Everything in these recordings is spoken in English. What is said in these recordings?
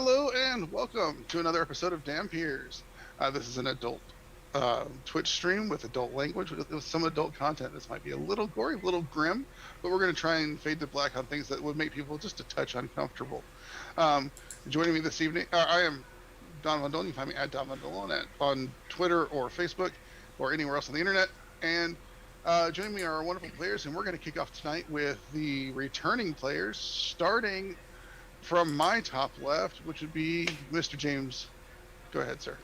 Hello and welcome to another episode of Dhampirs. This is an adult Twitch stream with adult language, with some adult content. This might be a little gory, a little grim, but we're going to try and fade to black on things that would make people just a touch uncomfortable. Um, Joining me this evening, I am Don Vandolin. You can find me at Don Vandolin on Twitter or Facebook or anywhere else on the internet. And joining me are our wonderful players, and we're going to kick off tonight with the returning players, starting from my top left, which would be Mr. James. Go ahead, sir.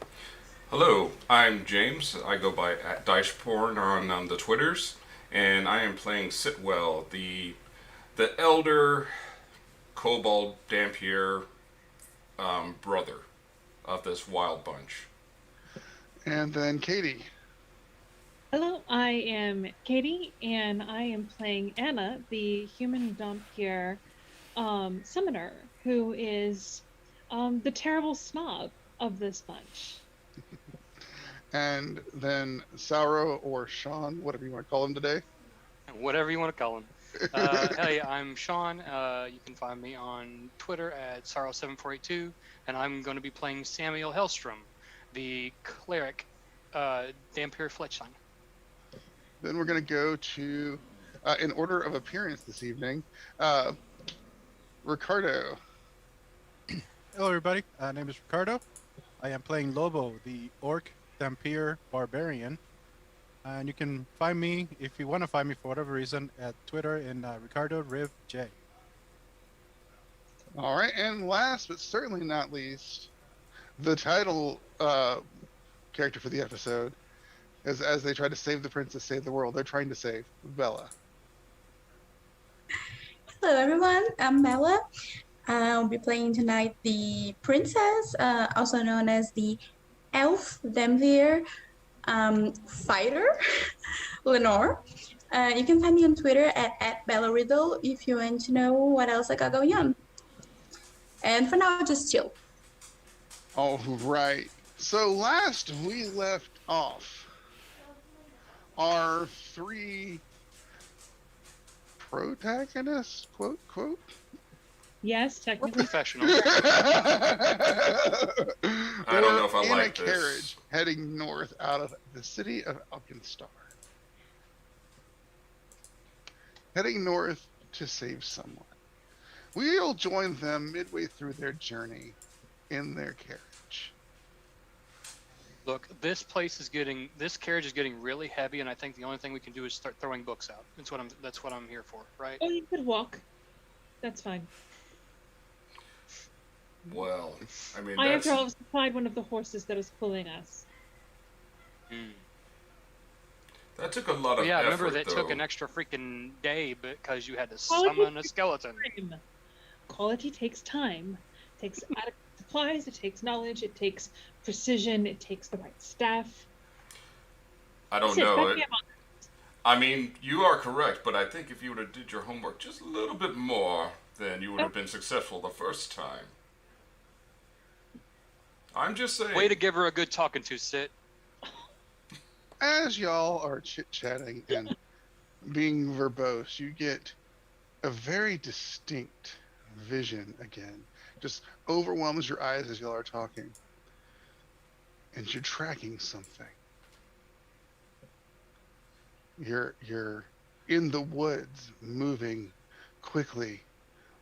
Hello, I'm James. I go by at DicePorn on the Twitters, and I am playing Sitwell, the elder kobold Dhampir brother of this wild bunch. And then Katie. Hello, I am Katie, and I am playing Anna, the human Dhampir summoner, who is the terrible snob of this bunch. And then Sauro or Sean, whatever you want to call him today. Whatever you want to call him. Hey, I'm Sean. You can find me on Twitter at Sauro7482, and I'm going to be playing Samuel Hellstrom, the cleric Dhampir Fletchline. Then we're going to go to, in order of appearance this evening, Ricardo. Hello, everybody. My name is Ricardo. I am playing Lobo, the orc Dhampir barbarian. And you can find me, if you want to find me for whatever reason, at Twitter in Ricardo Riv J. All right, and last but certainly not least, the title character for the episode, as they try to save the princess, save the world, they're trying to save Bella. Hello everyone, I'm Bella. I'll be playing tonight the princess, also known as the elf Dhampir fighter, Lenore. You can find me on Twitter at Bella Riddle if you want to know what else I got going on. And for now, just chill. All right. So last we left off, our three protagonists, quote, quote. Yes, We're technically. professional. I don't know if I in like a this. carriage heading north out of the city of Alkenstar. Heading north to save someone. We'll join them midway through their journey in their carriage. Look, this carriage is getting really heavy, and I think the only thing we can do is start throwing books out. That's what I'm here for, right? Oh, you could walk. That's fine. Well, I mean, I, that's... after all, have supplied one of the horses that is pulling us. That took a lot of Yeah, I effort, remember that though. took an extra freaking day because you had to Quality summon a takes skeleton. time. Quality takes time. It takes adequate supplies, it takes knowledge, it takes precision, it takes the right staff. I don't That's it, know. back me up on I mean, you are correct, but I think if you would have did your homework just a little bit more, then you would have been successful the first time. I'm just saying. Way to give her a good talking to, Sit. As y'all are chit-chatting and being verbose, you get a very distinct vision again. Just overwhelms your eyes as y'all are talking. And you're tracking something. You're in the woods, moving quickly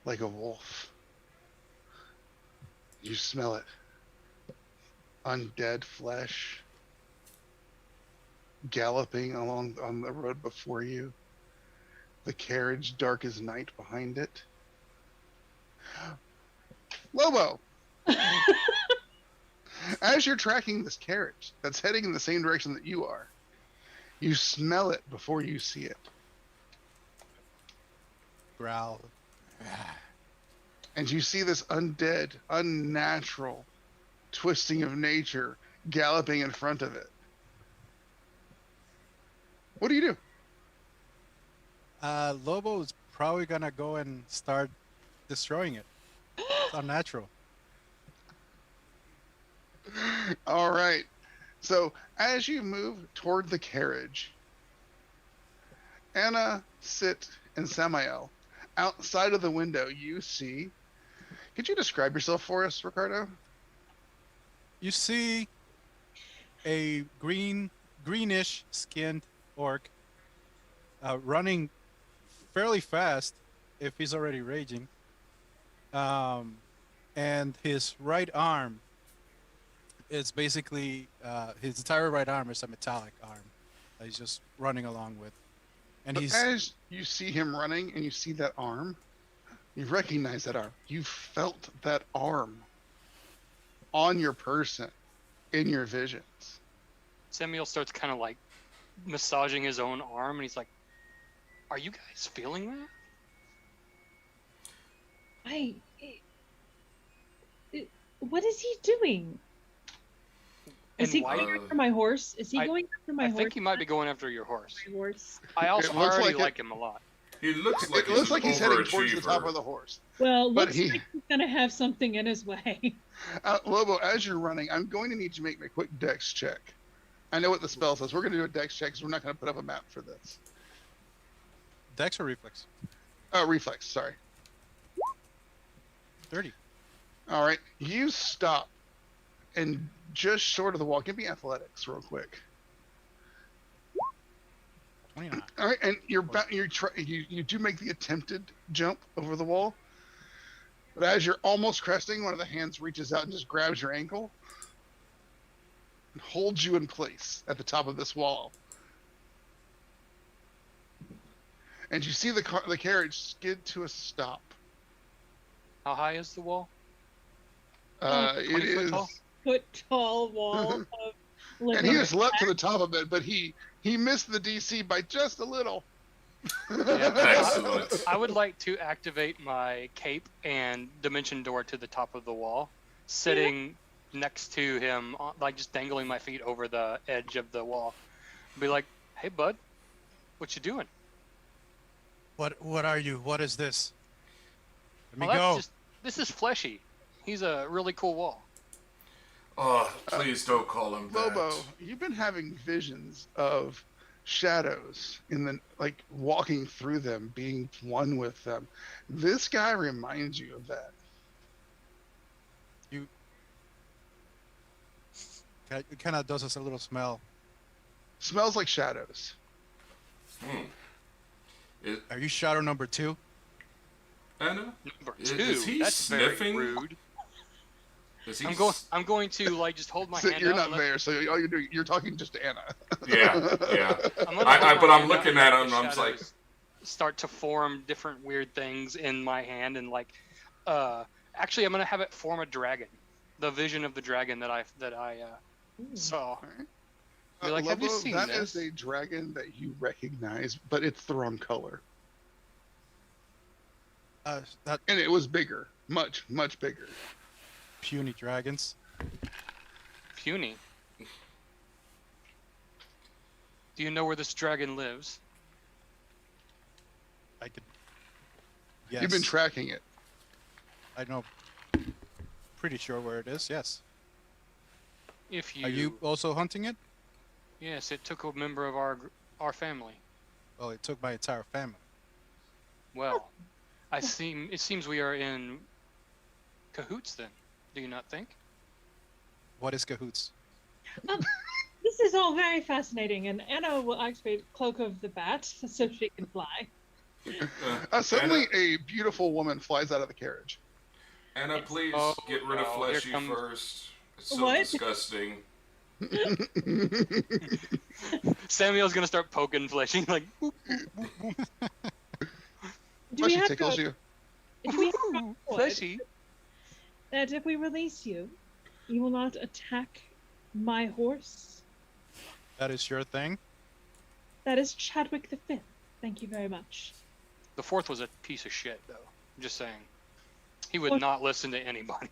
like a wolf. You smell it. Undead flesh galloping along on the road before you. The carriage dark as night behind it. Lobo! As you're tracking this carriage that's heading in the same direction that you are, you smell it before you see it. Growl. And you see this undead, unnatural twisting of nature galloping in front of it. What do you do? Lobo is probably gonna go and start destroying it. It's unnatural. All right. So as you move toward the carriage, Anna, Sit, and Samael, outside of the window, you see Could you describe yourself for us, Ricardo? You see a greenish skinned orc running fairly fast if he's already raging. And his right arm is basically his entire right arm is a metallic arm that he's just running along with. And But as you see him running and you see that arm, you recognize that arm. You felt that arm on your person in your visions. Samuel starts kind of like massaging his own arm, and he's like, "Are you guys feeling that?" What is he doing? Is he why- going after my horse? Is he going after my I horse? think he might be going after your horse. My horse. I also It looks already like like him a lot. He looks like It looks like he's heading towards the overachiever. top of the horse. Well, But looks he- like he's gonna have something in his way. Lobo, as you're running, I'm going to need you to make me a quick dex check. I know what the spell says. We're going to do a dex check because we're not going to put up a map for this. Dex or reflex? Reflex, sorry. 30. All right. You stop and just short of the wall. Give me athletics real quick. 29. All right, and you do make the attempted jump over the wall, but as you're almost cresting, one of the hands reaches out and just grabs your ankle and holds you in place at the top of this wall. And you see the carriage skid to a stop. How high is the wall? It 20 foot is, tall? Foot-tall wall of and he just leapt to the top of it, but he missed the DC by just a little. Excellent. I would like to activate my cape and dimension door to the top of the wall, sitting next to him, like just dangling my feet over the edge of the wall. Be like, "Hey, bud, what you doing?" What are you? What is this? Let me Well, go. this is Fleshy. He's a really cool wall. Oh, please don't call him that. Lobo, you've been having visions of shadows like walking through them, being one with them. This guy reminds you of that. It kind of does us a little smell. Smells like shadows. Are you shadow number 2? Anna? Number Is- 2. is he That's sniffing? very rude. Is he I'm going to like just hold my So hand you're out. not and let- there, so all you're doing, you're talking just to Anna. Yeah. I'm gonna I- hold my but I'm hand out looking and at let him, the and I'm just like- shadows start to form different weird things in my hand, and like, actually, I'm gonna have it form a dragon, the vision of the dragon that I saw. You're like, have you Lobo, seen that this? is a dragon that you recognize, but it's the wrong color. That And it was bigger. Much, much bigger. puny dragons. Puny. Do you know where this dragon lives? I could. Yes. You've been tracking it. I know. Pretty sure where it is. Yes. If you, Are you also hunting it? Yes, it took a member of our family. Well, it took my entire family. Well, it seems we are in cahoots then. Do you not think? What is cahoots? This is all very fascinating, and Anna will activate Cloak of the Bat so she can fly. Suddenly, a beautiful woman flies out of the carriage. Anna, please Oh, get rid of no, here Fleshy comes- first. It's so What? disgusting. Samuel's gonna start poking Fleshy like, boop, Do we Fleshy have tickles to, you. do we have to woohoo, avoid Fleshy. that if we release you, you will not attack my horse? That is your thing. That is Chadwick the Fifth. Thank you very much. The fourth was a piece of shit, though. I'm just saying. He would What? not listen to anybody,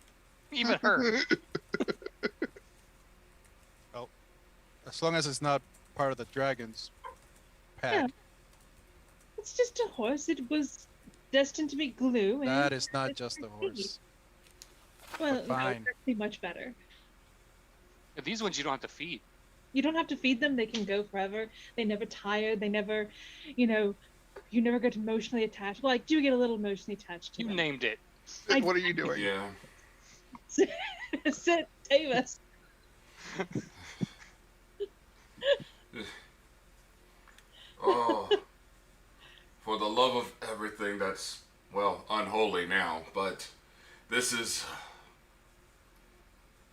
even her. As long as it's not part of the dragon's pack. Yeah. It's just a horse. It was destined to be glue. And That is not it's just a succeed. horse. Well, no, fine. it's actually much better. These ones you don't have to feed. You don't have to feed them. They can go forever. They never tire. They never, you never get emotionally attached. Well, I do get a little emotionally attached to You them. named it. Sid, what are you doing? Yeah. Sit, Davis. Oh, for the love of everything that's, well, unholy now, but this is.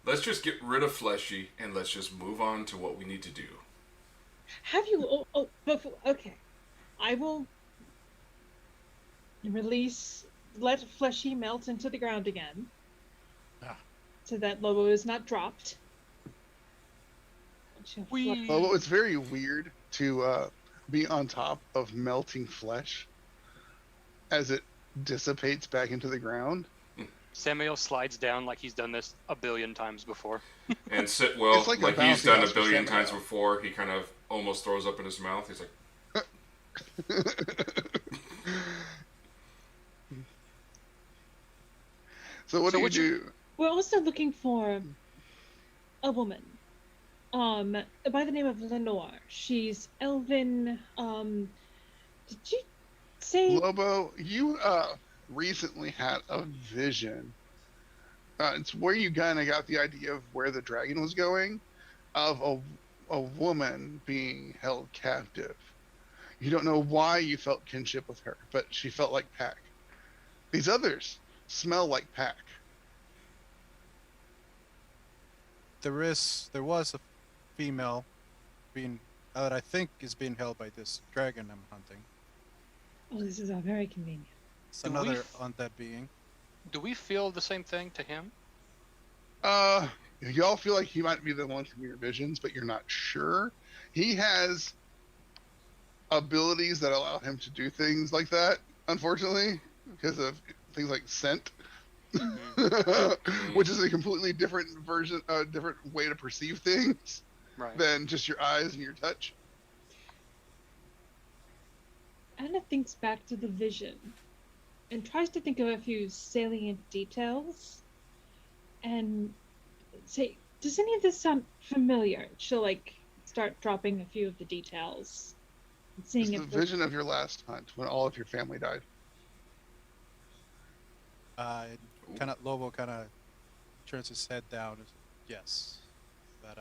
Let's just get rid of Fleshy and let's just move on to what we need to do. Have you? Before, okay. I will release. Let Fleshy melt into the ground again, so that Lobo is not dropped. Well, it's very weird to be on top of melting flesh as it dissipates back into the ground. Samuel slides down like he's done this a billion times before. And Sitwell, It's like a like he's bouncy done a house for billion Samuel. times before, he kind of almost throws up in his mouth. He's like, So what So do you what you- do? We're also looking for a woman, by the name of Lenore. She's Elven. Did you say? Lobo, you recently had a vision. It's where you kind of got the idea of where the dragon was going, of a woman being held captive. You don't know why you felt kinship with her, but she felt like Pack. These others smell like Pack. There was a female being that I think is being held by this dragon I'm hunting. Oh, this is all very convenient. It's Do we another f- undead being. Do we feel the same thing to him? Y'all feel like he might be the one from your visions, but you're not sure. He has abilities that allow him to do things like that, unfortunately, because of things like scent. Which is a completely different version, different way to perceive things Right. than just your eyes and your touch. Anna thinks back to the vision and tries to think of a few salient details and say, does any of this sound familiar? She'll start dropping a few of the details and It's seeing the if vision of your last hunt when all of your family died. Lobo kind of turns his head down. Yes, that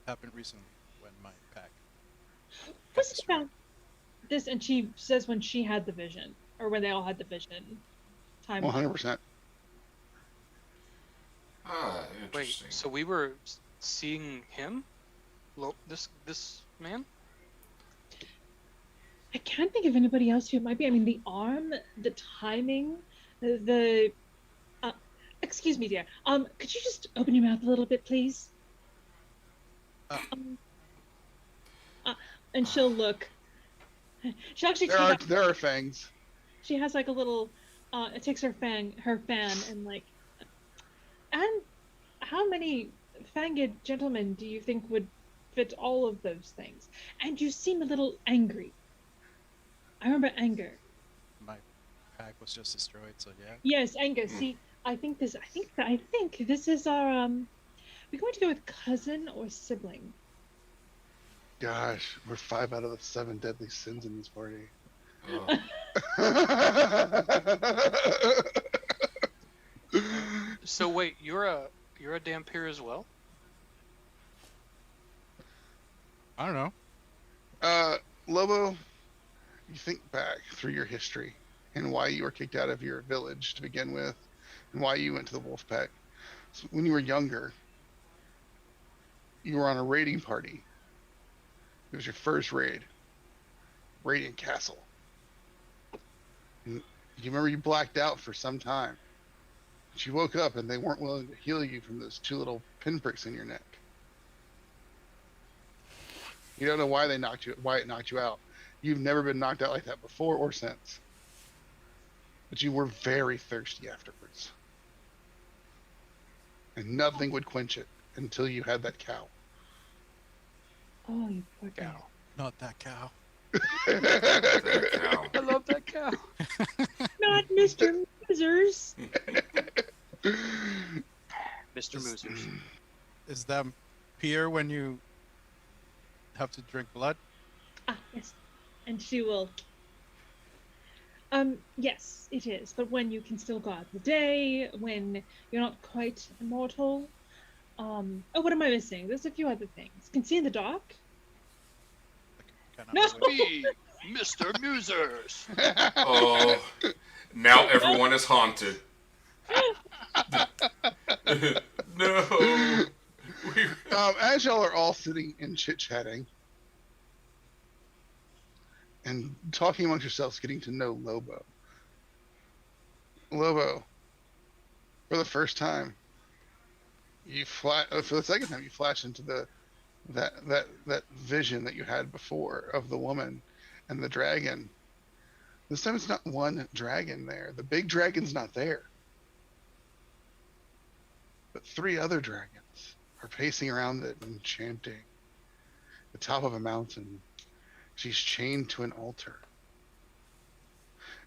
happened recently when my pack. got what's destroyed. about this, and she says when she had the vision, or when they all had the vision. Time. 100%. ah, Wait, interesting. so we were seeing him? This man? I can't think of anybody else who it might be. I mean, the arm, the timing, the excuse me, dear. Could you just open your mouth a little bit, please? And she'll look. She'll actually take out. There are fangs. She has a little. It takes her fan, and And how many fanged gentlemen do you think would fit all of those things? And you seem a little angry. I remember anger. My pack was just destroyed, so yeah. Yes, anger. See, I think this is our we're going to go with cousin or sibling. Gosh, we're 5 out of the 7 deadly sins in this party. Oh. So wait, you're a Dhampir as well? I don't know. Lobo, you think back through your history and why you were kicked out of your village to begin with, and why you went to the wolf pack. So when you were younger, you were on a raiding party. It was your first raid, Radiant Castle. And you remember you blacked out for some time. But you woke up and they weren't willing to heal you from those 2 little pinpricks in your neck. You don't know why it knocked you out. You've never been knocked out like that before or since. But you were very thirsty afterwards. And nothing would quench it until you had that cow. Oh, you poor guy. Cow. Not that cow. That cow. I love that cow. Not Mr. Moosers. Mr. Moosers. Is that peer when you have to drink blood? Ah, yes. And she will. Yes, it is. But when you can still go out the day, when you're not quite immortal. Oh, what am I missing? There's a few other things. Can see in the dark. Kind No. of Me, Mr. Musers. Oh, now everyone is haunted. No. We... As y'all are all sitting and chit-chatting and talking amongst yourselves, getting to know Lobo. Lobo, for the first time, for the second time, you flash into that vision that you had before of the woman and the dragon. This time it's not one dragon there. The big dragon's not there. But three other dragons are pacing around it and chanting. The top of a mountain. She's chained to an altar.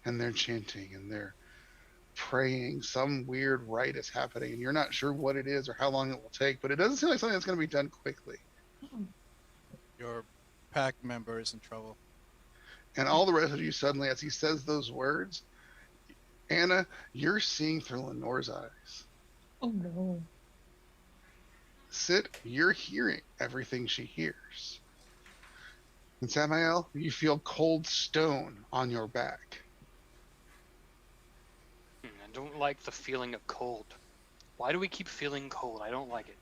And they're chanting and they're praying. Some weird rite is happening, and you're not sure what it is or how long it will take, but it doesn't seem like something that's going to be done quickly. your pack member is in trouble. And all the rest of you suddenly, as he says those words, Anna, you're seeing through Lenore's eyes. Oh no. Sid, you're hearing everything she hears. And Samael, you feel cold stone on your back. I don't like the feeling of cold. Why do we keep feeling cold? I don't like it.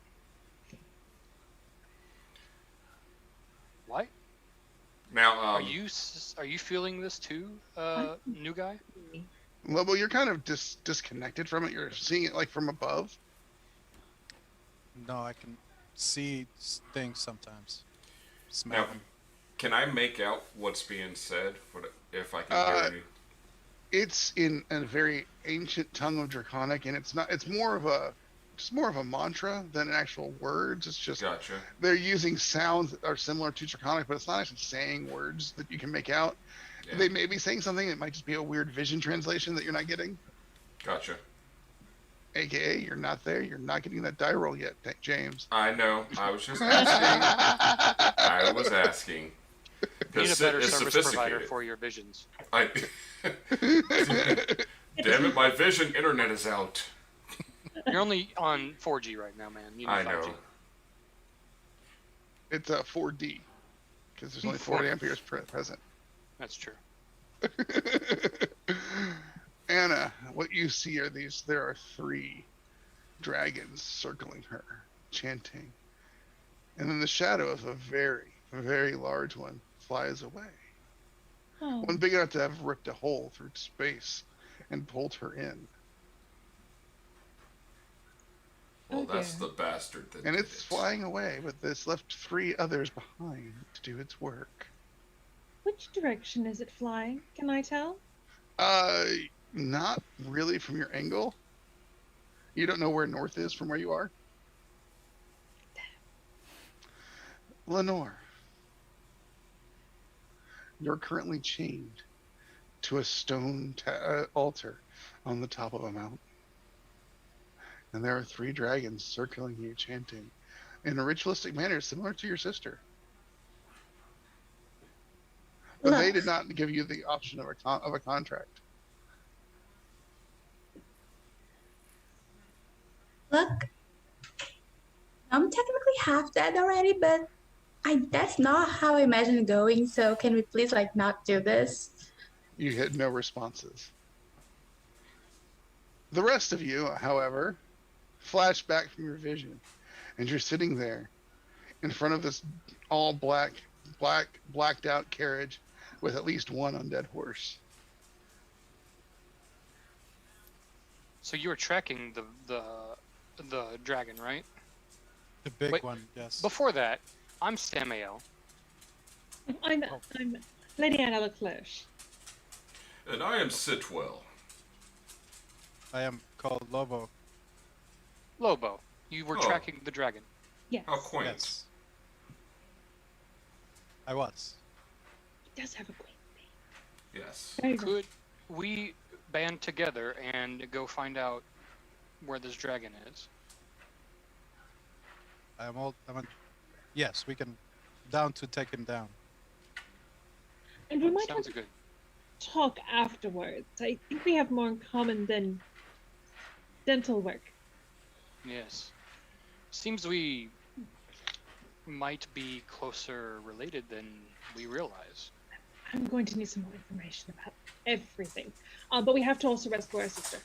Why? Now, Are you feeling this too, new guy? Lobo, you're kind of disconnected from it. You're seeing it like from above. No, I can see things sometimes. Smell now, them. can I make out what's being said? If I can hear any? It's in a very ancient tongue of Draconic, and it's not. It's more of a mantra than actual words. It's just Gotcha. they're using sounds that are similar to Draconic, but it's not actually saying words that you can make out. Yeah. They may be saying something. It might just be a weird vision translation that you're not getting. Gotcha. AKA, you're not there. You're not getting that die roll yet, James. I know. I was just asking. I was asking. Need a better it's service provider sophisticated. for your visions. Damn it, my vision internet is out. You're only on 4G right now, man. You need I 5G. know. It's a 4D because there's only 40 amperes present. That's true. Anna, what you see are these. There are three dragons circling her, chanting, and then the shadow of a very, very large one flies away. Oh. One big enough to have ripped a hole through space and pulled her in. Well, Oh, that's dear. the bastard that And did it's it. flying away, but this left three others behind to do its work. Which direction is it flying? Can I tell? Not really from your angle. You don't know where north is from where you are? Lenore, you're currently chained to a stone altar on the top of a mountain. And there are three dragons circling you, chanting in a ritualistic manner similar to your sister. But they did not give you the option of a contract. Look, I'm technically half dead already, but that's not how I imagine it going, so can we please not do this? You had no responses. The rest of you, however, flash back from your vision, and you're sitting there in front of this all blacked out carriage with at least one undead horse. So you were tracking the dragon, right? The big Wait, one, yes. Before that, I'm Samael. I'm Lady Anna Leclerc. And I am Sitwell. I am called Lobo. Lobo. You were Oh. tracking the dragon. Yes. How quaint. Yes. I was. It does have a queen name. Yes. Very good. Could we band together and go find out where this dragon is? Yes, we can down to take him down. And we might Sounds have good. talk afterwards. I think we have more in common than dental work. Yes. Seems we might be closer related than we realize. I'm going to need some more information about everything. But we have to also rescue our sister.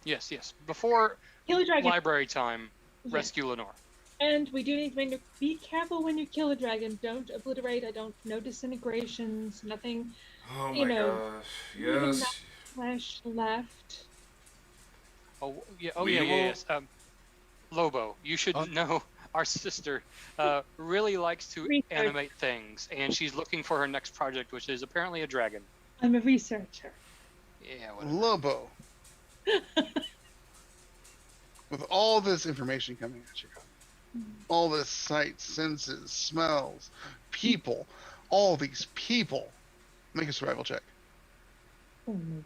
Yes, yes. Before Kill a dragon. library time, Yeah. rescue Lenore. And we do need to be careful when you kill a dragon. Don't obliterate. No disintegrations. Nothing. Oh You my know, gosh. even Yes. that flesh left. Oh yeah. Oh We yeah. will- Yes. Lobo, you should know our sister really likes to Research. animate things, and she's looking for her next project, which is apparently a dragon. I'm a researcher. Yeah. Whatever. Lobo. With all this information coming at you, all this sights, senses, smells, people, all these people, make a survival check. Oh, no.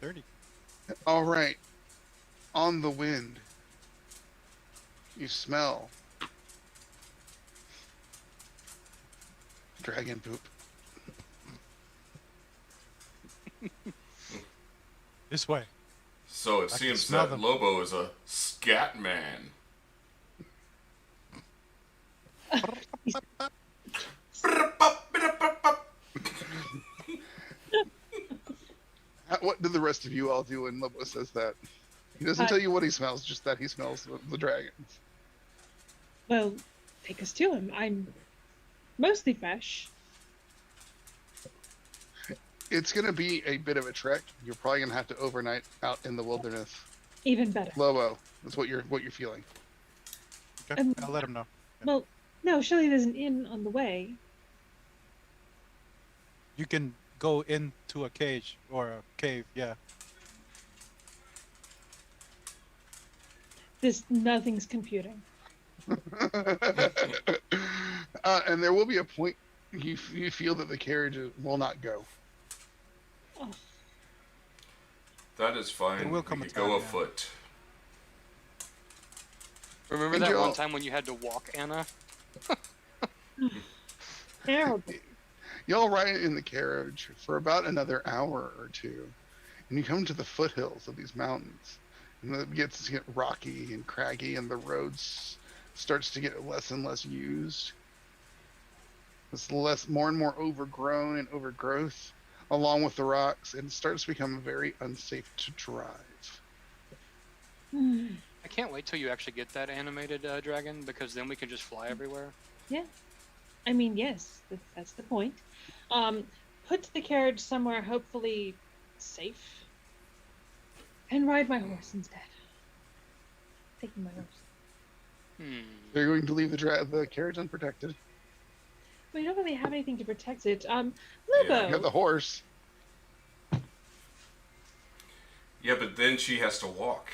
30. All right. On the wind, you smell dragon poop. This way. So it I can seems smell that them. Lobo is a scat man. What do the rest of you all do when Lobo says that? He doesn't tell you what he smells, just that he smells the dragons. Well, take us to him. I'm mostly fresh. It's going to be a bit of a trek. You're probably going to have to overnight out in the wilderness. Even better. Lobo, that's what you're feeling. Okay, I'll let him know. Well, no, surely there's an inn on the way. You can go into a cage or a cave, yeah. Nothing's computing. And there will be a point you feel that the carriage will not go. Oh, That is fine. There will come we a could go time, yeah. afoot. Remember And that you're one all- time when you had to walk Anna? terrible. Y'all ride in the carriage for about another hour or two, and you come to the foothills of these mountains. And it gets to get rocky and craggy, and the roads starts to get less and less used. It's more and more overgrown and overgrowth, along with the rocks, and it starts to become very unsafe to drive. I can't wait till you actually get that animated dragon, because then we can just fly everywhere. Yeah. I mean, yes, that's the point. Put the carriage somewhere hopefully safe. And ride my horse instead. Taking my horse. They're going to leave the carriage unprotected. We don't really have anything to protect it. Yeah. Lobo. You got the horse. Yeah, but then she has to walk.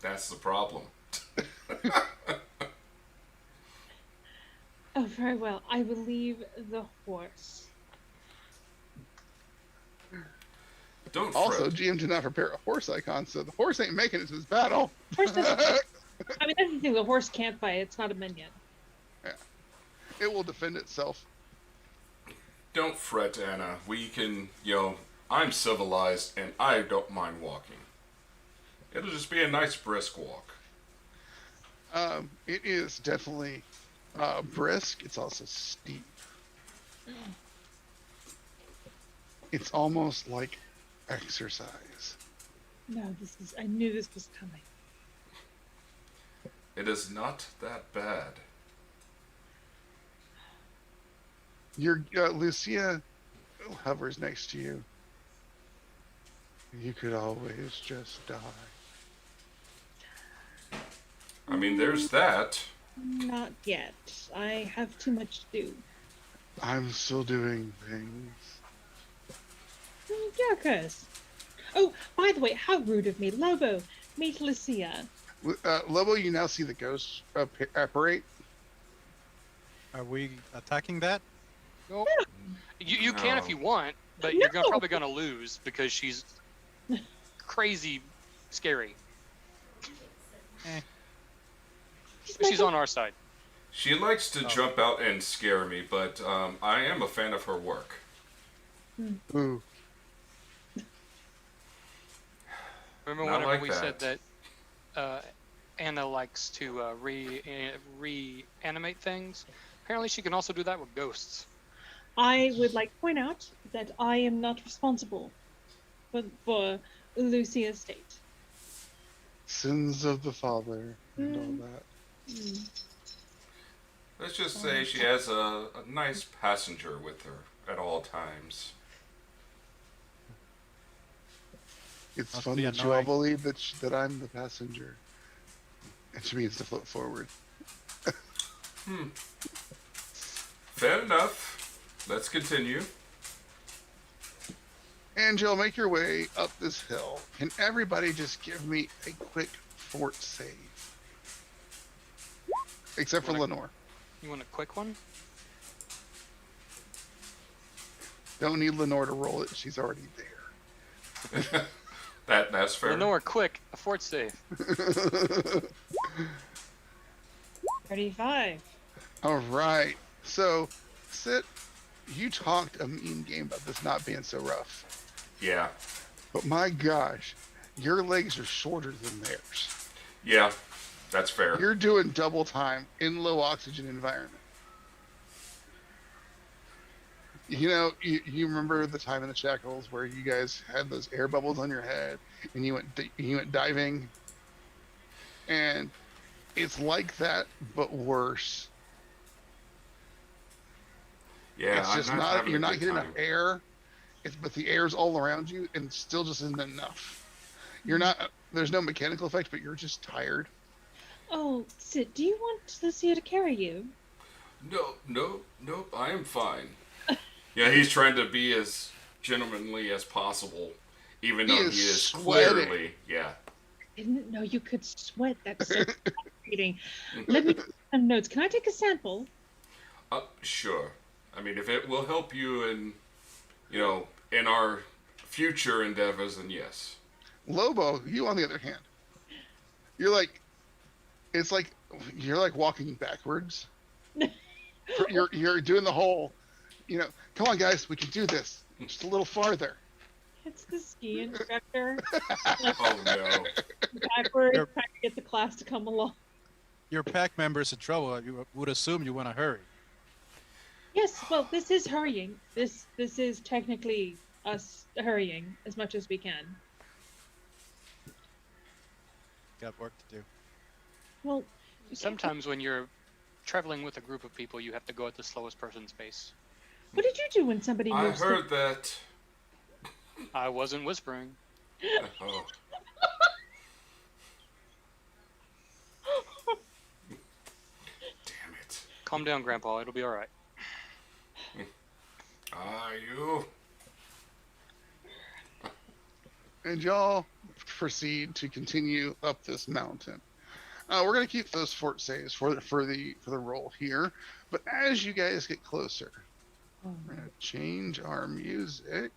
That's the problem. Oh, very well. I will leave the horse. Don't Also, fret. GM did not prepare a horse icon, so the horse ain't making it to this battle. Horse doesn't. I mean, that's the thing. The horse can't fight. It's not a minion. It will defend itself. Don't fret, Anna. We can, I'm civilized and I don't mind walking. It'll just be a nice brisk walk. It is definitely brisk. It's also steep. It's almost like exercise. No, I knew this was coming. It is not that bad. Your Lucia hovers next to you. You could always just die. I mean, there's that. Not yet. I have too much to do. I'm still doing things. Yeah, Chris. Oh, by the way, how rude of me. Lobo, meet Lucia. Lobo, you now see the ghost apparate. Are we attacking that? Nope. You can if No. you want, but No. you're probably gonna lose because she's crazy scary. She's on our side. She likes to Oh. jump out and scare me, but I am a fan of her work. Ooh. Remember Not whenever like we that. said that Anna likes to reanimate things? Apparently, she can also do that with ghosts. I would like to point out that I am not responsible for Lucia's state. Sins of the father and all Mm. that. Let's just say she has a nice passenger with her at all times. It's Must fun be that you all annoying. believe that I'm the passenger. And she means to flip forward. Fair enough. Let's continue. Angel, make your way up this hill. Can everybody just give me a quick fort save? Except for Lenore. You want a quick one? Don't need Lenore to roll it. She's already there. That's fair. Lenore, quick, a fort save. 35. All right. So, Sit, you talked a mean game about this not being so rough. Yeah. But my gosh, your legs are shorter than theirs. Yeah. That's fair. You're doing double time in low oxygen environment. You know, you remember the time in the shackles where you guys had those air bubbles on your head and you went diving, and it's like that but worse. Yeah, It's just I'm not having you're a not good getting time. enough air. But the air's all around you and still just isn't enough. You're not. There's no mechanical effect, but you're just tired. Oh, Sid, do you want Lucia to carry you? Nope. I am fine. Yeah, he's trying to be as gentlemanly as possible, even though he is sweating. clearly, yeah. I didn't know you could sweat. That's so fascinating. Let me take some notes. Can I take a sample? Sure. I mean, if it will help you in, in our future endeavors, then yes. Lobo, you on the other hand, you're like walking backwards. You're doing the whole, come on guys, we can do this. Just a little farther. It's the ski instructor. Oh no. Backward, You're- trying to get the class to come along. Your pack member's in trouble. You would assume you want to hurry. Yes, well, this is hurrying. This is technically us hurrying as much as we can. Got work to do. Well, Sometimes when you're traveling with a group of people, you have to go at the slowest person's pace. what did you do when somebody I moves? heard that. I wasn't whispering. Oh. Damn it. Calm down, Grandpa. It'll be all right. Are you? And y'all proceed to continue up this mountain. We're gonna keep those fort saves for the roll here, but as you guys get closer, we're gonna change our music.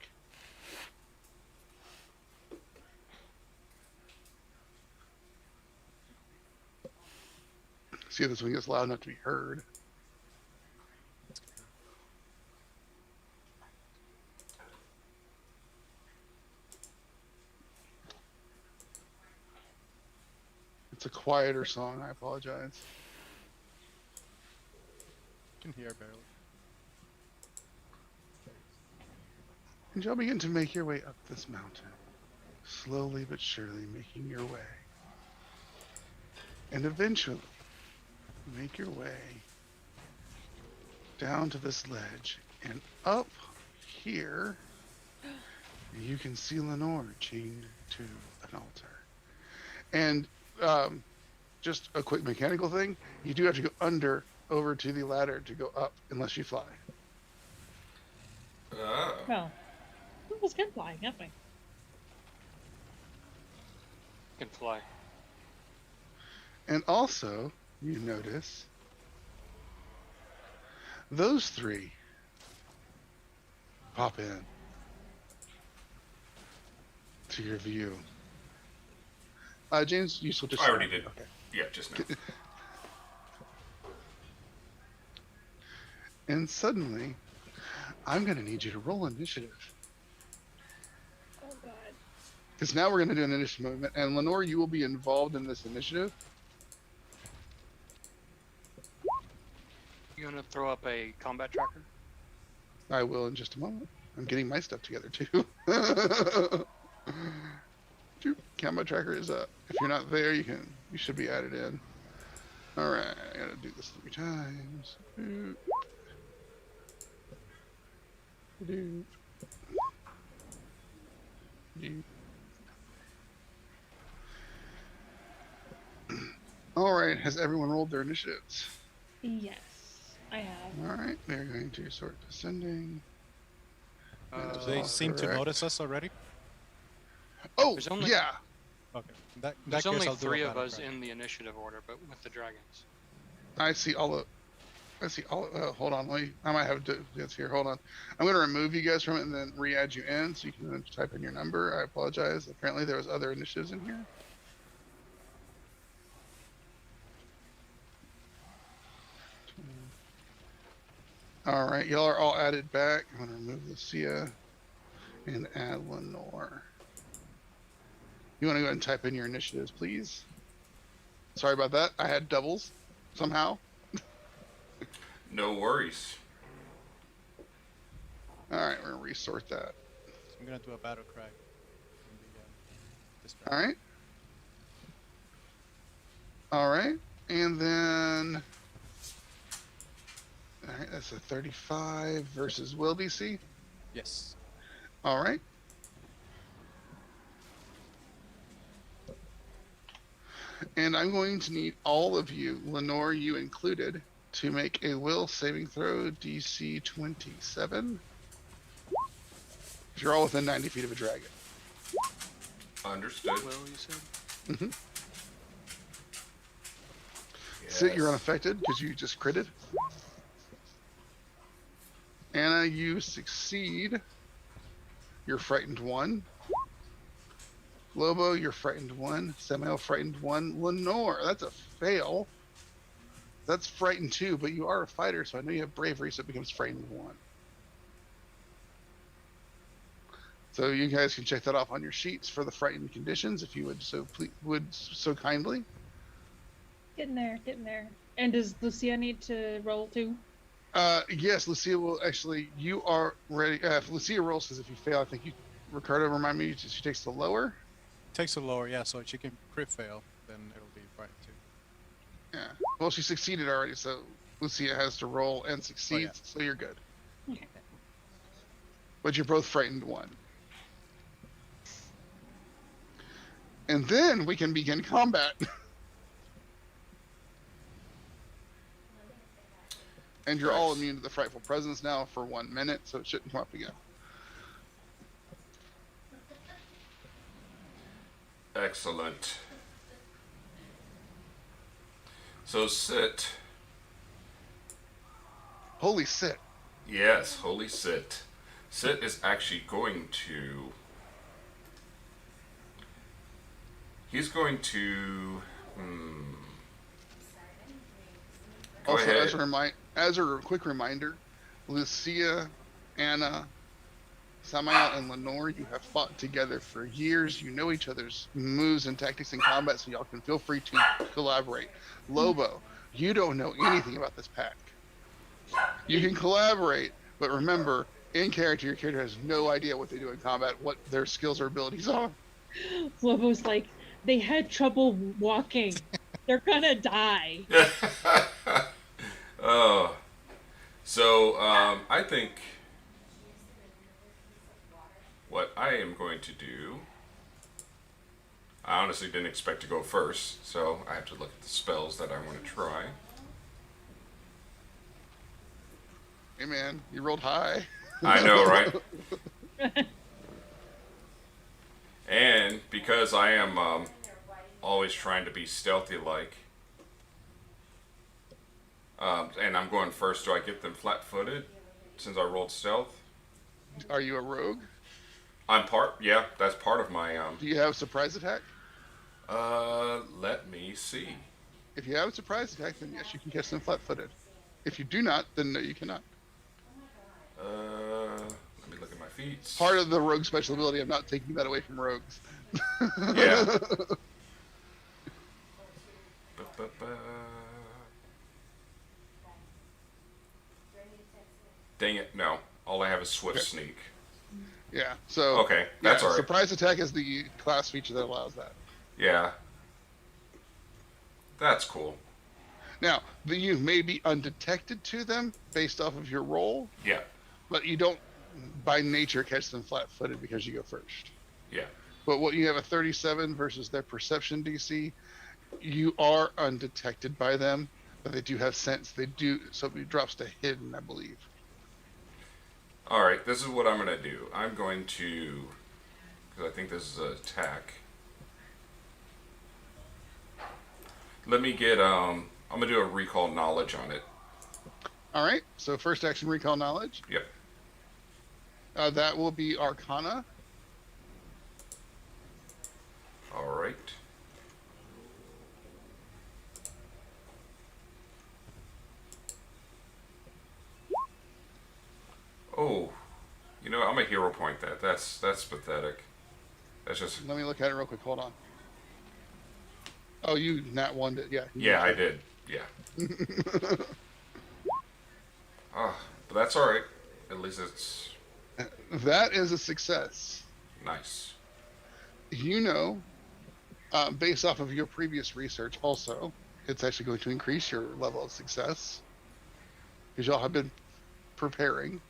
See if this one gets loud enough to be heard. It's a quieter song. I apologize. Can hear barely. And y'all begin to make your way up this mountain, slowly but surely making your way. And eventually, make your way down to this ledge, and up here, you can see Lenore chained to an altar. And just a quick mechanical thing, you do have to go over to the ladder to go up, unless you fly. Well, it was good flying, haven't we? Can fly. And also, you notice those three pop in to your view. James, you still just... I already did. Okay. Yeah, just now. And suddenly, I'm going to need you to roll initiative. Oh god. Because now we're going to do an initiative movement. And Lenore, you will be involved in this initiative. You gonna throw up a combat tracker? I will in just a moment. I'm getting my stuff together too. Combat tracker is up. If you're not there, you should be added in. All right, I gotta do this 3 times. All right, has everyone rolled their initiatives? Yes, I have. All right, they're going to sort descending. Do they seem to notice us already? Oh, There's only- yeah. Okay. That There's case, only I'll do a 3 of battle us cry. in the initiative order, but with the dragons. I see all of. Hold on, I might have to. Yes, here. Hold on. I'm going to remove you guys from it and then re-add you in, so you can then type in your number. I apologize. Apparently, there was other initiatives in here. All right, y'all are all added back. I'm going to remove Lucia and add Lenore. You want to go ahead and type in your initiatives, please? Sorry about that. I had doubles somehow. No worries. All right, we're going to resort that. I'm gonna do a battle cry. in this All right. All right. And then, all right, that's a 35 versus Will DC. Yes. All right. And I'm going to need all of you, Lenore, you included, to make a will saving throw DC 27. You're all within 90 feet of a dragon. Understood. Will, you said? Mm-hmm. Yes. Sid, you're unaffected because you just critted. Anna, you succeed. You're frightened 1. Lobo, you're frightened 1. Samael, frightened 1. Lenore, that's a fail. That's frightened 2, but you are a fighter, so I know you have bravery, so it becomes frightened 1. So you guys can check that off on your sheets for the frightened conditions, if you would so kindly. Getting there, getting there. And does Lucia need to roll too? Yes, Lucia will actually. You are ready. If Lucia rolls, because if you fail, I think you, Ricardo, remind me, she takes the lower. Takes a lower, yeah, so she can crit fail, then it'll be fine too. Yeah. Well, she succeeded already, so Lucia has to roll and succeeds, so you're good. Okay. But you're both frightened 1. And then we can begin combat. And you're all immune to the frightful presence now for 1 minute, so it shouldn't come up again. Excellent. So sit. Holy sit. Yes, holy sit. Sit is actually going to. He's going to. Go Also, ahead. as a quick reminder, Lucia, Anna, Samael, and Lenore, you have fought together for years. You know each other's moves and tactics in combat, so y'all can feel free to collaborate. Lobo, you don't know anything about this pack. You can collaborate, but remember, in character, your character has no idea what they do in combat, what their skills or abilities are. Lobo's like, they had trouble walking. They're gonna die. Oh. So, I think what I am going to do. I honestly didn't expect to go first, so I have to look at the spells that I want to try. Hey man, you rolled high. I know, right? And because I am always trying to be stealthy-like, and I'm going first, do I get them flat-footed since I rolled stealth? Are you a rogue? Yeah, that's part of my, Do you have surprise attack? let me see. If you have a surprise attack, then yes, you can catch them flat-footed. If you do not, then no, you cannot. feats. Part of the rogue special ability. I'm not taking that away from rogues. Yeah. Ba-ba-ba. Dang it! No, all I have is swift Okay. sneak. Yeah. So. Okay, that's all right. Surprise attack is the class feature that allows that. Yeah, that's cool. Now, you may be undetected to them based off of your roll, Yeah, but you don't, by nature, catch them flat-footed because you go first. yeah. But what you have a 37 versus their perception DC, you are undetected by them, but they do have sense. They do, so it drops to hidden, I believe. All right, this is what I'm gonna do. I'm going to, because I think this is an attack. Let me get I'm gonna do a recall knowledge on it. All right. So first action, recall knowledge. Yep. That will be Arcana. All right. Oh, you know, I'm a hero point that. That's pathetic. That's just. Let me look at it real quick. Hold on. Oh, you nat one did. Yeah. Yeah, I did. Yeah. But that's all right. At least it's That is a success. nice. You know, based off of your previous research, also, it's actually going to increase your level of success because y'all have been preparing.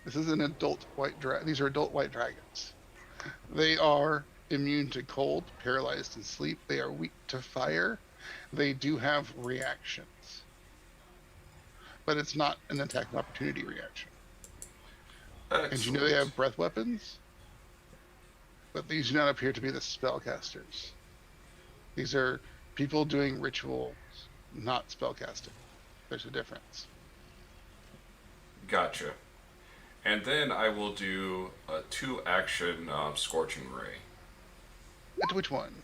This is an adult white dragon. These are adult white dragons. They are immune to cold, paralyzed, and sleep. They are weak to fire. They do have reactions, but it's not an attack of opportunity reaction. Excellent. And you know they have breath weapons, but these do not appear to be the spellcasters. These are people doing rituals, not spellcasting. There's a difference. Gotcha. And then I will do a 2-action Scorching Ray. Which one?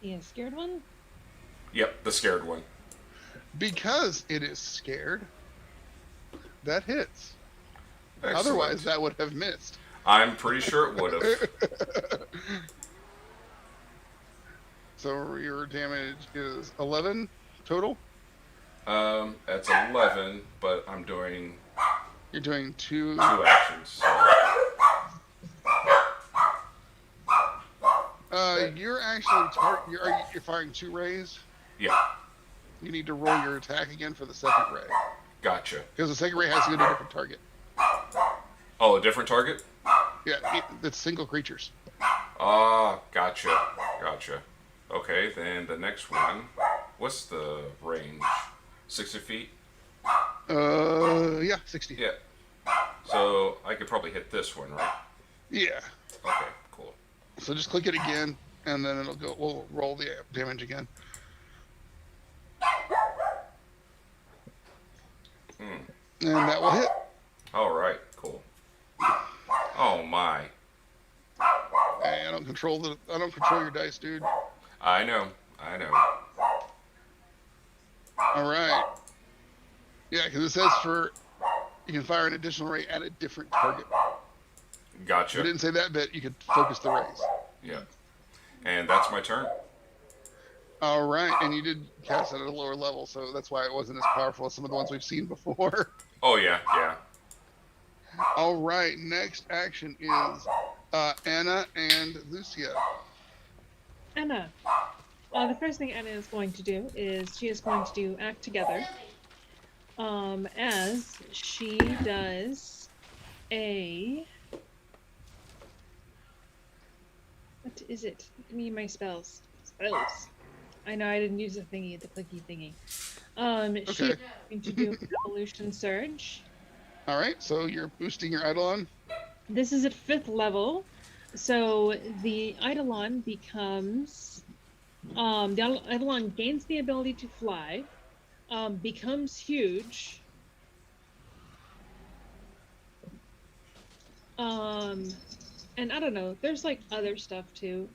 The scared one? Yep, the scared one. Because it is scared, that hits. Excellent. Otherwise, that would have missed. I'm pretty sure it would have. So your damage is 11 total? That's 11, but I'm doing You're doing 2. 2 actions. So. You're actually you're firing 2 rays. Yeah, You need to roll your attack again for the second ray. gotcha. Because the second ray has to go to a different target. Oh, a different target? Yeah, it's single creatures. Ah, gotcha. Gotcha. Okay, then the next one. What's the range? 60 feet? Yeah, 60. Yeah. So I could probably hit this one, right? Yeah. Okay, cool. So just click it again, and then it'll go. We'll roll the damage again. And that will hit. All right, cool. Oh my. Hey, I don't control your dice, dude. I know. I know. All right. Yeah, because it says you can fire an additional ray at a different target. Gotcha. If it didn't say that bit, you could focus the rays. Yeah. And that's my turn. All right, and you did cast it at a lower level, so that's why it wasn't as powerful as some of the ones we've seen before. Oh yeah, yeah. All right, next action is Anna and Lucia. Anna. The first thing Anna is going to do is she is going to do Act Together. As she does a... What is it? Give me my spells. Spells. I know I didn't use the thingy, the clicky thingy. She's Okay. going to do Evolution Surge. All right, so you're boosting your Eidolon. This is at 5th level, so the Eidolon becomes... the Eidolon gains the ability to fly, becomes huge, and I don't know, there's like other stuff too.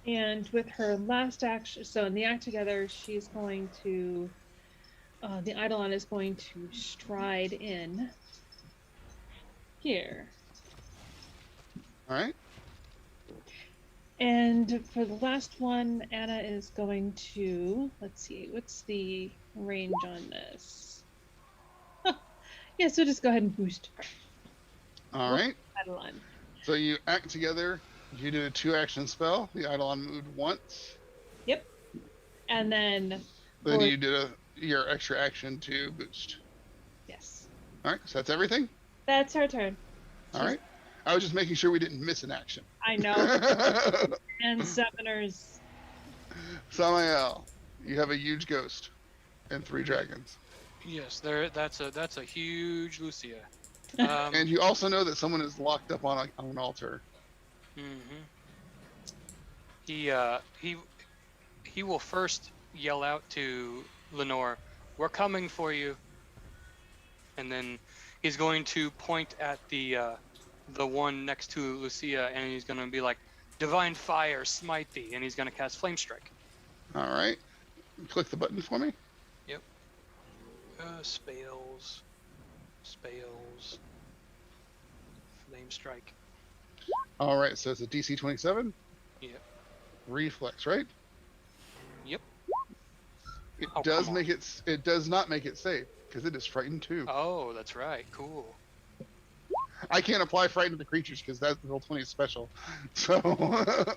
And with her last action, so in the act together, she's going to, the Eidolon is going to stride in here. All right. And for the last one, Anna is going to, let's see, what's the range on this? Yeah, so just go ahead and boost. All right. Eidolon. So you act together. You did a 2-action spell. The Eidolon moved once. Yep. And then. Then you did your extra action to boost. Yes. All right. So that's everything. That's her turn. All right. I was just making sure we didn't miss an action. I know. And summoners. Samael, you have a huge ghost and 3 dragons. Yes, that's a huge Lucia. And you also know that someone is locked up on an altar. Mm-hmm. He will first yell out to Lenore, "We're coming for you," and then he's going to point at the one next to Lucia, and he's going to be like, "Divine fire, smite thee," and he's going to cast Flame Strike. All right. Click the button for me. Yep. Spells, Flame Strike. All right. So it's a DC 27. Yep. Reflex, right? Yep. It Oh, does come make it. It does not make it safe because it is frightened too. Oh, that's right. Cool. I can't apply frighten to the creatures because that roll 20 is special. So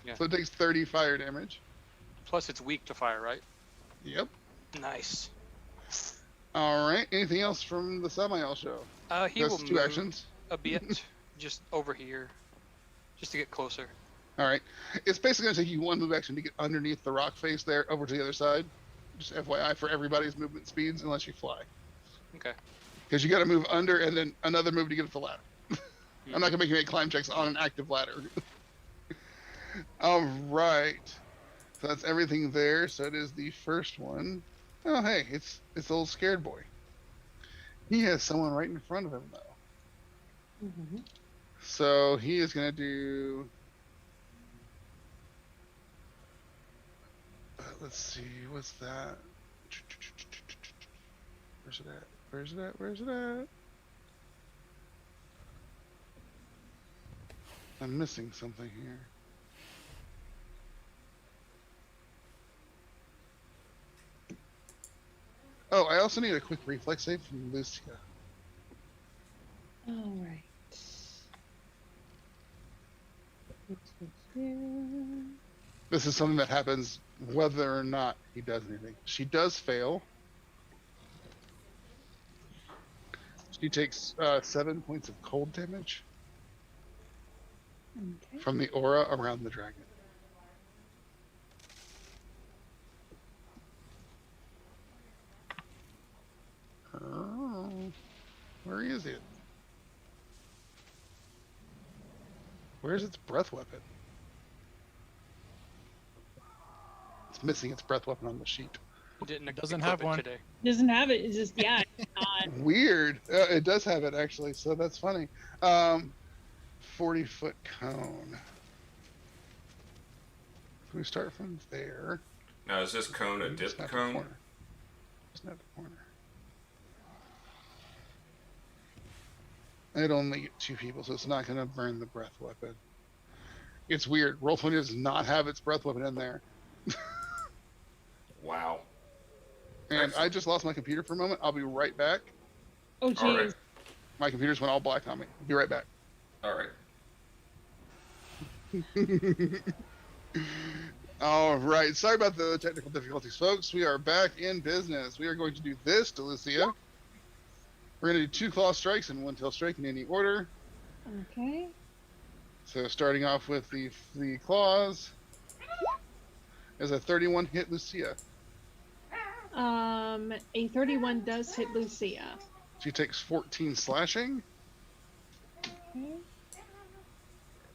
Yeah. so it takes 30 fire damage. Plus, it's weak to fire, right? Yep. Nice. All right. Anything else from the Samael show? He That's will 2 move actions. a bit, just over here, just to get closer. All right. It's basically going to take you 1 move action to get underneath the rock face there over to the other side. Just FYI for everybody's movement speeds unless you fly. Okay. Because you got to move under and then another move to get up the ladder. I'm not going to make you make climb checks on an active ladder. All right. So that's everything there. So it is the first one. Oh, hey, it's the old scared boy. He has someone right in front of him, though. Mm-hmm. So he is going to do... let's see, what's that? Where's it at? Where's it at? Where's it at? I'm missing something here. Oh, I also need a quick reflex save from Lucia. All right. This is something that happens whether or not he does anything. She does fail. She takes 7 points of cold damage Okay. from the aura around the dragon. Oh, where is it? Where's its breath weapon? It's missing its breath weapon on the sheet. Didn't Doesn't equip have it one. today. Doesn't have it. It's just, yeah, it's not. Weird. It does have it actually, so that's funny. 40-foot cone. So we start from there. Now, is this cone a Just dip snap a cone? corner. Snap a corner. I'd only get 2 people, so it's not going to burn the breath weapon. It's weird. Roll20 does not have its breath weapon in there. Wow. And I just lost my computer for a moment. I'll be right back. Oh, All geez. right. My computer's went all black on me. Be right back. All right. All right. Sorry about the technical difficulties, folks. We are back in business. We are going to do this to Lucia. We're going to do 2 claw strikes and 1 tail strike in any order. Okay. So starting off with the claws is a 31 hit Lucia. A 31 does hit Lucia. She takes 14 slashing. Okay.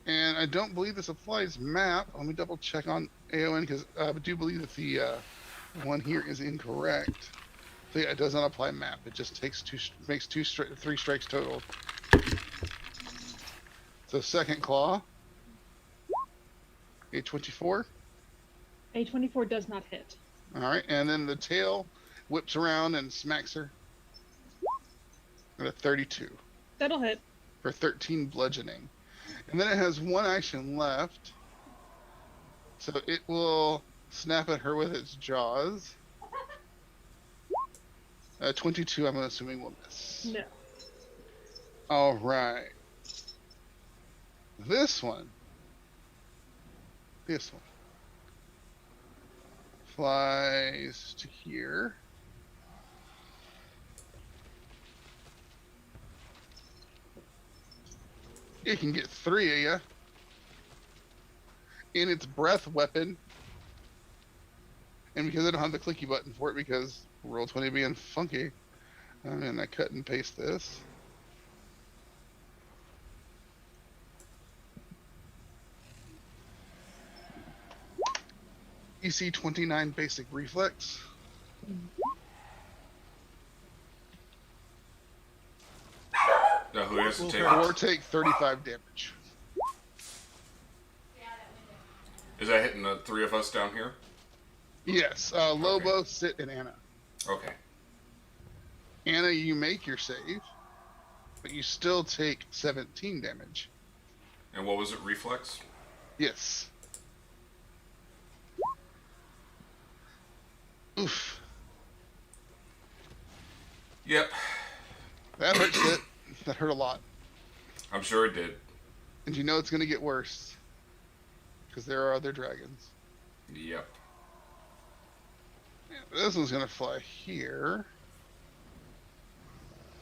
And I don't believe this applies map. Let me double check on AON because I do believe that the one here is incorrect. So yeah, it does not apply map. It just takes 3 strikes total. So second claw, a 24. A 24 does not hit. All right, and then the tail whips around and smacks her at a 32 That'll hit. for 13 bludgeoning. And then it has one action left. So it will snap at her with its jaws. 22, I'm assuming, will miss. No. All right. This one flies to here. It can get 3 of you. In its breath weapon. And because I don't have the clicky button for it because Roll20 being funky, I'm gonna cut and paste this. EC 29 basic reflex. Now who has to take Or take 35 damage. Is that hitting the 3 of us down here? Yes, Lobo, Sit, and Anna. Okay. Anna, you make your save, but you still take 17 damage. And what was it, reflex? Yes. Oof. Yep. That hurt shit. That hurt a lot. I'm sure it did. And you know it's going to get worse. Because there are other dragons. Yep. Yeah, this one's going to fly here.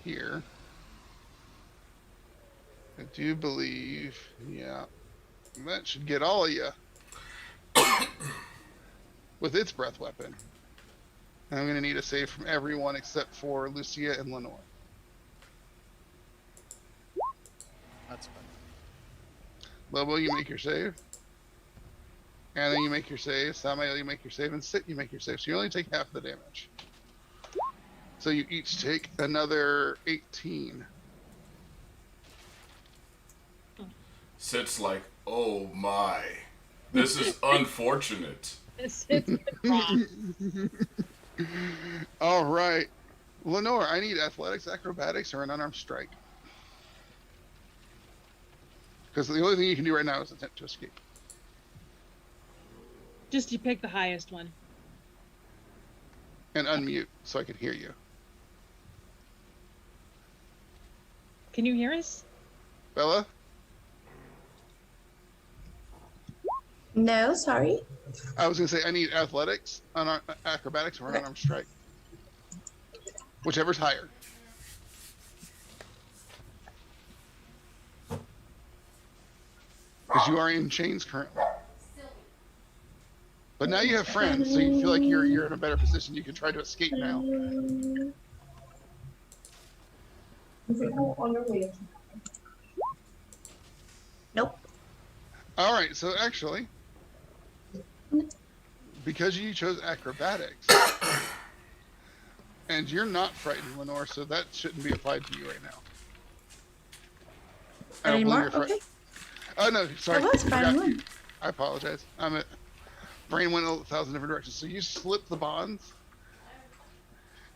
Here. I do believe, yeah. That should get all of you. With its breath weapon. And I'm going to need a save from everyone except for Lucia and Lenore. That's fine. Lobo, you make your save. Anna, you make your save. Samael, you make your save. And Sit, you make your save. So you only take half the damage. So you each take another 18. Sit's like, oh my. This is unfortunate. It's wrong. All right. Lenore, I need athletics, acrobatics, or an unarmed strike. Because the only thing you can do right now is attempt to escape. Just you pick the highest one. And unmute so I can hear you. Can you hear us? Bella? No, sorry. I was going to say I need athletics, acrobatics, or an unarmed strike. Whichever's higher. Because you are in chains currently. But now you have friends, so you feel like you're in a better position. You can try to escape now. Nope. All right, so actually, because you chose acrobatics, and you're not frightened, Lenore, so that shouldn't be applied to you right now. I don't believe Anymore? you're frightened. Okay. Oh no, sorry. That was I forgot fine. you. I apologize. Brain went 1,000 different directions. So you slip the bonds.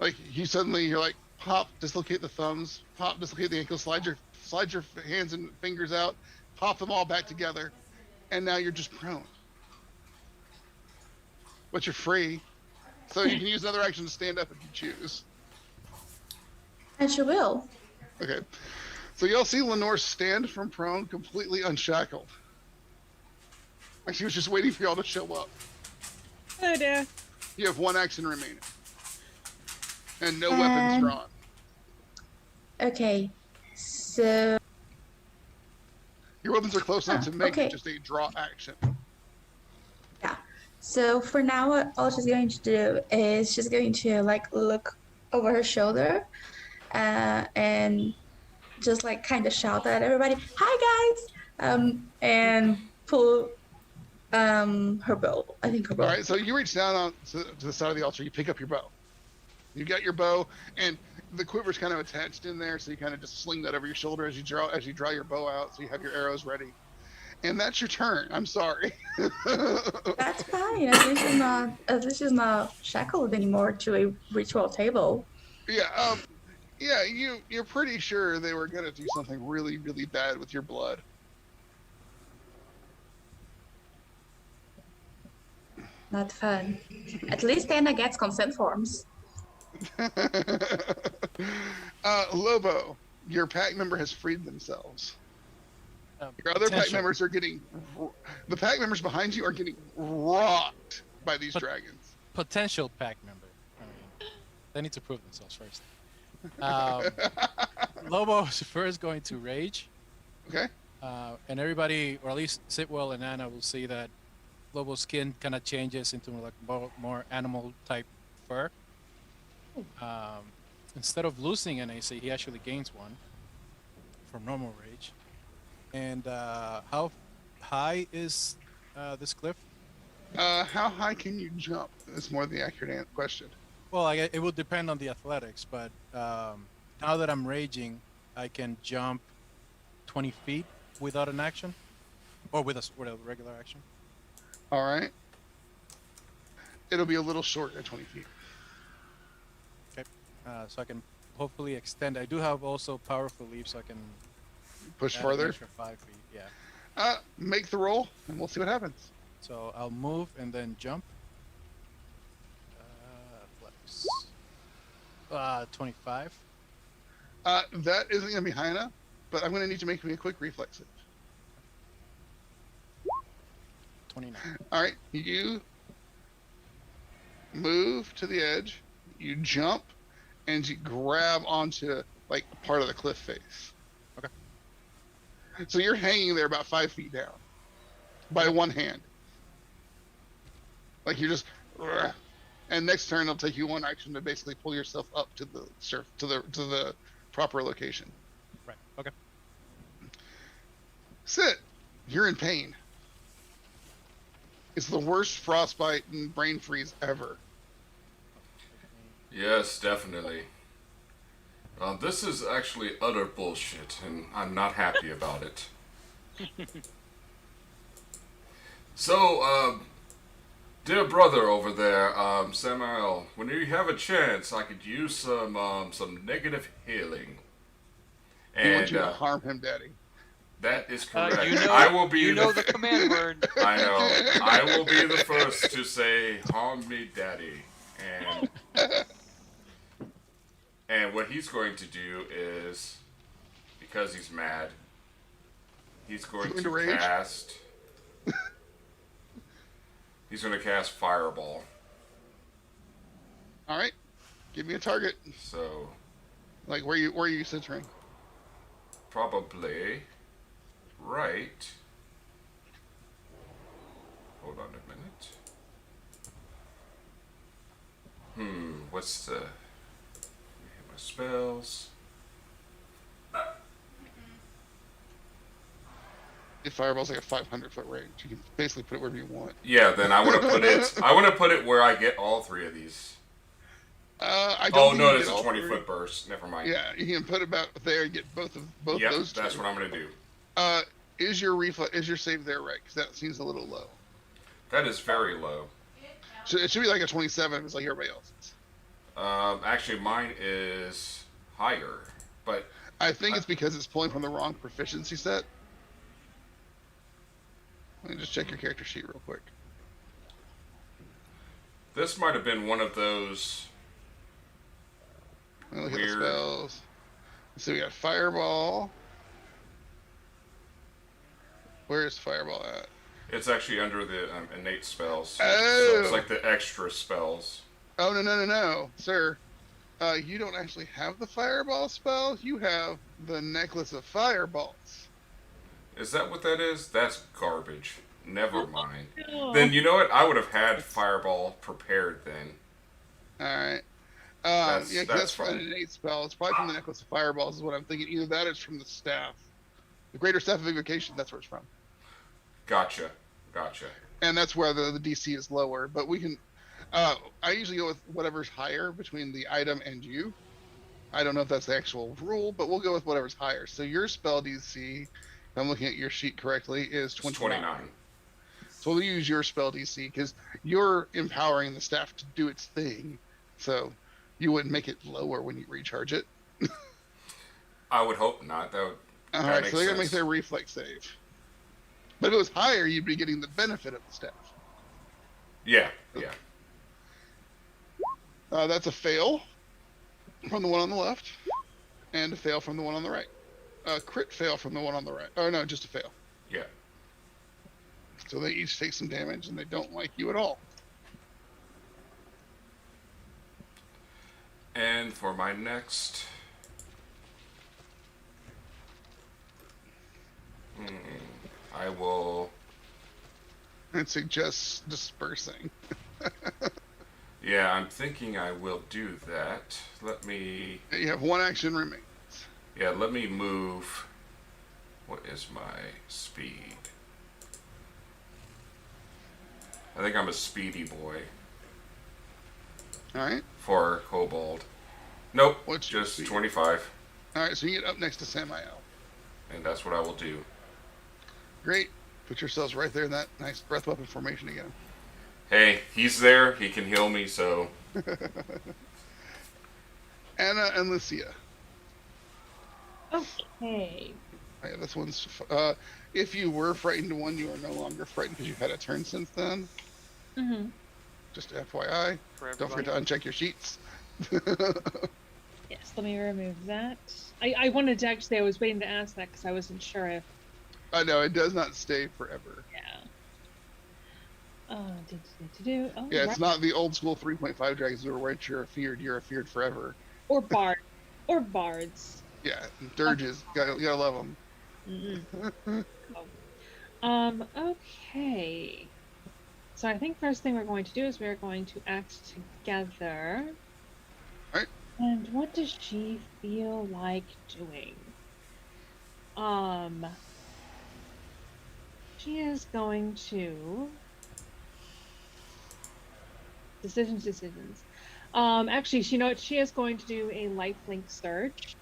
Like you're like pop, dislocate the thumbs, pop, dislocate the ankles, slide your hands and fingers out, pop them all back together, and now you're just prone. But you're free, so you can use another action to stand up if you choose. And she will. Okay. So y'all see Lenore stand from prone, completely unshackled. Like she was just waiting for y'all to show up. Oh dear. You have one action remaining. And no weapons drawn. Okay. So Your weapons are close enough to make okay. it just a draw action. yeah. So for now, all she's going to do is she's going to like look over her shoulder, and just like kind of shout at everybody, "Hi guys!" And pull her bow. I think her bow. All right, so you reach down to the side of the altar. You pick up your bow. You got your bow, and the quiver's kind of attached in there, so you kind of just sling that over your shoulder as you draw your bow out, so you have your arrows ready. And that's your turn. I'm sorry. That's fine. At least she's not shackled anymore to a ritual table. Yeah, yeah, you're pretty sure they were gonna do something really, really bad with your blood. Not fun. At least Anna gets consent forms. Lobo, your pack member has freed themselves. Your other pack members are getting. The pack members behind you are getting rocked by these dragons. Potential pack member. I mean, they need to prove themselves first. Lobo is first going to rage. Okay. And everybody, or at least Sitwell and Anna, will see that Lobo's skin kind of changes into like more animal type fur. Instead of losing an AC, he actually gains one from normal rage. And how high is this cliff? How high can you jump? Is more the accurate question. Well, it would depend on the athletics, but now that I'm raging, I can jump 20 feet without an action, or with a regular action. All right. It'll be a little short at 20 feet. Okay. So I can hopefully extend. I do have also powerful leap, so I can Push add further. an extra 5 feet. Yeah. Make the roll, and we'll see what happens. So I'll move and then jump. Athletics. 25. That isn't going to be high enough, but I'm going to need to make me a quick reflex save. 29. All right, you move to the edge, you jump, and you grab onto like part of the cliff face. Okay. So you're hanging there about 5 feet down by one hand. Like you're just, and next turn it'll take you one action to basically pull yourself up to the surf to the proper location. Right. Okay. Sit. You're in pain. It's the worst frostbite and brain freeze ever. Yes, definitely. This is actually utter bullshit, and I'm not happy about it. So, dear brother over there, Samuel, when you have a chance, I could use some negative healing. I want And you to harm him, Daddy. that is correct. You know, I will be the command word. I know. I will be the first to say, harm me, daddy. And what he's going to do is, because he's mad, he's going Going to to rage? cast... He's going to cast Fireball. All right, give me a target. So, Like where are you centering? probably right. Hold on a minute. What's the... Let me hit my spells. If Fireball's like a 500-foot range, you can basically put it wherever you want. Yeah, then I want to put it... I want to put it where I get all three of these. I don't Oh, think no, you it's get a all 20-foot three. burst. Never mind. Yeah, you can put it about there and get both Yep, those that's two. what I'm going to do. Is your save there right? Because that seems a little low. That is very low. So it should be like a 27. It's like everybody else's. Actually, mine is higher, but I think it's because it's pulling from the wrong proficiency set. Let me just check your character sheet real quick. this might have been one of those. Let me look at Weird. the spells. So we got Fireball. Where is Fireball at? It's actually under the innate spells. Oh. So it's like the extra spells. Oh, no, sir. You don't actually have the Fireball spell. You have the Necklace of Fireballs. Is that what that is? That's garbage. Never mind. No. Then you know what? I would have had Fireball prepared then. All right. That's- Yeah, 'cause that's that's from fine. an innate spell. It's probably from the Necklace of Fireballs is what I'm thinking. Either that or it's from the Staff. The Greater Staff of Invocation, that's where it's from. Gotcha. And that's where the DC is lower. But we can... I usually go with whatever's higher between the item and you. I don't know if that's the actual rule, but we'll go with whatever's higher. So your spell DC, if if I'm looking at your sheet correctly, is It's 29. 29. So we'll use your spell DC because you're empowering the staff to do its thing. So you wouldn't make it lower when you recharge it. I would hope not. That All that right, makes so they're going to make sense. their reflex save. But if it was higher, you'd be getting the benefit of the staff. Yeah. That's a fail from the one on the left, and a fail from the one on the right. A crit fail from the one on the right. Oh, no, just a fail. Yeah. So they each take some damage, and they don't like you at all. And for my next... I will... I'd suggest dispersing. Yeah, I'm thinking I will do that. Let me... You have one action remaining. Yeah, let me move... What is my speed? I think I'm a speedy boy All right. for Kobold. Nope, What's your just speed? 25. All right, so you get up next to Samael. And that's what I will do. Great. Put yourselves right there in that nice breath weapon formation again. Hey, he's there. He can heal me, so... Anna and Lucia. Okay. Oh, yeah, this one's... if you were frightened one, you are no longer frightened because you've had a turn since then. Mm-hmm. Just FYI. For Don't forget everybody. to uncheck your sheets. Yes, let me remove that. I wanted to actually, I was waiting to ask that because I wasn't sure if, I know, it does not stay forever. yeah. Do. Oh, Yeah, right. it's not the old school 3.5 dragons where once you're afeared forever. Or bard. Or bards. Yeah, dirges. You gotta love them. Mm-mm. Okay. So I think first thing we're going to do is we're going to act together. Alright. And what does she feel like doing? She is going to decisions. Actually, you know what? She is going to do a lifelink search.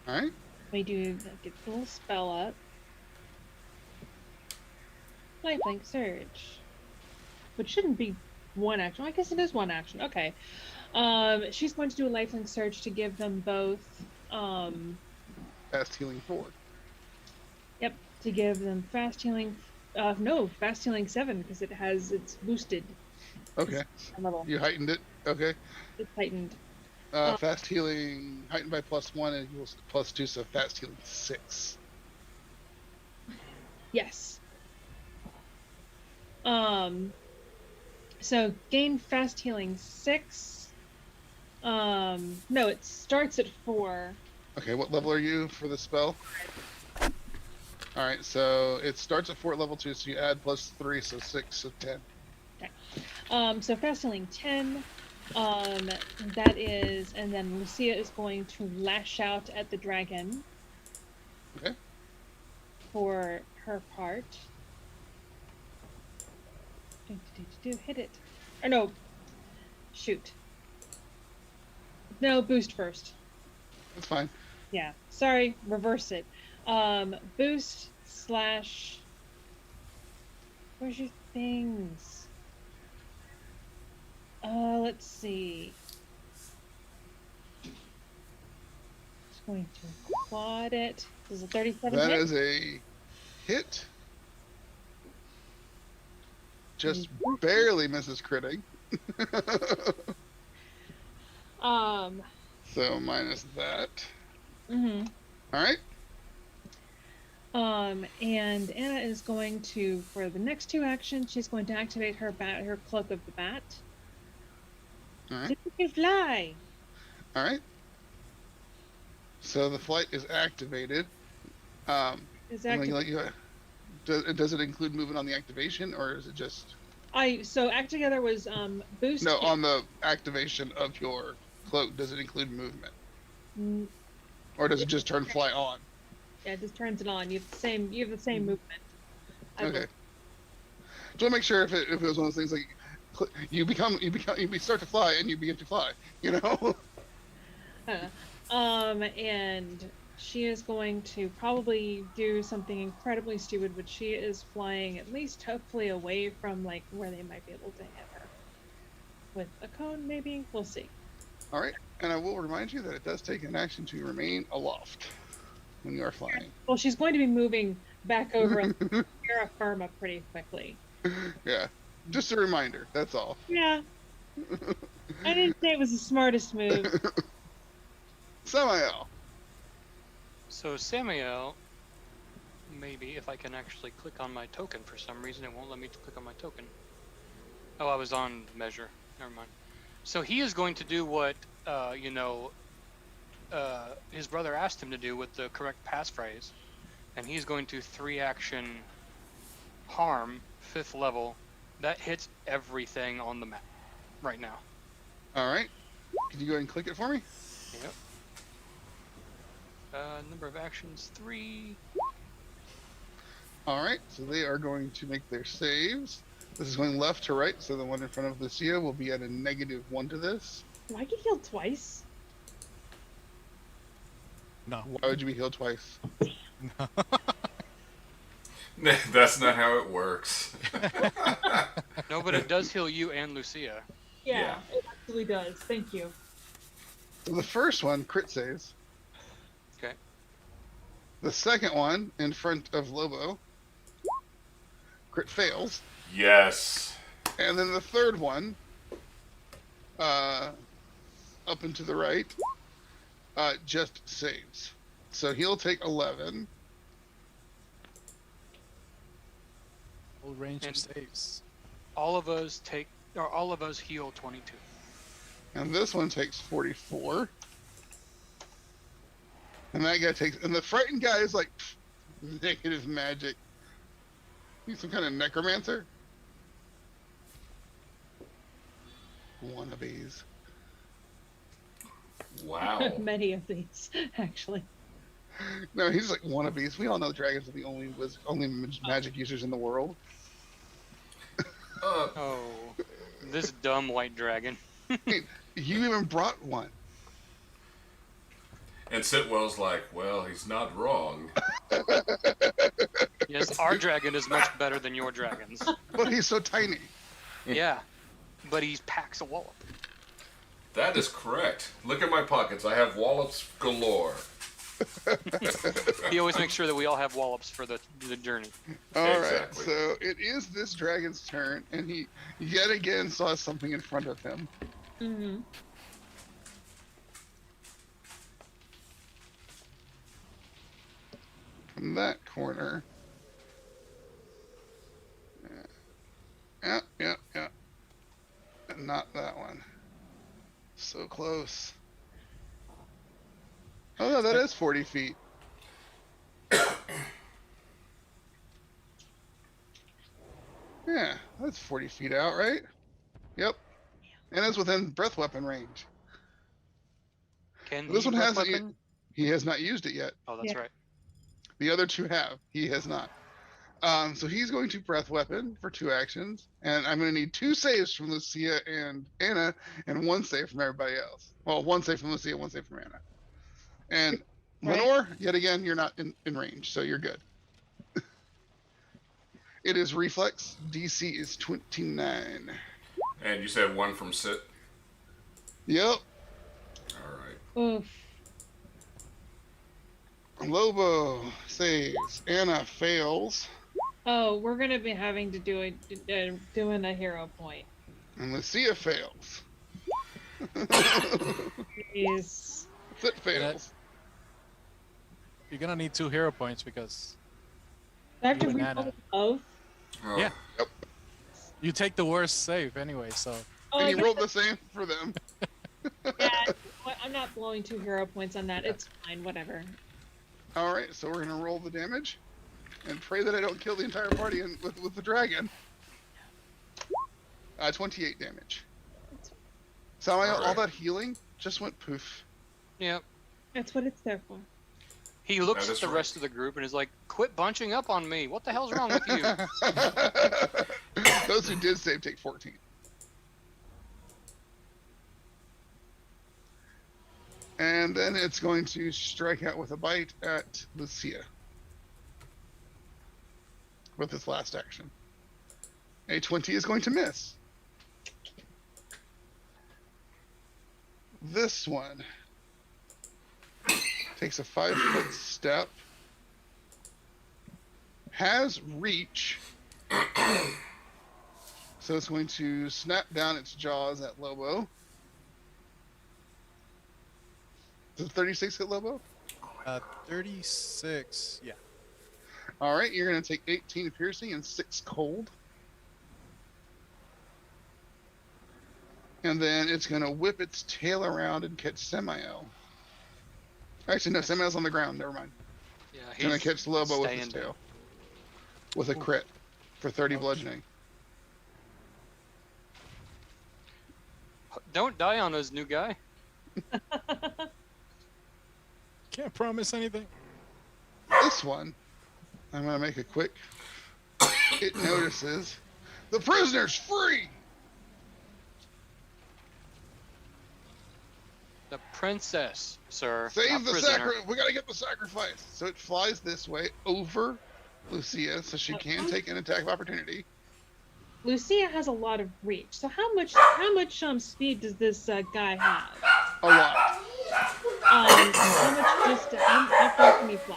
Alright. Let me get the little spell up. Lifelink search. Which shouldn't be one action. I guess it is one action. Okay. She's going to do a lifelink search to give them both. Fast healing 4. Yep. To give them fast healing. No, fast healing 7 because it's boosted. Okay. A level. You heightened it. Okay. It's heightened. Fast healing heightened by +1 and equals +2, so fast healing 6. Yes. So gain fast healing 6. No, it starts at 4. Okay, what level are you for the spell? Alright, so it starts at 4 at level 2, so you add +3, so 6, so 10. So fast healing 10. That is, and then Lucia is going to lash out at the dragon. Okay. For her part. Hit it. Or no. Shoot. No, boost first. That's fine. Yeah. Sorry, reverse it. Boost slash. Where's your things? Let's see. Just going to quad it. Does a 37 That hit? is a hit. Just barely misses critting. So minus that. Mm-hmm. Alright. And Anna is going to, for the next 2 actions, she's going to activate her cloak of the bat. Alright. You can fly. Alright. So the flight is activated. Is I'm acti- gonna let you- does it include movement on the activation, or is it just... So act together was boost. No, on the activation of your cloak, does it include movement? Mm, Or does it just turn fly on? yeah, it just turns it on. You have the same movement. I Okay. believe. Just want to make sure if it was one of those things like you start to fly and you begin to fly, you know? And she is going to probably do something incredibly stupid, but she is flying at least hopefully away from like where they might be able to hit her. With a cone, maybe? We'll see. All right, and I will remind you that it does take an action to remain aloft when you are flying. Well, she's going to be moving back over terra firma pretty quickly. Yeah, just a reminder. That's all. Yeah. I didn't say it was the smartest move. Samael. So Samuel, maybe if I can actually click on my token for some reason, it won't let me click on my token. Oh, I was on measure. Never mind. So he is going to do what his brother asked him to do with the correct passphrase, and he's going to 3-action harm 5th level. That hits everything on the map right now. All right. Can you go ahead and click it for me? Yep. Number of actions 3. All right. So they are going to make their saves. This is going left to right, so the one in front of Lucia will be at a -1 to this. Do I get healed twice? No. Why would you be healed twice? That's not how it works. No, but it does heal you and Lucia. Yeah. It absolutely does. Thank you. So the first one, crit saves. Okay. The second one, in front of Lobo, crit fails. Yes. And then the third one, up and to the right, just saves. So he'll take 11. Full range of And- saves. All of us heal 22. And this one takes 44. And that guy takes... And the frightened guy is like, negative magic. He's some kind of necromancer. Wannabes. Wow. Many of these, actually. No, he's like wannabes. We all know dragons are the only magic users in the world. Oh, this dumb white dragon. You even brought one. And Sitwell's like, well, he's not wrong. Yes, our dragon is much better than your dragons. But he's so tiny. Yeah, but he packs a wallop. That is correct. Look at my pockets. I have wallops galore. He always makes sure that we all have wallops for the journey. All right, Exactly. so it is this dragon's turn, and he yet again saw something in front of him. Mm-hmm. From that corner. Yeah. And not that one. So close. Oh no, that is 40 feet. Yeah, that's 40 feet out, right? Yep. And it's within breath weapon range. Can This he one breath hasn't. weapon? He has not used it yet. Oh, that's Yeah. right. The other two have. He has not. So he's going to breath weapon for 2 actions, and I'm going to need 2 saves from Lucia and Anna, and 1 save from everybody else. Well, 1 save from Lucia, 1 save from Anna. And Right. Lenore, yet again, you're not in range, so you're good. It is reflex. DC is 29. And you said 1 from Sit? Yep. All right. Oof. Lobo saves. Anna fails. Oh, we're gonna be having to do doing a hero point. And Lucia fails. Is Sit fails. You're gonna need 2 hero points because I have to You and reroll Anna. both. Oh. Yeah. you take the worst save anyway, so Oh, And I he guess rolled the same for them. yeah, I'm not blowing 2 hero points on that. It's fine, whatever. All right, so we're gonna roll the damage, and pray that I don't kill the entire party with the dragon. 28 damage. Samael, all Alright. that healing just went poof. Yep. That's what it's there for. He looks That at is the right. rest of the group and is like, "Quit bunching up on me. What the hell's wrong with you?" Those who did save take 14. And then it's going to strike out with a bite at Lucia with its last action. A 20 is going to miss. This one takes a 5-foot step, has reach, so it's going to snap down its jaws at Lobo. Does 36 hit Lobo? 36. Yeah. All right, you're going to take 18 piercing and 6 cold. And then it's going to whip its tail around and catch Samael. Actually, no, Samael's on the ground. Never mind. Yeah, It's going to catch Lobo with his staying tail. With a crit for 30 bludgeoning. Don't die on us, new guy. Can't promise anything. This one, I'm going to make a quick. It notices the prisoner's free. The princess, sir. Save not the prisoner. sacrifice. We got to get the sacrifice. So it flies this way over Lucia, so she can take an attack of opportunity. Lucia has a lot of reach. So how much speed does this guy have? A lot. How much distance? How far can he fly?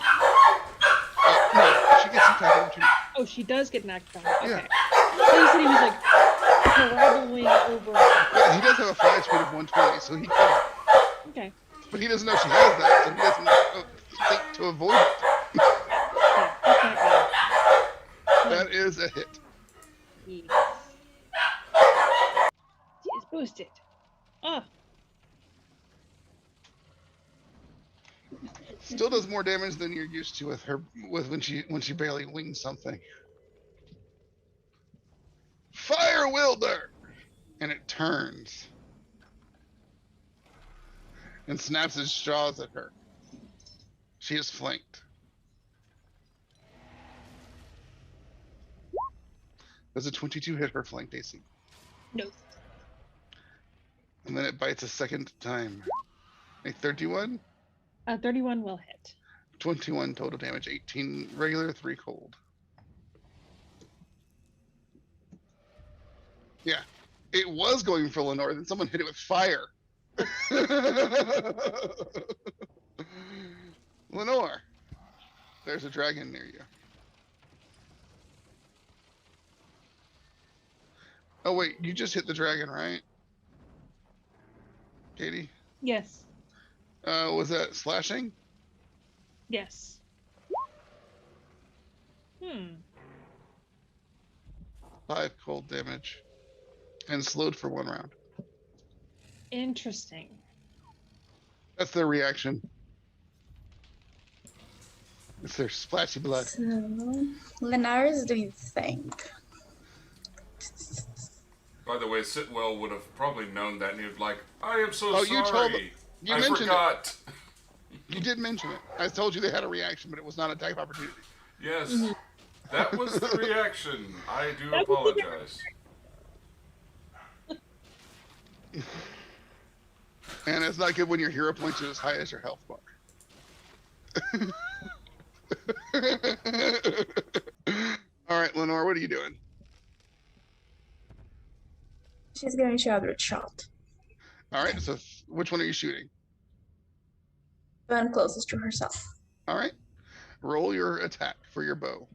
No, she gets an attack of opportunity. Oh, she does get an attack. Okay. Yeah. So you said he was like paraboling over. Yeah, he does have a flight speed of 120, so he can. Okay. But he doesn't know she has that, so he doesn't think to avoid it. Yeah, that's not That is a hit. good. Yes. She is boosted. Oh. Still does more damage than you're used to with her when she barely wings something. Fire Wilder! And it turns. And snaps its jaws at her. She is flanked. Does a 22 hit her flanked AC? No. And then it bites a second time. A 31? 31 will hit. 21 total damage, 18 regular, 3 cold. Yeah. It was going for Lenore, then someone hit it with fire. Lenore, there's a dragon near you. Oh wait, you just hit the dragon, right? Katie? Yes. Was that slashing? Yes. 5 cold damage. And slowed for 1 round. Interesting. That's their reaction. It's their splashy blood. So, Lennar is doing his thing. By the way, Sitwell would have probably known that, and he'd be like, I am so Oh, sorry. you told you I mentioned forgot. You did mention it. I told you they had a reaction, but it was not a attack of opportunity. Yes, that was the reaction. I do apologize. And it's not good when your hero points are as high as your health bar. All right, Lenore, what are you doing? She's going to Eldritch Shot. All right, so which one are you shooting? The one closest to herself. All right, roll your attack for your bow.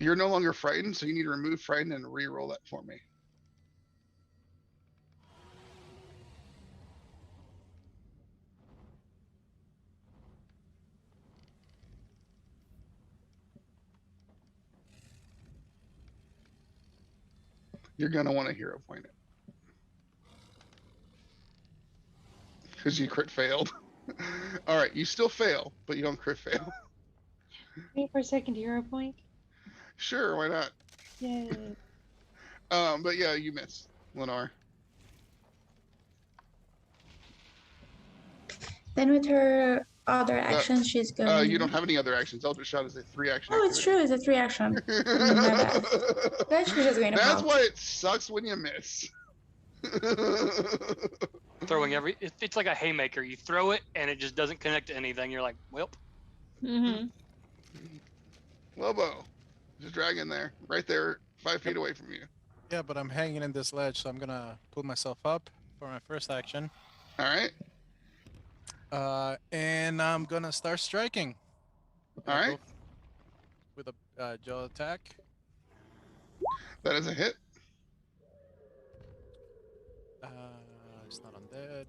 You're no longer frightened, so you need to remove frightened and re-roll that for me. You're gonna want to hero point it. Because you crit failed. All right, you still fail, but you don't crit fail. Wait for a second, hero point. Sure, why not? Yay. But yeah, you miss, Lenore. Then with her other actions she's going? You don't have any other actions. Eldritch Shot is a 3-action Oh, it's true. It's a 3-action. My bad. Then she's just going to That's pout. why it sucks when you miss. Throwing it's like a haymaker. You throw it and it just doesn't connect to anything. You're like, well, Mm-hmm. Lobo, there's a dragon there, right there, 5 feet away from you. Yeah, but I'm hanging in this ledge, so I'm gonna pull myself up for my first action. All right. And I'm gonna start striking. All right. With a jaw attack. That is a hit. It's not undead.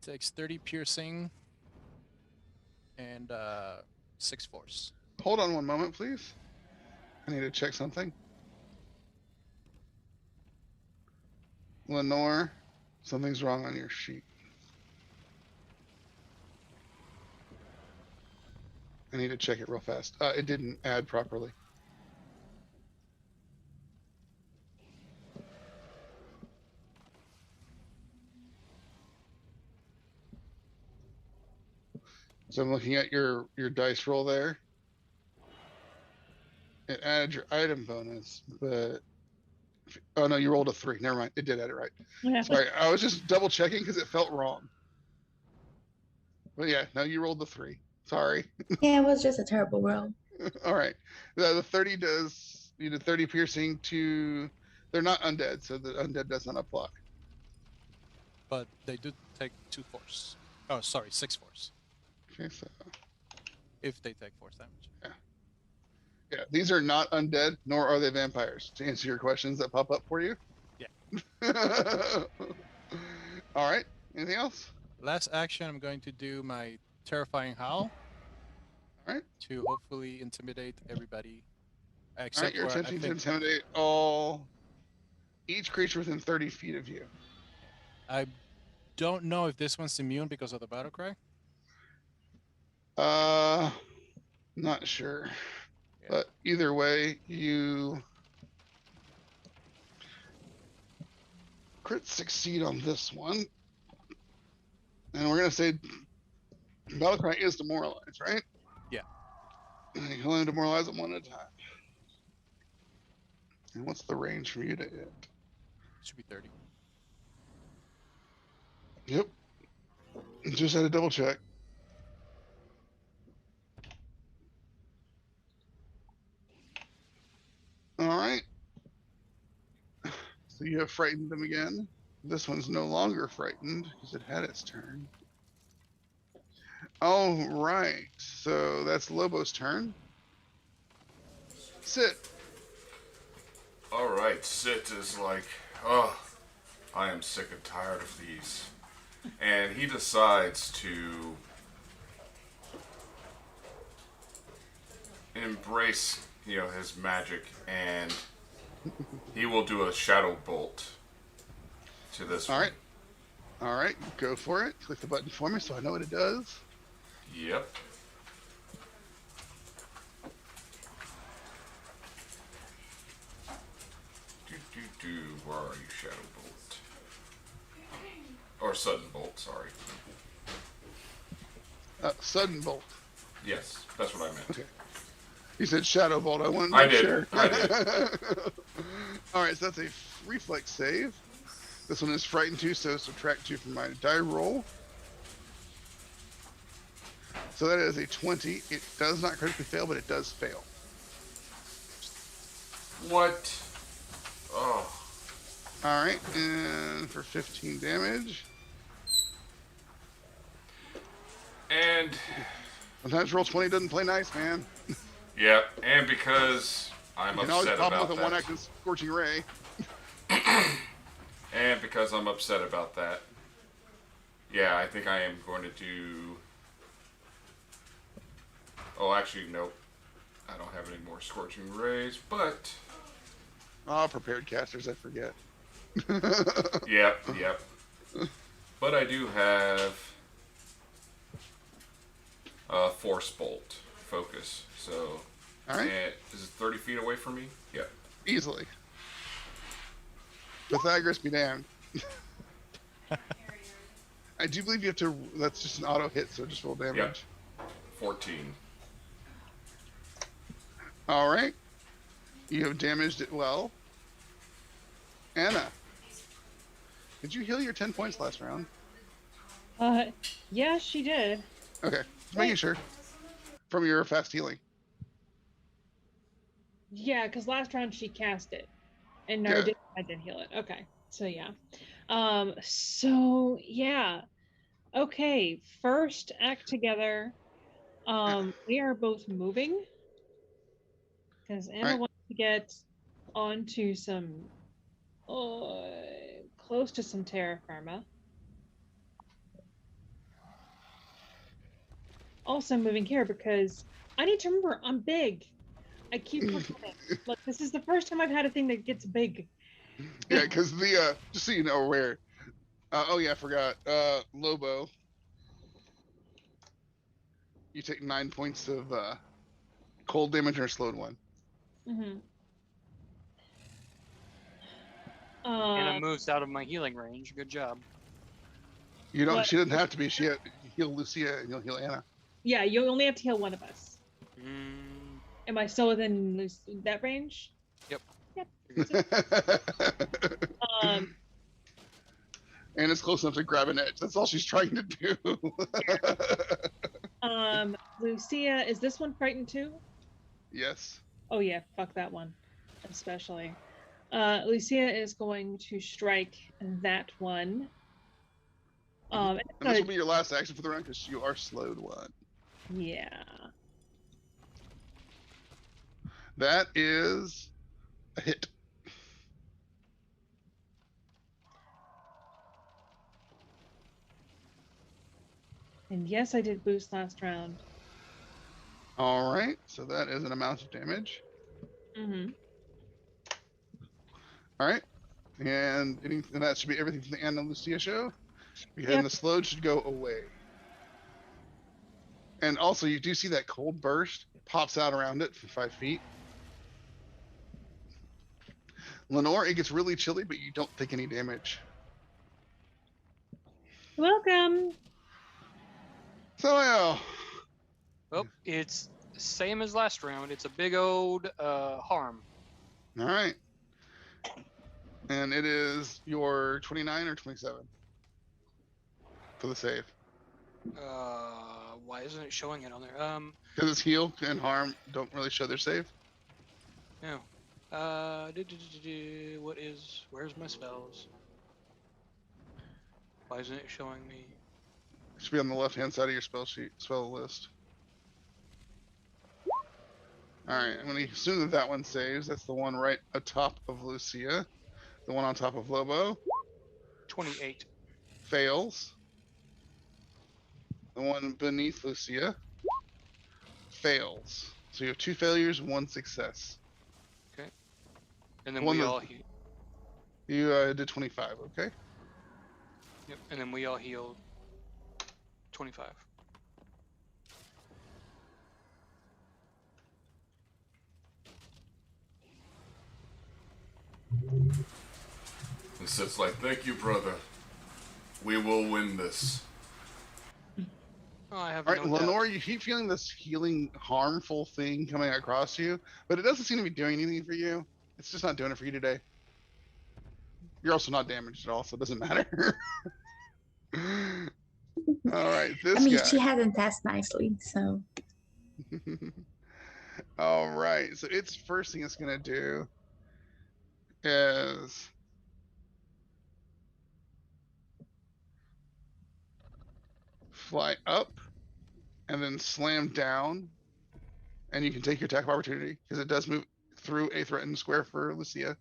Takes 30 piercing and 6 force. Hold on one moment, please. I need to check something. Lenore, something's wrong on your sheet. I need to check it real fast. It didn't add properly. So I'm looking at your dice roll there. It added your item bonus, but oh no, you rolled a 3. Never mind. It did add it right. Yeah. Sorry, I was just double checking because it felt wrong. But yeah, no, you rolled the 3. Sorry. Yeah, it was just a terrible roll. All right. The 30 does, you did 30 piercing to, they're not undead, so the undead does not apply. But they do take 2 force. Oh, sorry, 6 force. Okay, so If they take force damage. yeah, these are not undead, nor are they vampires. To answer your questions that pop up for you. Yeah. All right. Anything else? Last action, I'm going to do my terrifying howl. All right. To hopefully intimidate everybody. All Except right. You're for, attempting to I think, intimidate each creature within 30 feet of you. I don't know if this one's immune because of the battle cry. Not sure. Yeah. But either way, you crit succeed on this one. And we're going to say Battlecry is demoralized, right? Yeah. And you can only demoralize them 1 at a time. And what's the range for you to hit? Should be 30. Yep. Just had to double check. All right. So you have frightened them again. This one's no longer frightened because it had its turn. All right. So that's Lobo's turn. Sit. All right, Sit is like, oh, I am sick and tired of these. And he decides to embrace, his magic, and he will do a shadow bolt to this All one. right. All right. Go for it. Click the button for me so I know what it does. Yep. Where are you, Shadow Bolt? Or Sudden Bolt, sorry. Sudden bolt. Yes, that's what I meant. Okay. You said shadow bolt. I wanted to I make did. sure. I did. All right. So that's a reflex save. This one is frightened 2, so subtract 2 from my die roll. So that is a 20. It does not critically fail, but it does fail. What? Oh. All right, and for 15 damage. And Sometimes roll 20 doesn't play nice, man. yeah, and because I'm You can always upset pop about with a that. 1-action scorching ray. And because I'm upset about that, yeah, I think I am going to do. Oh, actually, nope. I don't have any more scorching rays, but Oh, prepared casters, I forget. yep. But I do have Force Bolt focus. So, All right, and is it 30 feet away from me? Yep. easily. Pythagoras be damned. I do believe you have to. That's just an auto hit, so just roll damage. Yep. 14. All right. You have damaged it well. Anna, did you heal your 10 points last round? Yeah, she did. Okay, just making sure. From your fast healing. Yeah, because last round she cast it, and no, Good. I did heal it. Okay, so yeah. So yeah. Okay, first act together. We are both moving because Anna Right. wants to get onto some, close to some terra firma. Also moving here because I need to remember I'm big. I keep forgetting. Look, this is the first time I've had a thing that gets big. Yeah, because the just so you know where. Oh yeah, I forgot. Lobo, you take 9 points of cold damage or slowed one. Mm-hmm. Anna moves out of my healing range. Good job. You don't. What? She doesn't have to be. She heal Lucia and you'll heal Anna. Yeah, you only have to heal one of us. Mm, Am I still within that range? Yep. Yep. Anna's close enough to grab an edge. That's all she's trying to do. Lucia, is this one frightened too? Yes. Oh yeah, fuck that one, especially. Lucia is going to strike that one. And this will be your last action for the round because you are slowed one. Yeah. That is a hit. And yes, I did boost last round. All right, so that is an amount of damage. Mm-hmm. All right, and that should be everything from the Anna Lucia show. And the slowed should go away. And also, you do see that cold burst pops out around it for 5 feet. Lenore, it gets really chilly, but you don't take any damage. Welcome. So, well, it's same as last round. It's a big old harm. all right. And it is your 29 or 27 for the save. Why isn't it showing it on there? Because it's heal and harm don't really show their save. No. Where's my spells? Why isn't it showing me? It should be on the left-hand side of your spell list. All right, I'm going to assume that one saves. That's the one right atop of Lucia. The one on top of Lobo 28. fails. The one beneath Lucia fails. So you have 2 failures, 1 success. Okay. And then One we that- all heal. You did 25, okay? Yep. And then we all healed 25. And Sid's like, thank you, brother. We will win this. Oh, I have All right, no Lenore, doubt. you keep feeling this healing, harmful thing coming across you, but it doesn't seem to be doing anything for you. It's just not doing it for you today. You're also not damaged at all, so it doesn't matter. All right, this I mean, guy. she hasn't passed nicely, so. All right, so its first thing it's gonna do is fly up and then slam down, and you can take your attack of opportunity because it does move through a threatened square for Lucia.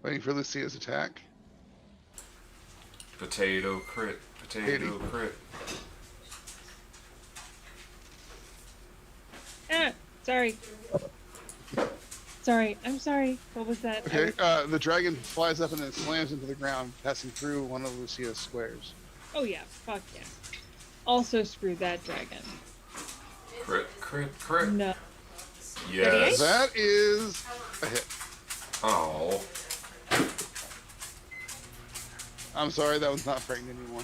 Waiting for Lucia's attack. Potato crit. Potato crit. Ah, sorry. Sorry, I'm sorry. What was that? Okay, the dragon flies up and then slams into the ground, passing through one of Lucia's squares. Oh yeah, fuck yeah. Also screw that dragon. Crit, crit, crit. No. Yes. That is a hit. Oh. I'm sorry, that one's not frightened anymore.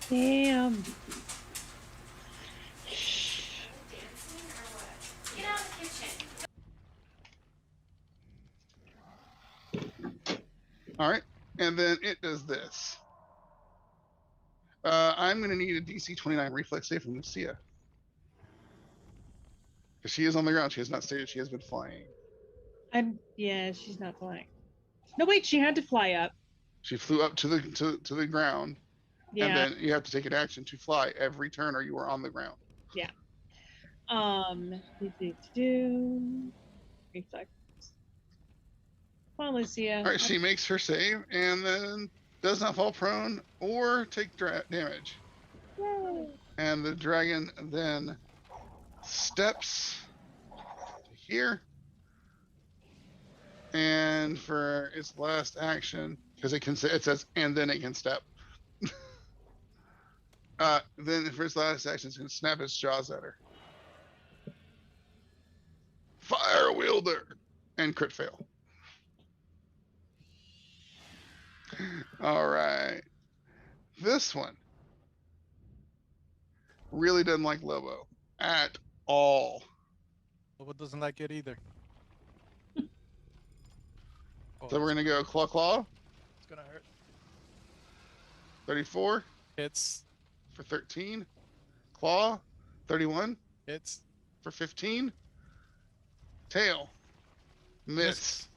Damn. All right, and then it does this. I'm going to need a DC 29 reflex save from Lucia. Because she is on the ground. She has not stated she has been flying. Yeah, she's not flying. No, wait, she had to fly up. She flew up to the ground, Yeah. and then you have to take an action to fly every turn, or you are on the ground. Yeah. Reflex. Come on, Lucia. All right, she makes her save, and then does not fall prone or take damage. Yay. And the dragon then steps here, and for its last action, because it says, and then it can step. Then for its last action, it's going to snap its jaws at her. Fire wielder and crit fail. All right, this one really doesn't like Lobo at all. Lobo doesn't like it either. Oh, So we're gonna go claw claw. It's gonna hurt. 34 Hits. for 13. Claw 31 Hits. for 15. Tail miss.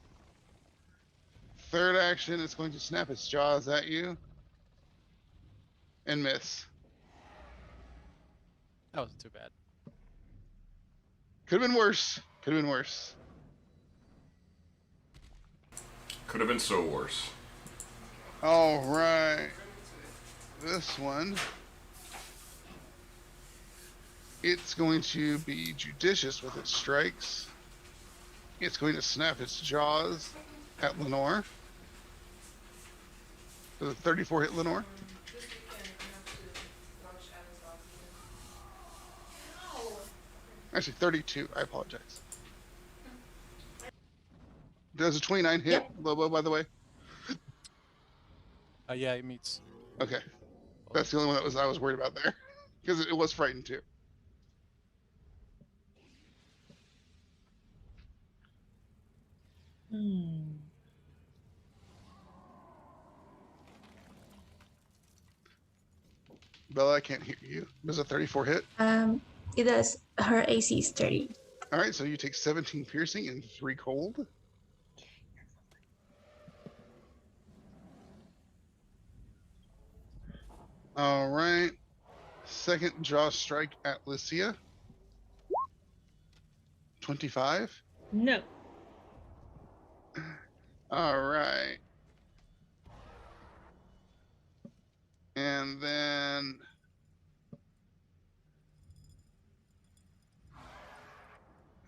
Third action, it's going to snap its jaws at you and miss. That wasn't too bad. Could have been worse. Could have been worse. Could have been so worse. All right. This one. It's going to be judicious with its strikes. It's going to snap its jaws at Lenore. Does a 34 hit Lenore? Actually, 32. I apologize. Does a 29 hit Lobo, by the way? Yeah, it meets. Okay. That's the only one I was worried about there. Because it was frightened too. Bella, I can't hear you. Does a 34 hit? It does. Her AC is 30. All right, so you take 17 piercing and 3 cold. All right. Second jaw strike at Lucia. 25. No. All right. And then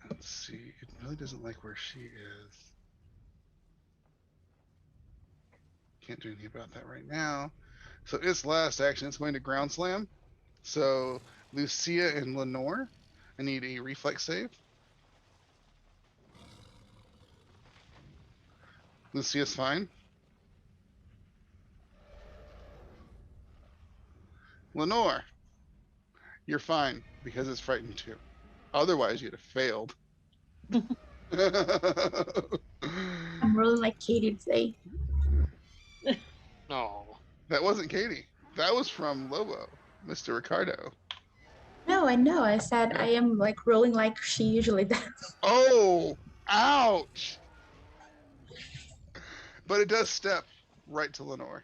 let's see. It really doesn't like where she is. Can't do anything about that right now. So its last action, it's going to ground slam. So Lucia and Lenore, I need a reflex save. Lucia's fine. Lenore, you're fine because it's frightened too. Otherwise, you'd have failed. I'm rolling like Katie today. No. That wasn't Katie. That was from Lobo, Mr. Ricardo. No, I know. I said I am like rolling like she usually does. Oh, ouch. But it does step right to Lenore.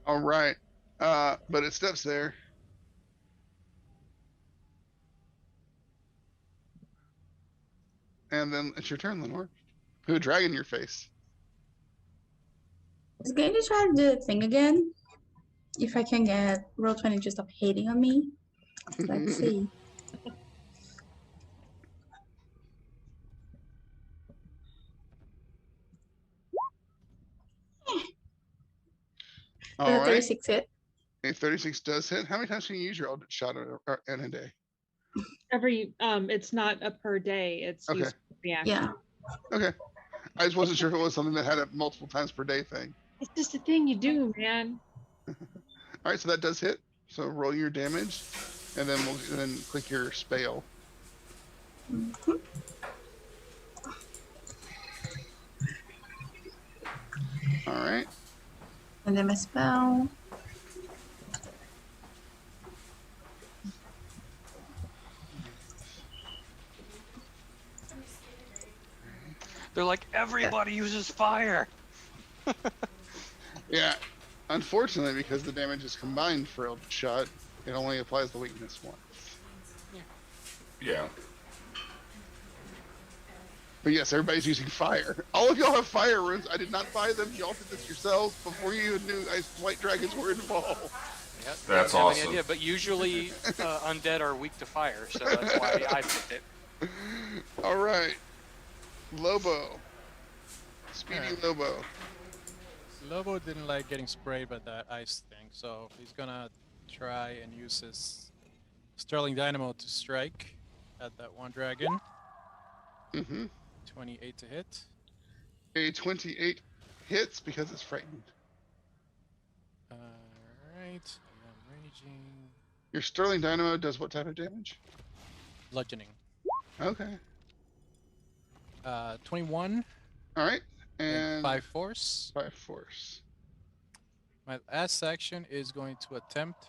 All right. But it steps there. And then it's your turn, Lenore. Who a dragon in your face. It's going to try to do the thing again. If I can get Roll20 to stop hating on me. Let's see. All right. 36 hit. A 36 does hit. How many times can you use your Eldritch Shot in a day? Every it's not a per day. It's Okay. used for reaction. Yeah. Okay. I just wasn't sure if it was something that had a multiple times per day thing. It's just a thing you do, man. All right, so that does hit. So roll your damage, and then click your spell. Mhm. All right. And then my spell. They're like, everybody uses fire. Yeah. Unfortunately, because the damage is combined for Eldritch Shot, it only applies the weakness once. Yeah. But yes, everybody's using fire. All of y'all have fire runes. I did not buy them. Y'all did this yourselves before you even knew white dragons were involved. Yep, That's I have awesome. any idea, but usually undead are weak to fire, so that's why I picked it. All right. Lobo. Speedy Alright. Lobo. Lobo didn't like getting sprayed by that ice thing, so he's gonna try and use his Sterling Dynamo to strike at that one dragon. Mm-hmm. 28 to hit. A 28 hits because it's frightened. Alright, I am raging. Your Sterling Dynamo does what type of damage? Bludgeoning. Okay. 21 All right. and And 5 force. 5 force. My last action is going to attempt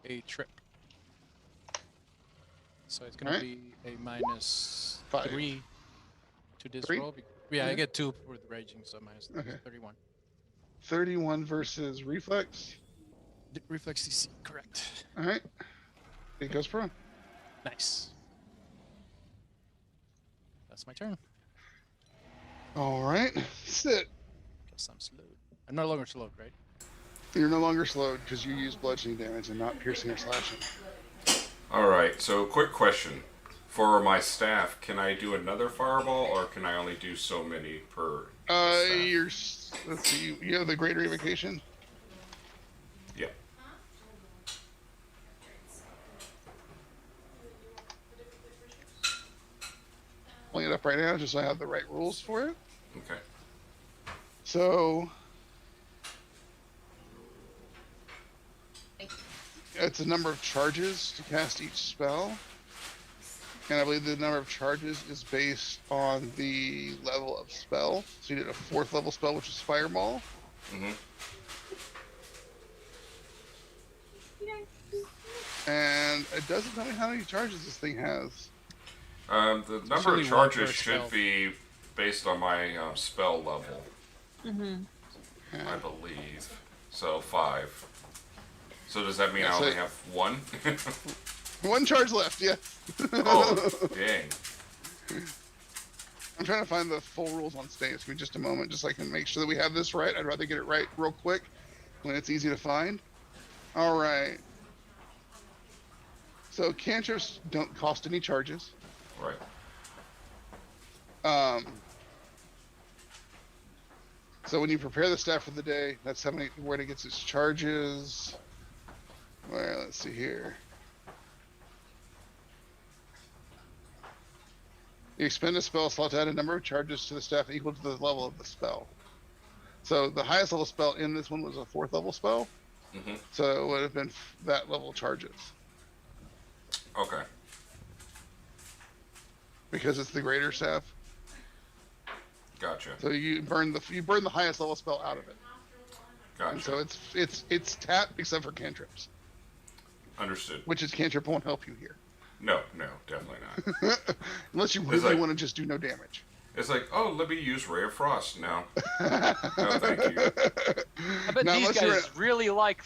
a trip. So it's going Alright. to be a minus 5. 3 to this 3? roll. Yeah, Yeah. I get 2 with raging, so minus 3, Okay. 31. 31 versus reflex. Reflex DC, correct. All right. It goes prone. Nice. That's my turn. All right. Sit. Guess I'm slowed. I'm no longer slowed, right? You're no longer slowed because you use bludgeoning damage and not piercing or slashing. Alright, so quick question. For my staff, can I do another fireball, or can I only do so many per staff? Let's see. You have the Great Revocation. Yeah. Pulling it up right now just so I have the right rules for it. Okay. So it's a number of charges to cast each spell. And I believe the number of charges is based on the level of spell. So you did a 4th level spell, which is Fireball. Mm-hmm. And it doesn't tell me how many charges this thing has. The number only of one charges per should spell. be based on my spell level, Mm-hmm. I believe. So 5. So does that mean I That's only it. have 1? 1 charge left, yeah. Oh, dang. I'm trying to find the full rules on stage. Give me just a moment, just so I can make sure that we have this right. I'd rather get it right real quick when it's easy to find. All right. So cantrips don't cost any charges. Right. So when you prepare the staff for the day, that's how many where it gets its charges. Well, let's see here. You expend a spell slot to add a number of charges to the staff equal to the level of the spell. So the highest level spell in this one was a 4th level spell. Mm-hmm. So it would have been that level charges. Okay. Because it's the greater staff. Gotcha. So you burn the highest level spell out of it. And so Gotcha. it's tapped except for cantrips. Understood. Which is cantrip won't help you here. No, definitely not. Unless you It's really like- want to just do no damage. It's like, oh, let me use Ray of Frost. No. No, thank you. I bet Not these unless you're guys really like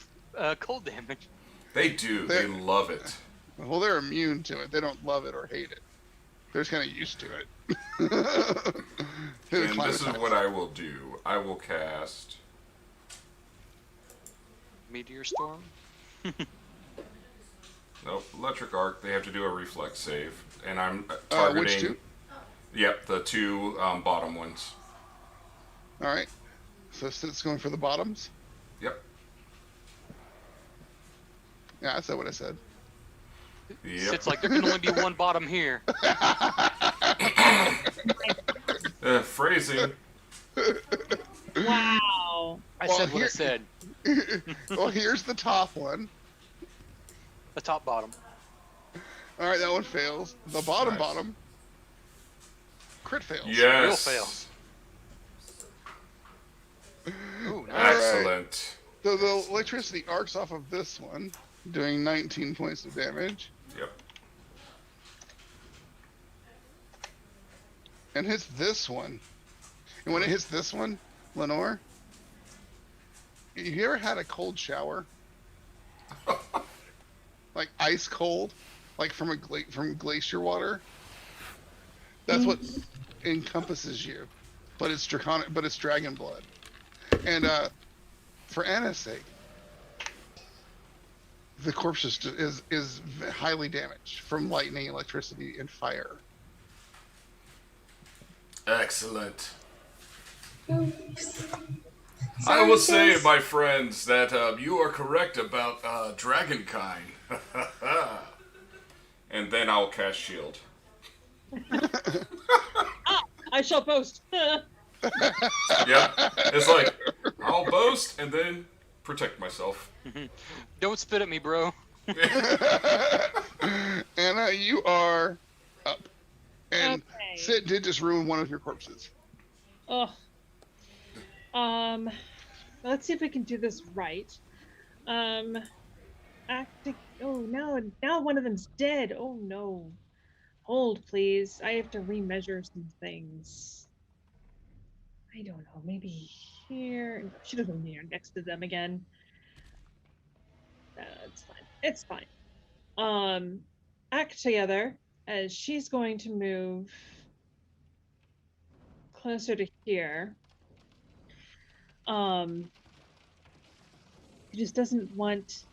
cold damage. They do. They They- love it. Well, they're immune to it. They don't love it or hate it. They're just kind of used to it. They're And this is acclimatized. what I will do. I will cast Meteor storm. Nope, electric arc. They have to do a reflex save, and I'm Which targeting. two? Yep, the two bottom ones. All right. So it's going for the bottoms. Yep. Yeah, I said what I said. Yep. It's like there can only be one bottom here. Phrasing. Wow. I Well, said what I here- said. Well, here's the top one. The top bottom. All right, that one fails. The bottom Nice. bottom. Crit fails. Yes. Real fails. Ooh, nice. All right. Excellent. So the electricity arcs off of this one, doing 19 points of damage, Yep. and hits this one. And when it hits this one, Lenore, have you ever had a cold shower? Like ice cold, like from from glacier water. That's what encompasses you, but it's draconic, but it's dragon blood. And for Anna's sake, the corpse is highly damaged from lightning, electricity, and fire. Excellent. Oops. I will Sorry, say, sis. my friends, that you are correct about dragonkind. And then I'll cast shield. I shall post. Yep. It's like, I'll boast and then protect myself. Don't spit at me, bro. Anna, you are up. And Okay. Sid did just ruin one of your corpses. Ugh. Let's see if we can do this right. Acting. Oh no! Now one of them's dead. Oh no! Hold, please. I have to remeasure some things. I don't know. Maybe here. No, she doesn't need her next to them again. It's fine. It's fine. Act together as she's going to move closer to here. She just doesn't want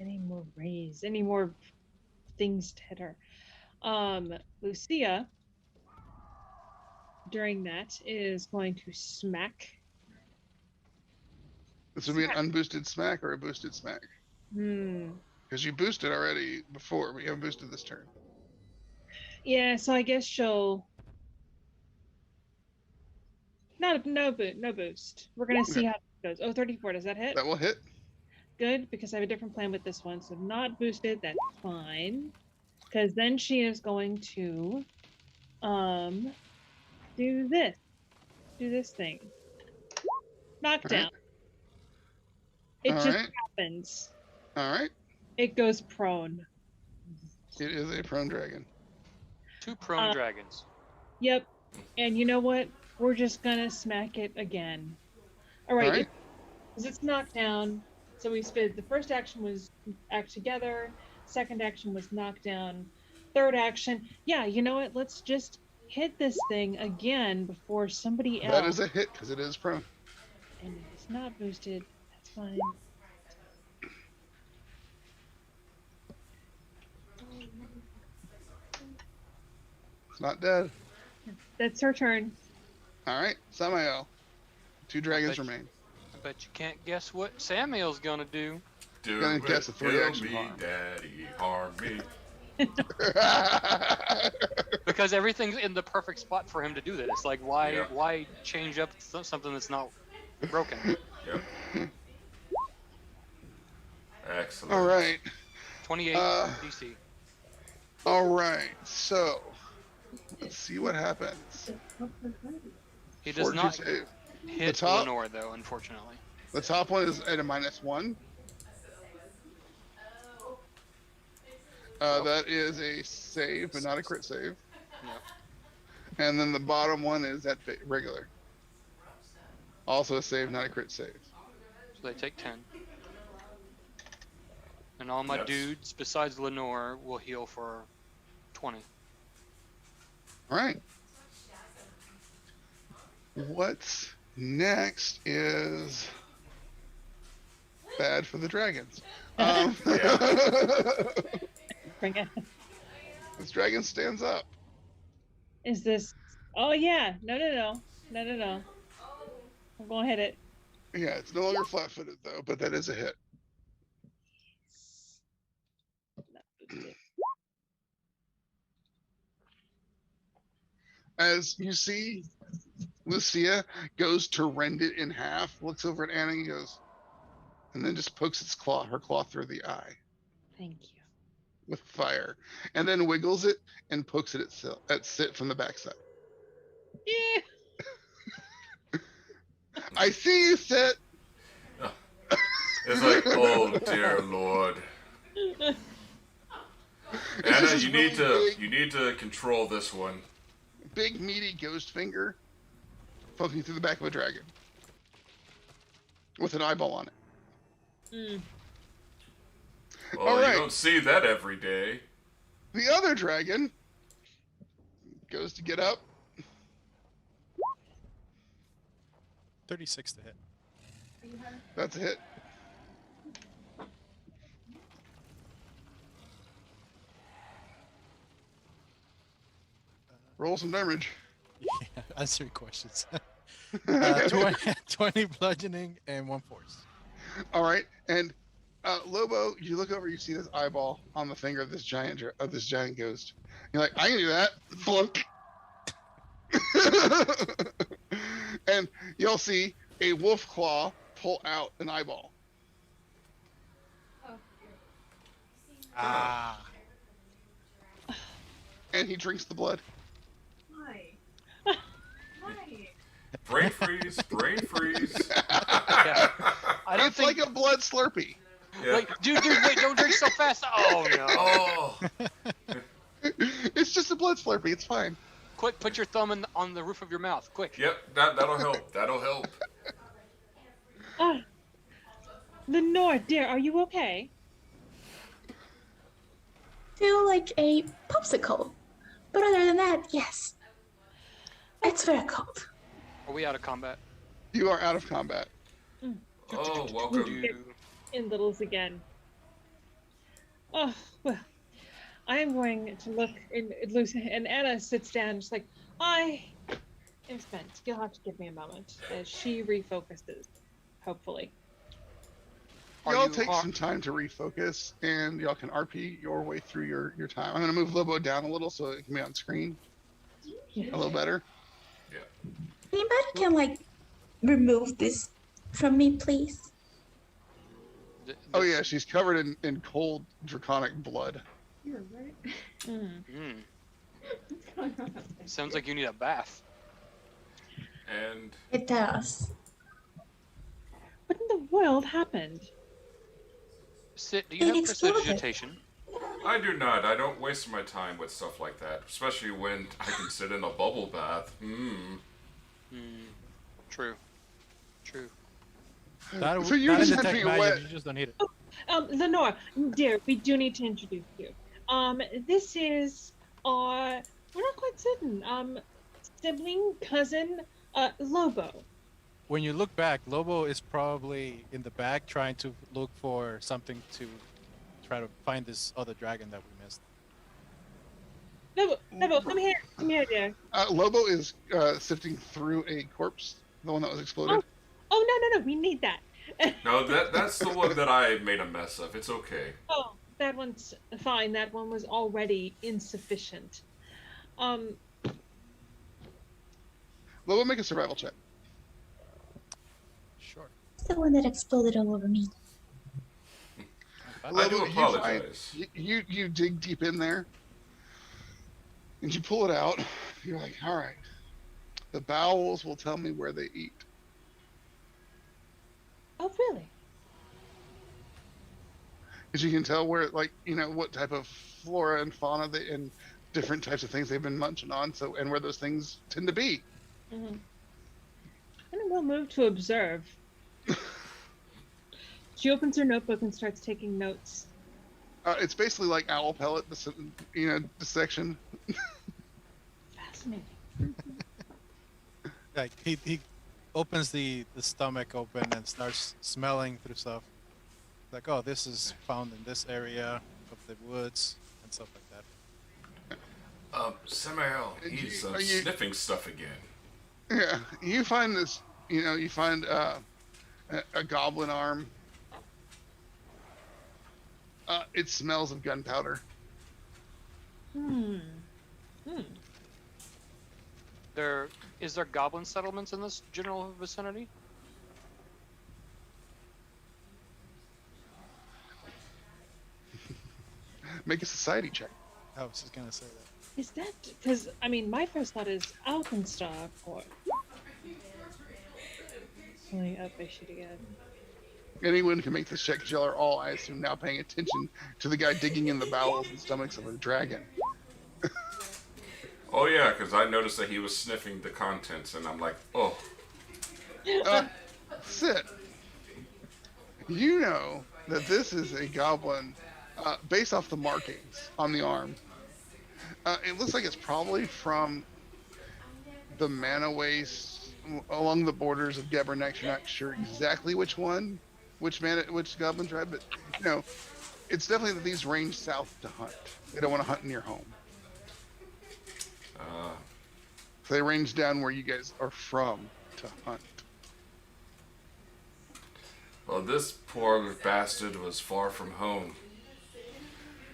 any more rays, any more things to hit her. Lucia, during that, is going to smack. This would be an unboosted smack or a boosted smack. Because you boosted already before, but you haven't boosted this turn. Yeah, so I guess she'll. No boost. We're gonna see how it goes. Oh, 34. Does that hit? That will hit. Good, because I have a different plan with this one. So not boosted. That's fine. Because then she is going to, do this. Do this thing. Knockdown. It just Alright. happens. Alright. It goes prone. It is a prone dragon. Two prone dragons. Yep. And you know what? We're just gonna smack it again. Alright. Alright. Because it's knocked down. So we spent the first action was act together. Second action was knockdown. Third action, yeah, you know what? Let's just hit this thing again before somebody else. That is a hit because it is prone. And it's not boosted. That's fine. It's not dead. That's her turn. Alright, Samael. Two dragons Bet- remain. I bet you can't guess what Samuel's gonna do. Do Gonna it, guess a three kill action me, harm. daddy, harm me. Because everything's in the perfect spot for him to do this. Like, why Yeah. why change up something that's not broken? Yep. Excellent. Alright. 28 DC. Alright. So, let's see what happens. He does Fortitude not save. hit top- Lenore, though, unfortunately. The top one is at a -1. That is a save, but not a crit save. Yep. And then the bottom one is at regular. Also a save, not a crit save. So they take 10. And all my Yes. dudes, besides Lenore, will heal for 20. Alright. What's next is Bad for the dragons. Bring it. This dragon stands up. Is this? Oh yeah. No. I'm gonna hit it. Yeah, it's no longer flat-footed though, but that is a hit. As you see, Lucia goes to rend it in half, looks over at Anna and goes, and then just pokes her claw through the eye Thank you. with fire, and then wiggles it and pokes it at Sit from the backside. Yeah. I see you, Sit. It's like, oh dear Lord. Anna, you need to control this one. Big meaty ghost finger poking through the back of a dragon with an eyeball on it. Oh, All right. You don't see that every day. The other dragon goes to get up. 36 to hit. That's a hit. Roll some damage. Yeah, answer your questions. 20 bludgeoning and 1 force. All right, and Lobo, you look over, you see this eyeball on the finger of this giant ghost. You're like, I can do that. Blunk. And you'll see a wolf claw pull out an eyeball. Ah. And he drinks the blood. Brain freeze, brain freeze. Yeah. I don't It's think. like a blood Slurpee. Yeah. Wait, dude, wait! Don't drink so fast. Oh no! Oh. It's just a blood Slurpee. It's fine. Quick, put your thumb on the roof of your mouth. Quick. Yep, that'll help. That'll help. Lenore, dear, are you okay? Feel like a popsicle. But other than that, yes. It's very cold. Are we out of combat? You are out of combat. Oh, welcome. In littles again. Oh well, I am going to look in Lucy, and Anna sits down, just like, I am spent. You'll have to give me a moment as she refocuses, hopefully. Y'all take some time to refocus, and y'all can RP your way through your time. I'm going to move Lobo down a little so it can be on screen a little better. Yeah. Anybody can, like, remove this from me, please? Oh yeah, she's covered in cold draconic blood. You're right. Sounds like you need a bath. And It does. What in the world happened? Sit. Do you It have exploded. prestidigitation? I do not. I don't waste my time with stuff like that, especially when I can sit in a bubble bath. True. True. That, So you that just in have to detect be magic, wet. you just don't need it. Lenore, dear, we do need to introduce you. This is our, we're not quite certain, sibling, cousin, Lobo. When you look back, Lobo is probably in the back trying to look for something to try to find this other dragon that we missed. Lobo, come here, dear. Lobo is sifting through a corpse, the one that was exploded. Oh, no, we need that. No, that's the one that I made a mess of. It's okay. Oh, that one's fine. That one was already insufficient. Lobo, make a survival check. Sure. It's the one that exploded all over me. I do Lobo, apologize. you dig deep in there, and you pull it out. You're like, all right, the bowels will tell me where they eat. Oh, really? Because you can tell where, like, what type of flora and fauna and different types of things they've been munching on. So, and where those things tend to be. Mm-hmm. And then we'll move to observe. She opens her notebook and starts taking notes. It's basically like owl pellet, dissection. Fascinating. Like he opens the stomach open and starts smelling through stuff. Like, oh, this is found in this area of the woods and stuff like that. Samael, And he's are you- sniffing stuff again. Yeah, you find this. You find a goblin arm. It smells of gunpowder. Hmm. Is there goblin settlements in this general vicinity? Make a society check. I was just gonna say that. Is that because I mean my first thought is Alpenstock or pulling up my sheet again. Anyone can make this check, 'cause y'all are all, I assume, now paying attention to the guy digging in the bowels and stomachs of a dragon. Oh yeah, because I noticed that he was sniffing the contents, and I'm like, oh, Sit. You know that this is a goblin based off the markings on the arm. It looks like it's probably from the mana waste along the borders of Gebernex. You're not sure exactly which one, which goblin tribe, but you know, it's definitely that these range south to hunt. They don't want to hunt near home. So they range down where you guys are from to hunt. well, this poor bastard was far from home.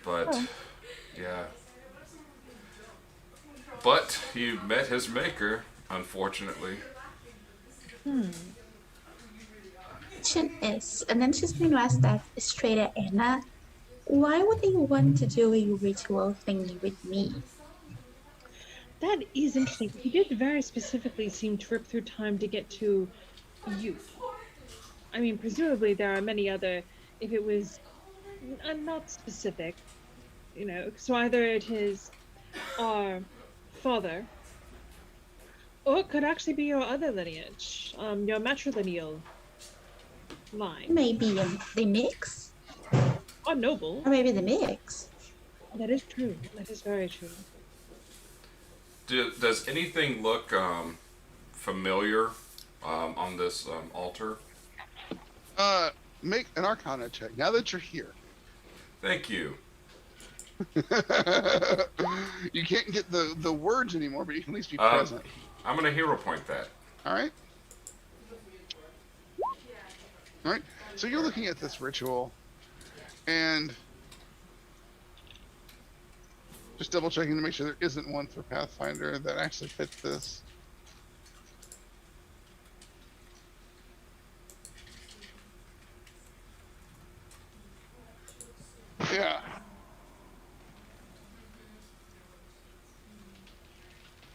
But, yeah. But he met his maker, unfortunately. Question is, and then she's going to ask that straight at Anna. Why would they want to do a ritual thingy with me? That is interesting. He did very specifically seem to rip through time to get to you. I mean, presumably there are many other. If it was not specific, you know, so either it is our father, or it could actually be your other lineage, your matrilineal line, Maybe the mix? or noble. Or maybe the mix? That is true. That is very true. Does anything look familiar on this altar? Make an Arcana check now that you're here. Thank you. You can't get the words anymore, but you can at least be present. I'm going to hero point that. All right. All right. So you're looking at this ritual, and just double checking to make sure there isn't one for Pathfinder that actually fits this. Yeah.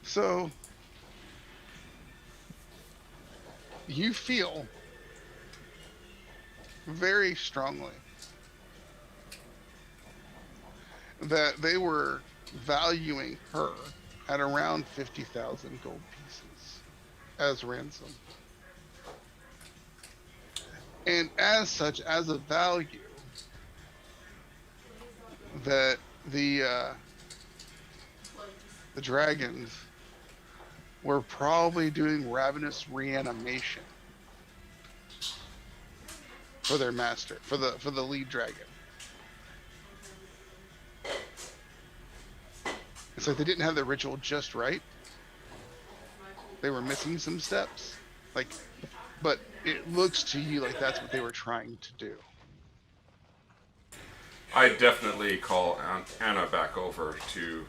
So you feel very strongly that they were valuing her at around 50,000 gold pieces as ransom. And as such, as a value, that the dragons were probably doing ravenous reanimation for their master, for the lead dragon. It's like they didn't have the ritual just right. They were missing some steps, but it looks to you like that's what they were trying to do. I definitely call Anna back over to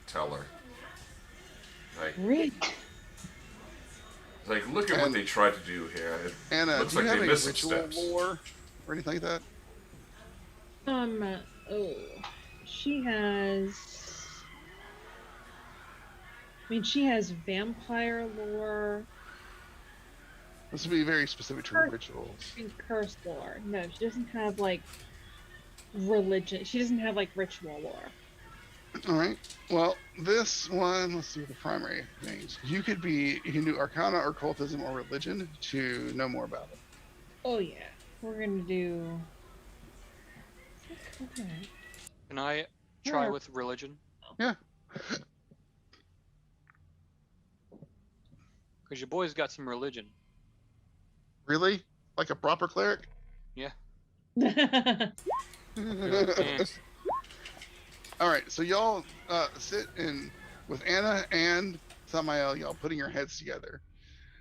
tell her. Really? Look at what they tried to do here. It Anna, looks do you like have they a missed some ritual steps. lore or anything like that? She has. I mean, she has vampire lore This would be very specific to rituals. and curse lore. No, she doesn't have like religion. She doesn't have like ritual lore. All right. Well, this one, let's see what the primary things. You can do Arcana or Occultism or Religion to know more about it. Oh yeah, we're gonna do. Okay. Can I try Sure. with religion? Yeah. Because your boy's got some religion. Really? Like a proper cleric? Yeah. All right, so y'all sit in with Anna and Samael, y'all putting your heads together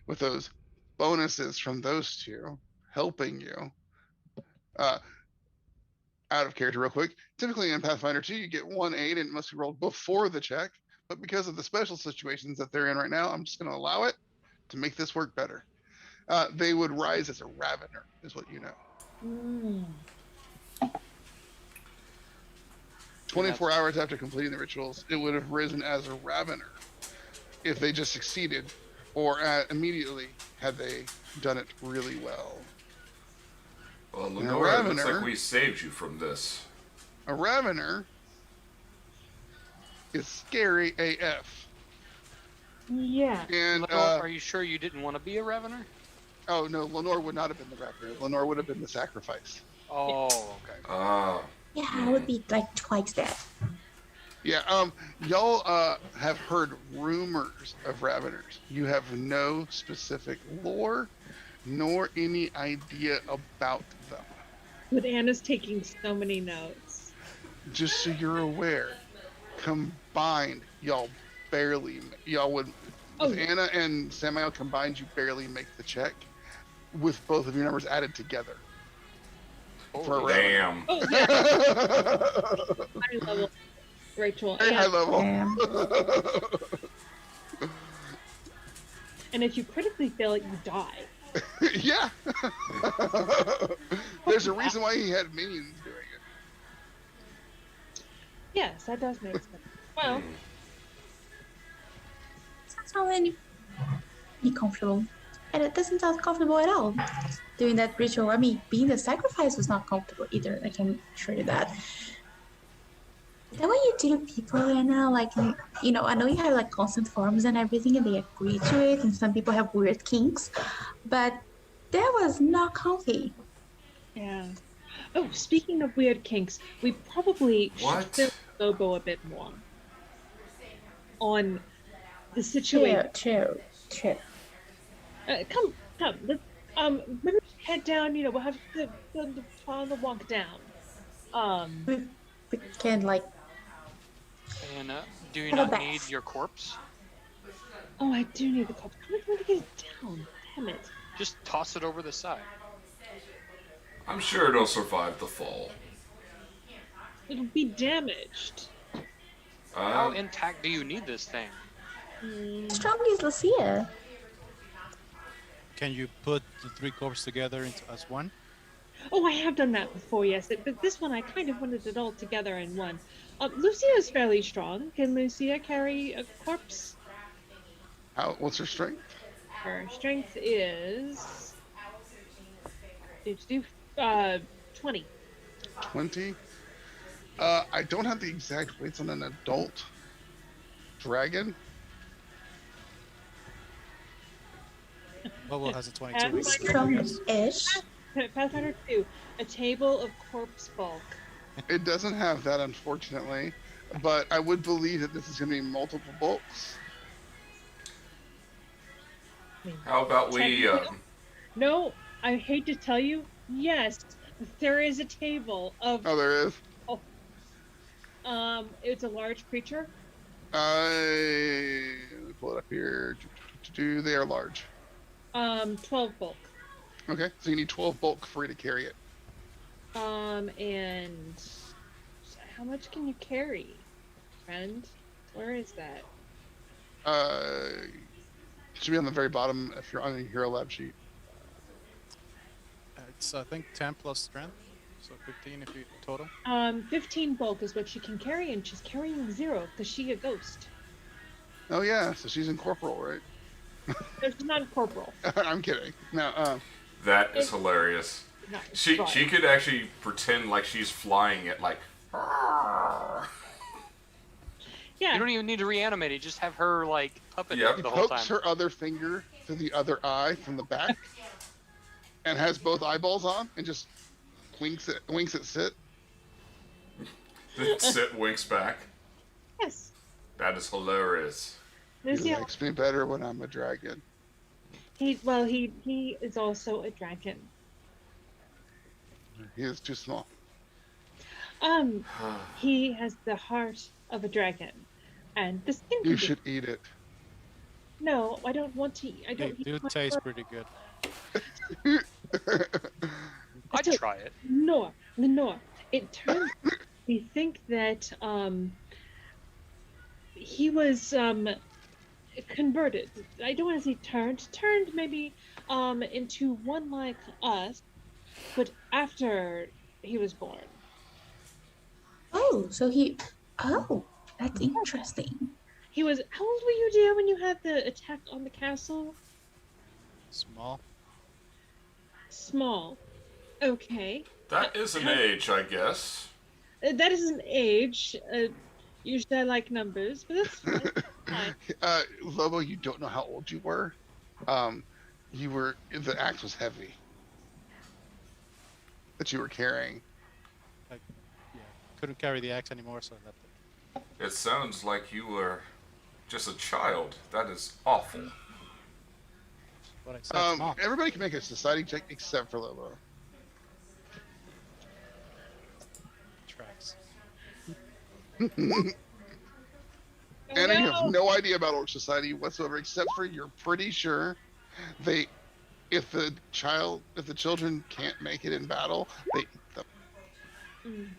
with those bonuses from those two helping you. Out of character real quick. Typically in Pathfinder 2, you get 1 aid and it must be rolled before the check. But because of the special situations that they're in right now, I'm just going to allow it to make this work better. They would rise as a Ravener, is what you know. 24 hours after completing the rituals, it would have risen as a Ravener if they just succeeded, or immediately had they done it really well. Well, Lenora, it looks like we saved you from this. A Ravener is scary AF. Yeah. And Lenore, are you sure you didn't want to be a Ravener? Oh no, Lenore would not have been the Ravener. Lenore would have been the sacrifice. Oh, okay. Yeah, I would be like twice that. Yeah, y'all have heard rumors of Raveners. You have no specific lore, nor any idea about them. But Anna's taking so many notes. Just so you're aware, combined, y'all would, with Anna and Samael combined, you barely make the check with both of your numbers added together. Oh, damn. Oh, yeah. High level, Rachel. Very high level. And if you critically fail it, you die. Yeah. There's a reason why he had minions doing it. Yes, that does make sense. Well, Sounds really comfortable. And it doesn't sound comfortable at all. Doing that ritual, I mean, being the sacrifice was not comfortable either. I can assure you that. Is that what you do to people right now? Like, you know, I know you have like constant forums and everything, and they agree to it, and some people have weird kinks, but that was not comfy. yeah. Oh, speaking of weird kinks, we probably should fill Lobo a bit more on the situation. True. Come. Let's maybe head down. You know, we'll have to on the walk down. We can like. And do you not need your corpse? Oh, I do need the corpse. How am I going to get it down? Damn it! Just toss it over the side. I'm sure it'll survive the fall. It'll be damaged. How intact do you need this thing? Strong is Lucia. Can you put the three corpses together as one? Oh, I have done that before, yes. But this one, I kind of wanted it all together in one. Lucia is fairly strong. Can Lucia carry a corpse? What's her strength? Her strength is 20. 20. I don't have the exact weights on an adult dragon. Bobo has a 22. Strong-ish. Pathfinder 2, a table of corpse bulk. It doesn't have that, unfortunately, but I would believe that this is going to be multiple bulks. How about we... No, I hate to tell you, yes, there is a table of... Oh, there is? It's a large creature. Let me pull it up here. They are large. 12 bulk. Okay, so you need 12 bulk for you to carry it. And how much can you carry, friend? Where is that? It should be on the very bottom if you're on the Hero Lab sheet. It's, I think, 10 plus strength, so 15 if you total. 15 bulk is what she can carry, and she's carrying 0 because she's a ghost. Oh yeah, so she's incorporeal, right? No, she's not corporal. I'm kidding. No, that is hilarious. No, She could actually pretend like she's flying it, like... Yeah. You don't even need to reanimate it. Just have her, like, puppet Yep. it the whole pokes time. her other finger to the other eye from the back, and has both eyeballs on, and just winks at Sit. Sit winks back. Yes. That is hilarious. He likes me better when I'm a dragon. He is also a dragon. He is too small. He has the heart of a dragon, and the skin. You should eat it. No, I don't want to. I They don't. do taste pretty good. I'd try it. Lenore. It turns. We think that he was converted. I don't want to say turned maybe into one like us, but after he was born. Oh, so he. Oh, that's interesting. He was. How old were you, dear, when you had the attack on the castle? Small. Small. Okay. That is an age, I guess. That is an age. Usually I like numbers, but that's fine. Lobo, you don't know how old you were. You were. The axe was heavy that you were carrying. Like, yeah, couldn't carry the axe anymore, so I left it. It sounds like you were just a child. That is awful. What I said, small. Everybody can make a society check except for Lobo. Tracks. Anna, you have no idea about Orc Society whatsoever, except for you're pretty sure if the children can't make it in battle, they eat them.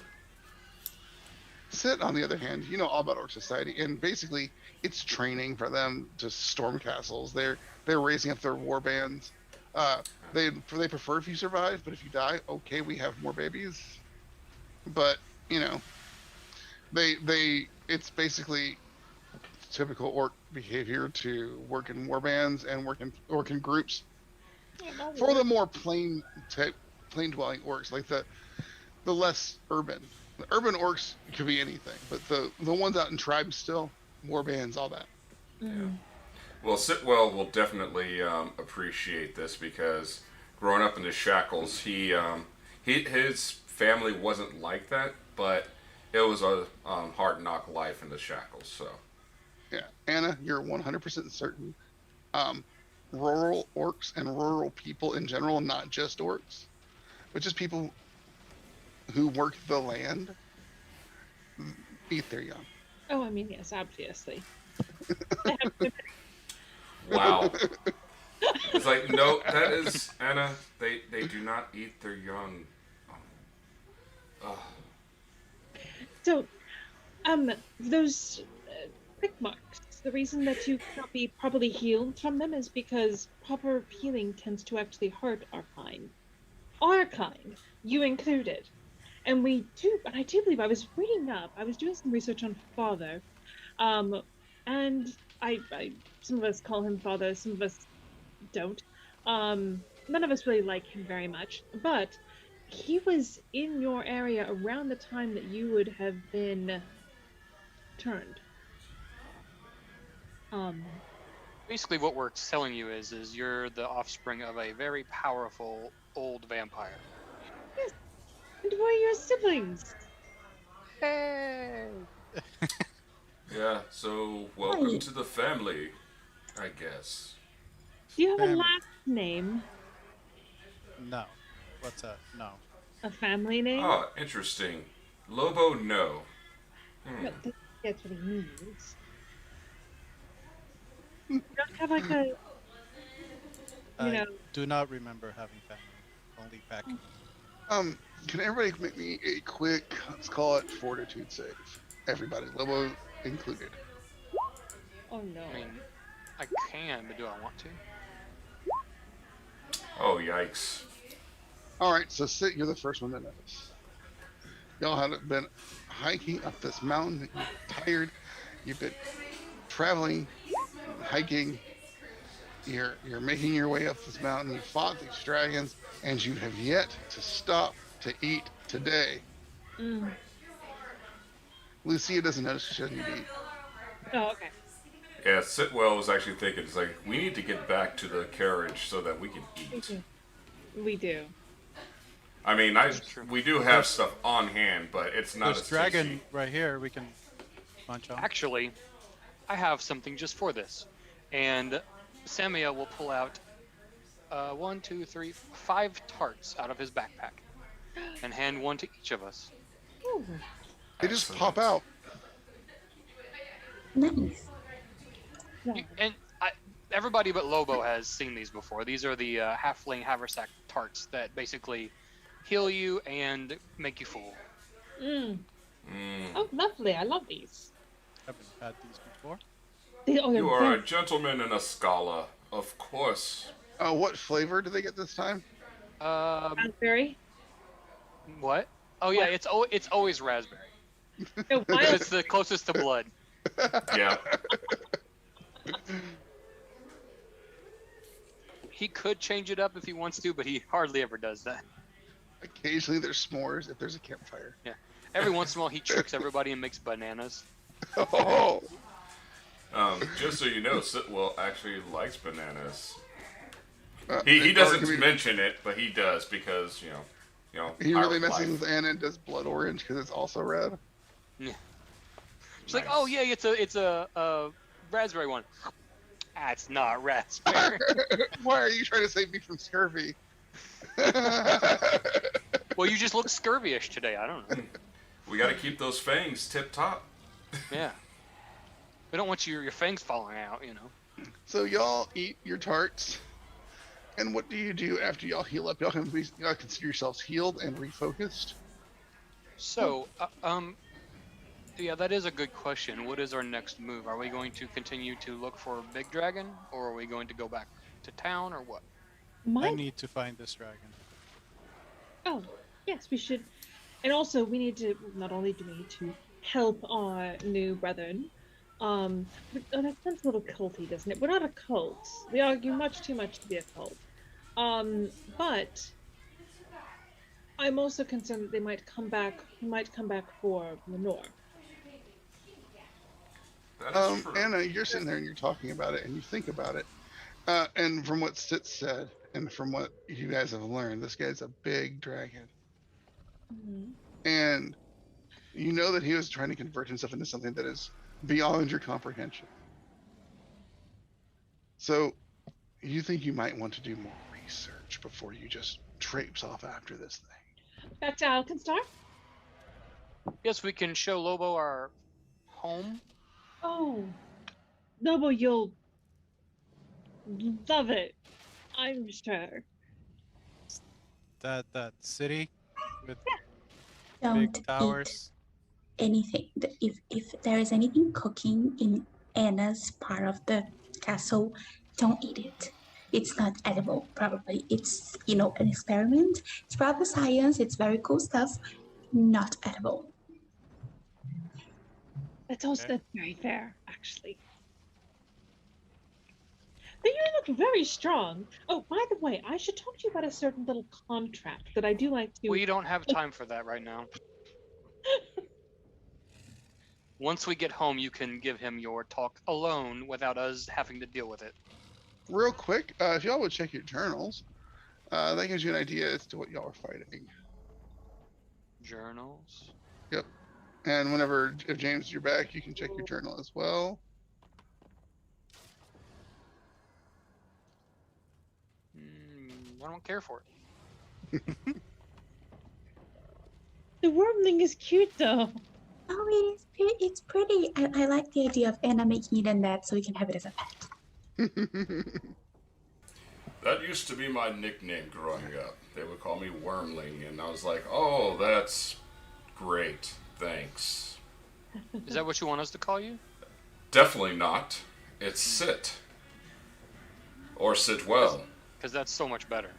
Sid, on the other hand, you know all about Orc Society, and basically it's training for them to storm castles. They're raising up their war bands. They prefer if you survive, but if you die, okay, we have more babies. But you know, it's basically typical orc behavior to work in war bands and work in groups. For the more plain dwelling orcs, like the less urban. The urban orcs could be anything, but the ones out in tribes still, war bands, all that. Yeah. Well, Sitwell will definitely appreciate this because growing up in the shackles, his family wasn't like that, but it was a hard knock life in the shackles. So, yeah, Anna, you're 100% certain. Rural orcs and rural people in general, not just orcs, but just people who work the land, eat their young. Oh, I mean, yes, obviously. wow. It's like, no, that is, Anna, they do not eat their young. So, those prick marks, the reason that you cannot be properly healed from them is because proper healing tends to actually hurt our kind. Our kind, you included. And I do believe I was doing some research on Father, and I some of us call him Father, some of us don't. None of us really like him very much, but he was in your area around the time that you would have been turned. Basically, what we're telling you is you're the offspring of a very powerful old vampire. Yes, and who are your siblings? Hey! Yeah, so welcome to the family, I guess. Do you have a Family. last name? No. What's that? No. A family name? Oh, interesting. Lobo, no. No, that's what he means. You don't have like a, I do not remember having family. Only packing. Can everybody make me a quick, let's call it fortitude save? Everybody, Lobo included. Oh no. I mean, I can, but do I want to? Oh, yikes. All right, so Sit, you're the first one to notice. Y'all have been hiking up this mountain. You're tired. You've been traveling, hiking. You're making your way up this mountain. You fought these dragons, and you have yet to stop to eat today. Lucia doesn't notice she doesn't eat. Oh, okay. Yeah, Sitwell was actually thinking, it's like, we need to get back to the carriage so that we can eat. We do. I mean, we do have stuff on hand, but it's not There's as dragon tasty. right here we can munch on. Actually, I have something just for this. And Samuel will pull out 5 tarts out of his backpack. and hand one to each of us. Ooh. They just pop Excellent. out. Nice. Wow. Everybody but Lobo has seen these before. These are the halfling haversack tarts that basically heal you and make you full. Mm. Mm. Oh, lovely. I love these. Haven't had these before. Oh, You they're are a very- gentleman in a scala, of course. What flavor do they get this time? raspberry. What? Oh yeah, it's always raspberry. No, wild. It's the closest to blood. Yeah. He could change it up if he wants to, but he hardly ever does that. Occasionally there's s'mores if there's a campfire. Every once in a while, he tricks everybody and makes bananas. Oh, Just so you know, Sitwell actually likes bananas. He He doesn't mention it, but he does because He really our messes life. with Anna and does blood orange because it's also red. She's like, "Oh yeah, it's a raspberry one." Ah, it's not raspberry. Why are you trying to save me from scurvy? Well, you just look scurvyish today. I don't know. We got to keep those fangs tip top. Yeah. We don't want your fangs falling out, you know. So y'all eat your tarts, and what do you do after y'all heal up? Y'all consider yourselves healed and refocused. So, yeah, that is a good question. What is our next move? Are we going to continue to look for a big dragon, or are we going to go back to town, or what? I need to find this dragon. Oh, yes, we should. And also, we need to, not only do we need to help our new brethren, that sounds a little culty, doesn't it? We're not a cult. We argue much too much to be a cult. But I'm also concerned that they might come back for Lenore. That is true. Anna, you're sitting there and you're talking about it, and you think about it, and from what Sit said, and from what you guys have learned, this guy's a big dragon. Mhm. And you know that he was trying to convert himself into something that is beyond your comprehension. So you think you might want to do more research before you just traipse off after this thing. Back to Alkenstar? Yes, we can show Lobo our home. Oh, Noble, you'll love it. I'm sure. That city with Don't big towers. eat anything. If there is anything cooking in Anna's part of the castle, don't eat it. It's not edible, probably. It's, an experiment. It's probably science. It's very cool stuff. Not edible. That's also Okay. that's very fair, actually. But you look very strong. Oh, by the way, I should talk to you about a certain little contract that I do like to. We don't have time for that right now. Once we get home, you can give him your talk alone without us having to deal with it. Real quick, if y'all would check your journals, that gives you an idea as to what y'all are fighting. Journals. And if James, you're back, you can check your journal as well. I don't care for it. The wormling is cute, though. Oh, it's pretty. I like the idea of Anna making it in that so we can have it as a pet. That used to be my nickname growing up. They would call me Wormling, and I was like, oh, that's great. Thanks. Is that what you want us to call you? Definitely not. It's Sit. Or Sit Well. Because that's so much better.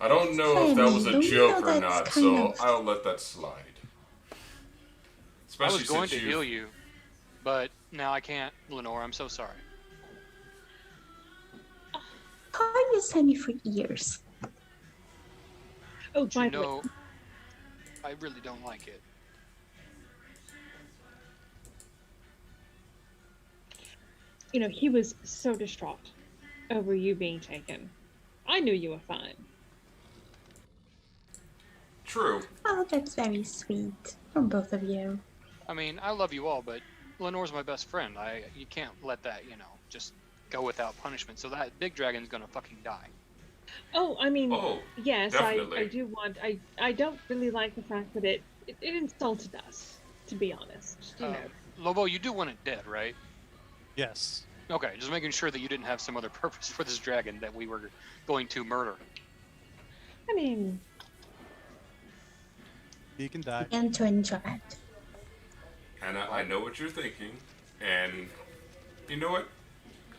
I don't know if that was a Don't you know joke or that's not, kind so of- I'll let that slide. I Especially was going to since heal you, but now I can't, Lenore. I'm so sorry. Calling you Sammy for years. Oh, But by you the way, know, I really don't like it. he was so distraught over you being taken. I knew you were fine. True. Oh, that's very sweet from both of you. I mean, I love you all, but Lenore's my best friend. You can't let that, just go without punishment. So that big dragon's gonna fucking die. Oh, I mean, Oh, yes, I definitely. do want. I don't really like the fact that it insulted us, to be honest. You know. Lobo, you do want it dead, right? Yes. Okay, just making sure that you didn't have some other purpose for this dragon that we were going to murder. I mean, He can die. And to enjoy it. And I know what you're thinking, and you know what?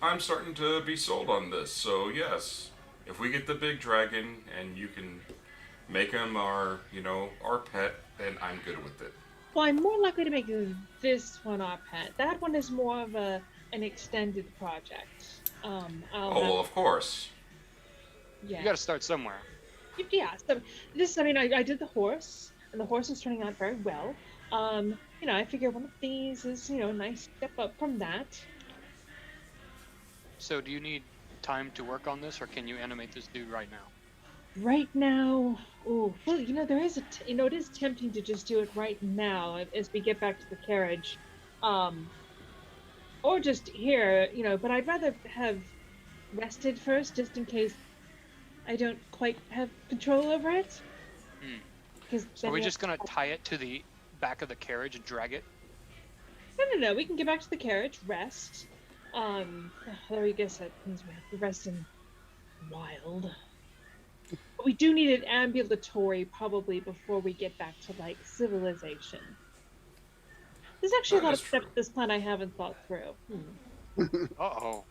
I'm starting to be sold on this. So yes, if we get the big dragon and you can make him our, our pet, then I'm good with it. well, I'm more likely to make this one our pet. That one is more of an extended project. I'll Oh well, of course. yeah. You got to start somewhere. Yeah, so this, I mean, I did the horse, and the horse is turning out very well. I figure one of these is, a nice step up from that. So, do you need time to work on this, or can you animate this dude right now? Right now, oh, well, there is it is tempting to just do it right now as we get back to the carriage. Or just here, but I'd rather have rested first, just in case I don't quite have control over it. Because So, are we just going to tie it to the back of the carriage and drag it? No. We can get back to the carriage, rest. Though I guess that means we have to rest in wild. But we do need it ambulatory probably before we get back to like civilization. There's actually a lot of steps to this plan I haven't thought through. Uh-oh.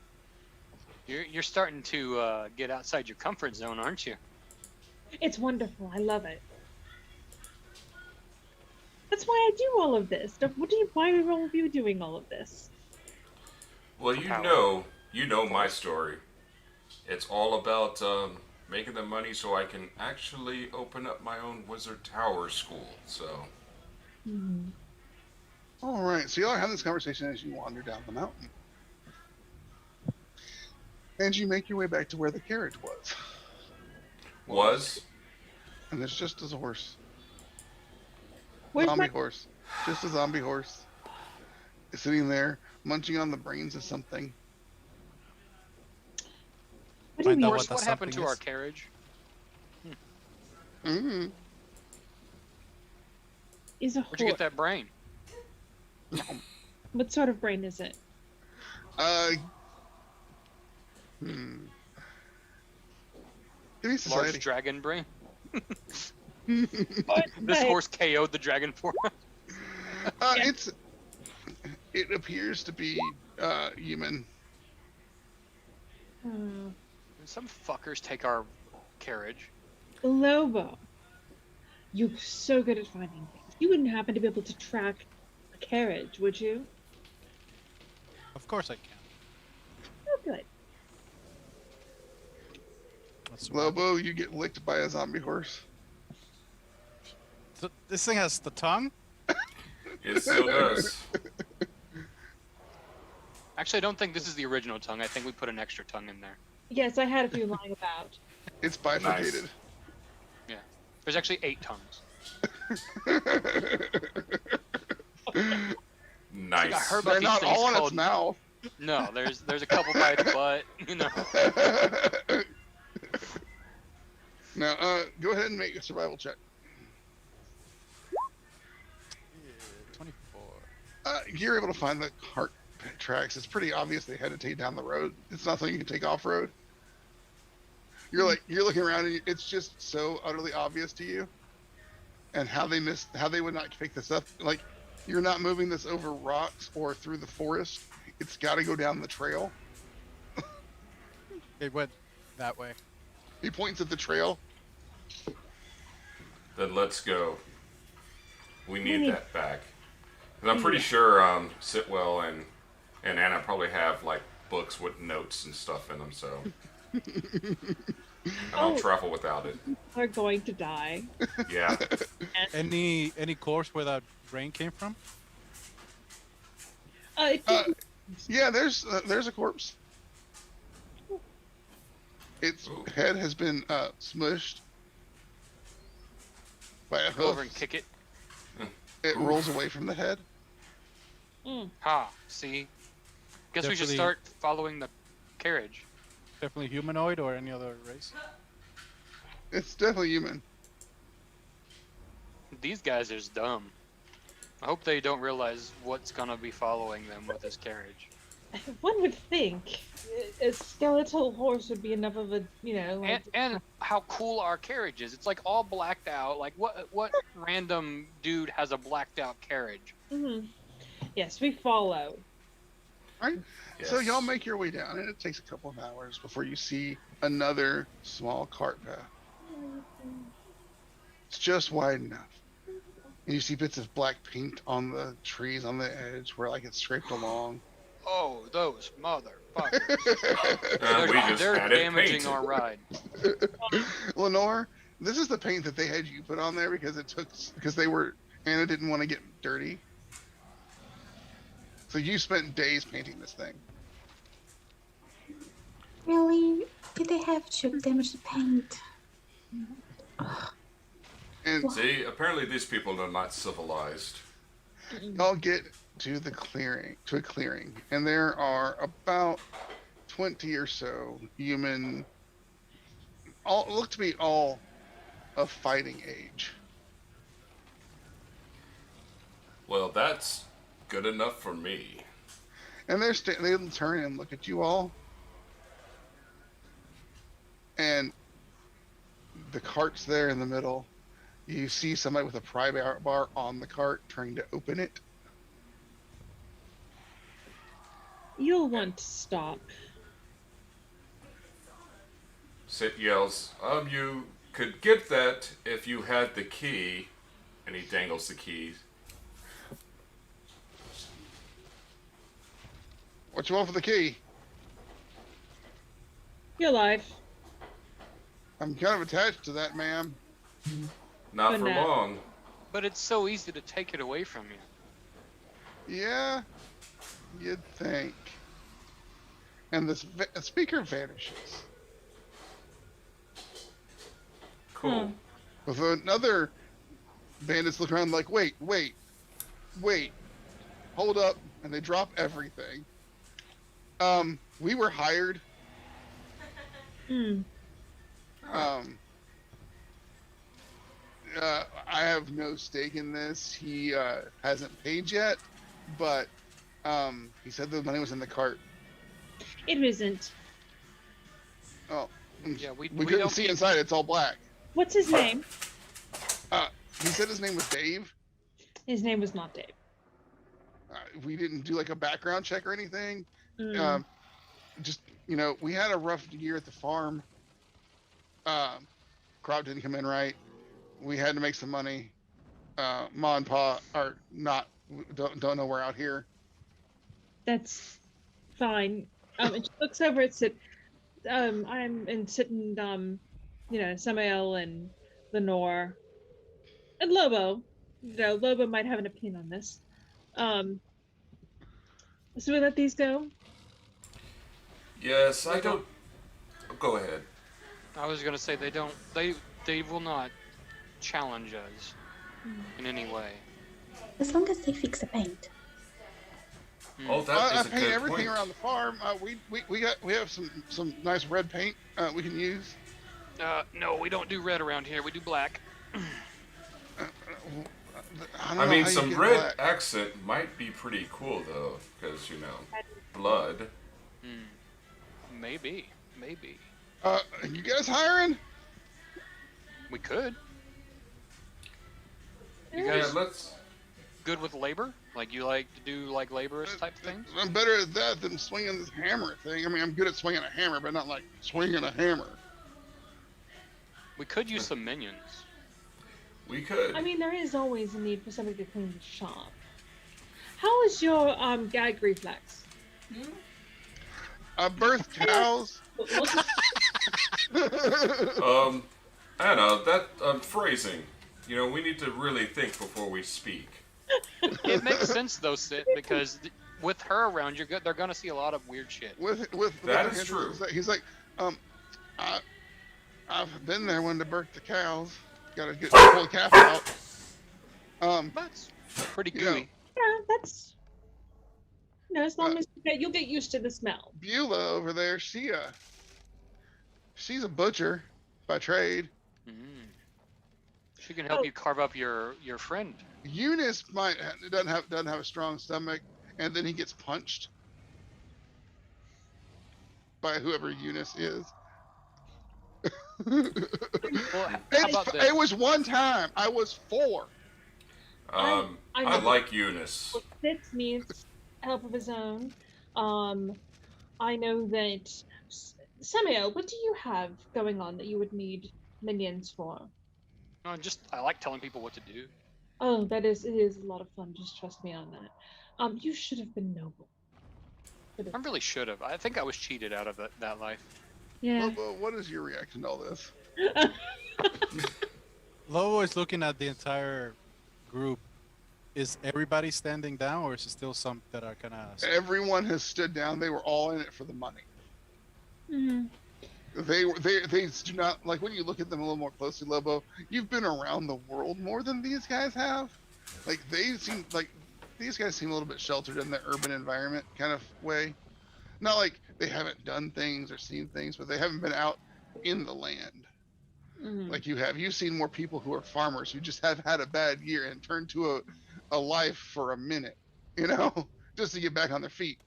You're starting to get outside your comfort zone, aren't you? It's wonderful. I love it. That's why I do all of this. Why are all of you doing all of this? Well, you know my story. It's all about making the money so I can actually open up my own wizard tower school. So. Mm-hmm. All right, so y'all are having this conversation as you wander down the mountain. And you make your way back to where the carriage was. And there's just a horse. Zombie horse. Just a zombie horse. Sitting there, munching on the brains of something. What do you mean? What happened to our carriage? Mm-hmm. Is a Where'd you get that brain? What sort of brain is it? Give me society. Large dragon brain? What? This horse KO'd the dragon for us. Yeah. It appears to be human. Some fuckers take our carriage. Lobo, you're so good at finding things. You wouldn't happen to be able to track a carriage, would you? Of course I can. Oh, good. That's Lobo, you get licked by a zombie horse. This thing has the tongue? It still does. Actually, I don't think this is the original tongue. I think we put an extra tongue in there. Yes, I had a few lying about. It's bifurcated. Yeah. There's actually 8 tongues. Nice. I heard They're about not these things all in its called... mouth. No, there's a couple by its butt, Now, go ahead and make a survival check. Yeah, 24. You're able to find the cart tracks. It's pretty obvious they had to take down the road. It's not something you can take off road. You're looking around and it's just so utterly obvious to you. And how they would not pick this up. Like, you're not moving this over rocks or through the forest. It's got to go down the trail. It went that way. He points at the trail. Then let's go. We need that back. And I'm pretty sure Sitwell and Anna probably have like books with notes and stuff in them, so I don't travel without it. Are going to die. Yeah. Any corpse where that brain came from? Yeah, there's a corpse. Its head has been smushed by a Go over hoof. and kick it. It rolls away from the head. Ha, see? Guess we should Definitely- start following the carriage. Definitely humanoid or any other race? It's definitely human. These guys are just dumb. I hope they don't realize what's gonna be following them with this carriage. One would think a skeletal horse would be enough of a, And how cool our carriage is. It's like all blacked out. Like what random dude has a blacked out carriage? Mhm. Yes, we follow. Right? Yes. So y'all make your way down, and it takes a couple of hours before you see another small cart path. It's just wide enough. And you see bits of black paint on the trees on the edge where like it's scraped along. Oh, those motherfuckers! We just they're had it damaging painted. our ride. Lenore, this is the paint that they had you put on there because Anna didn't want to get dirty. So you spent days painting this thing. Really? Did they have to damage the paint? And See, apparently these people are not civilized. y'all get to a clearing, and there are about 20 or so human, all look to be all of fighting age. Well, that's good enough for me. And they turn and look at you all. And the cart's there in the middle. You see somebody with a pry bar on the cart trying to open it. You'll want to stop. Sid yells, you could get that if you had the key. And he dangles the keys. What you want for the key? Your life. I'm kind of attached to that, ma'am. Not But for no. long. But it's so easy to take it away from you. Yeah, you'd think. And the speaker vanishes. Cool. With another bandits look around like, wait, hold up, and they drop everything. We were hired. Hmm. I have no stake in this. He hasn't paid yet, but he said the money was in the cart. It isn't. Oh, Yeah, we couldn't don't see keep- inside. It's all black. What's his name? He said his name was Dave. His name was not Dave. We didn't do like a background check or anything. Mm. Just we had a rough year at the farm. Crop didn't come in right. We had to make some money. Ma and Pa are don't know we're out here. That's fine. And she looks over at Sid. Sid and Samael and Lenore and Lobo. Lobo might have an opinion on this. So we let these go. Yes, I don't. Go ahead. I was gonna say they will not challenge us in any way. As long as they fix the paint. Oh, that I is a paint good everything point. around the farm. We have some nice red paint we can use. No, we don't do red around here. We do black. I I mean, how you some get red black. accent might be pretty cool, though, because, blood. Maybe. You guys hiring? We could. You Yeah, guys let's. good with labor? Like you like to do like laborist type things? I'm better at that than swinging this hammer thing. I mean, I'm good at swinging a hammer, but not like swinging a hammer. We could use some minions. We could. I mean, there is always a need for somebody to clean the shop. How is your gag reflex? I birthed cows. Anna, that phrasing. We need to really think before we speak. It makes sense though, Sid, because with her around, they're gonna see a lot of weird shit. That is true. He's like, I've been there when they birthed the cows. Got to pull the calf out. That's pretty You know, gooey. Yeah, that's. As long as you'll get used to the smell. Beulah over there, she's a butcher by trade. Mm. She can help you carve up your friend. Eunice doesn't have a strong stomach, and then he gets punched by whoever Eunice is. Well, how about this? It was one time. I was 4. I I like Eunice. Six needs help of his own. I know that Samuel, what do you have going on that you would need minions for? No, I like telling people what to do. Oh, it is a lot of fun. Just trust me on that. You should have been noble. I really should have. I think I was cheated out of that life. Yeah. Lobo, what is your reaction to all this? Lobo is looking at the entire group. Is everybody standing down, or is it still some that are kind of? Everyone has stood down. They were all in it for the money. Mhm. They do not, like, when you look at them a little more closely, Lobo, you've been around the world more than these guys have. Like, these guys seem a little bit sheltered in the urban environment kind of way. Not like they haven't done things or seen things, but they haven't been out in the land Mhm. like you have. You've seen more people who are farmers who just have had a bad year and turned to a life for a minute, just to get back on their feet.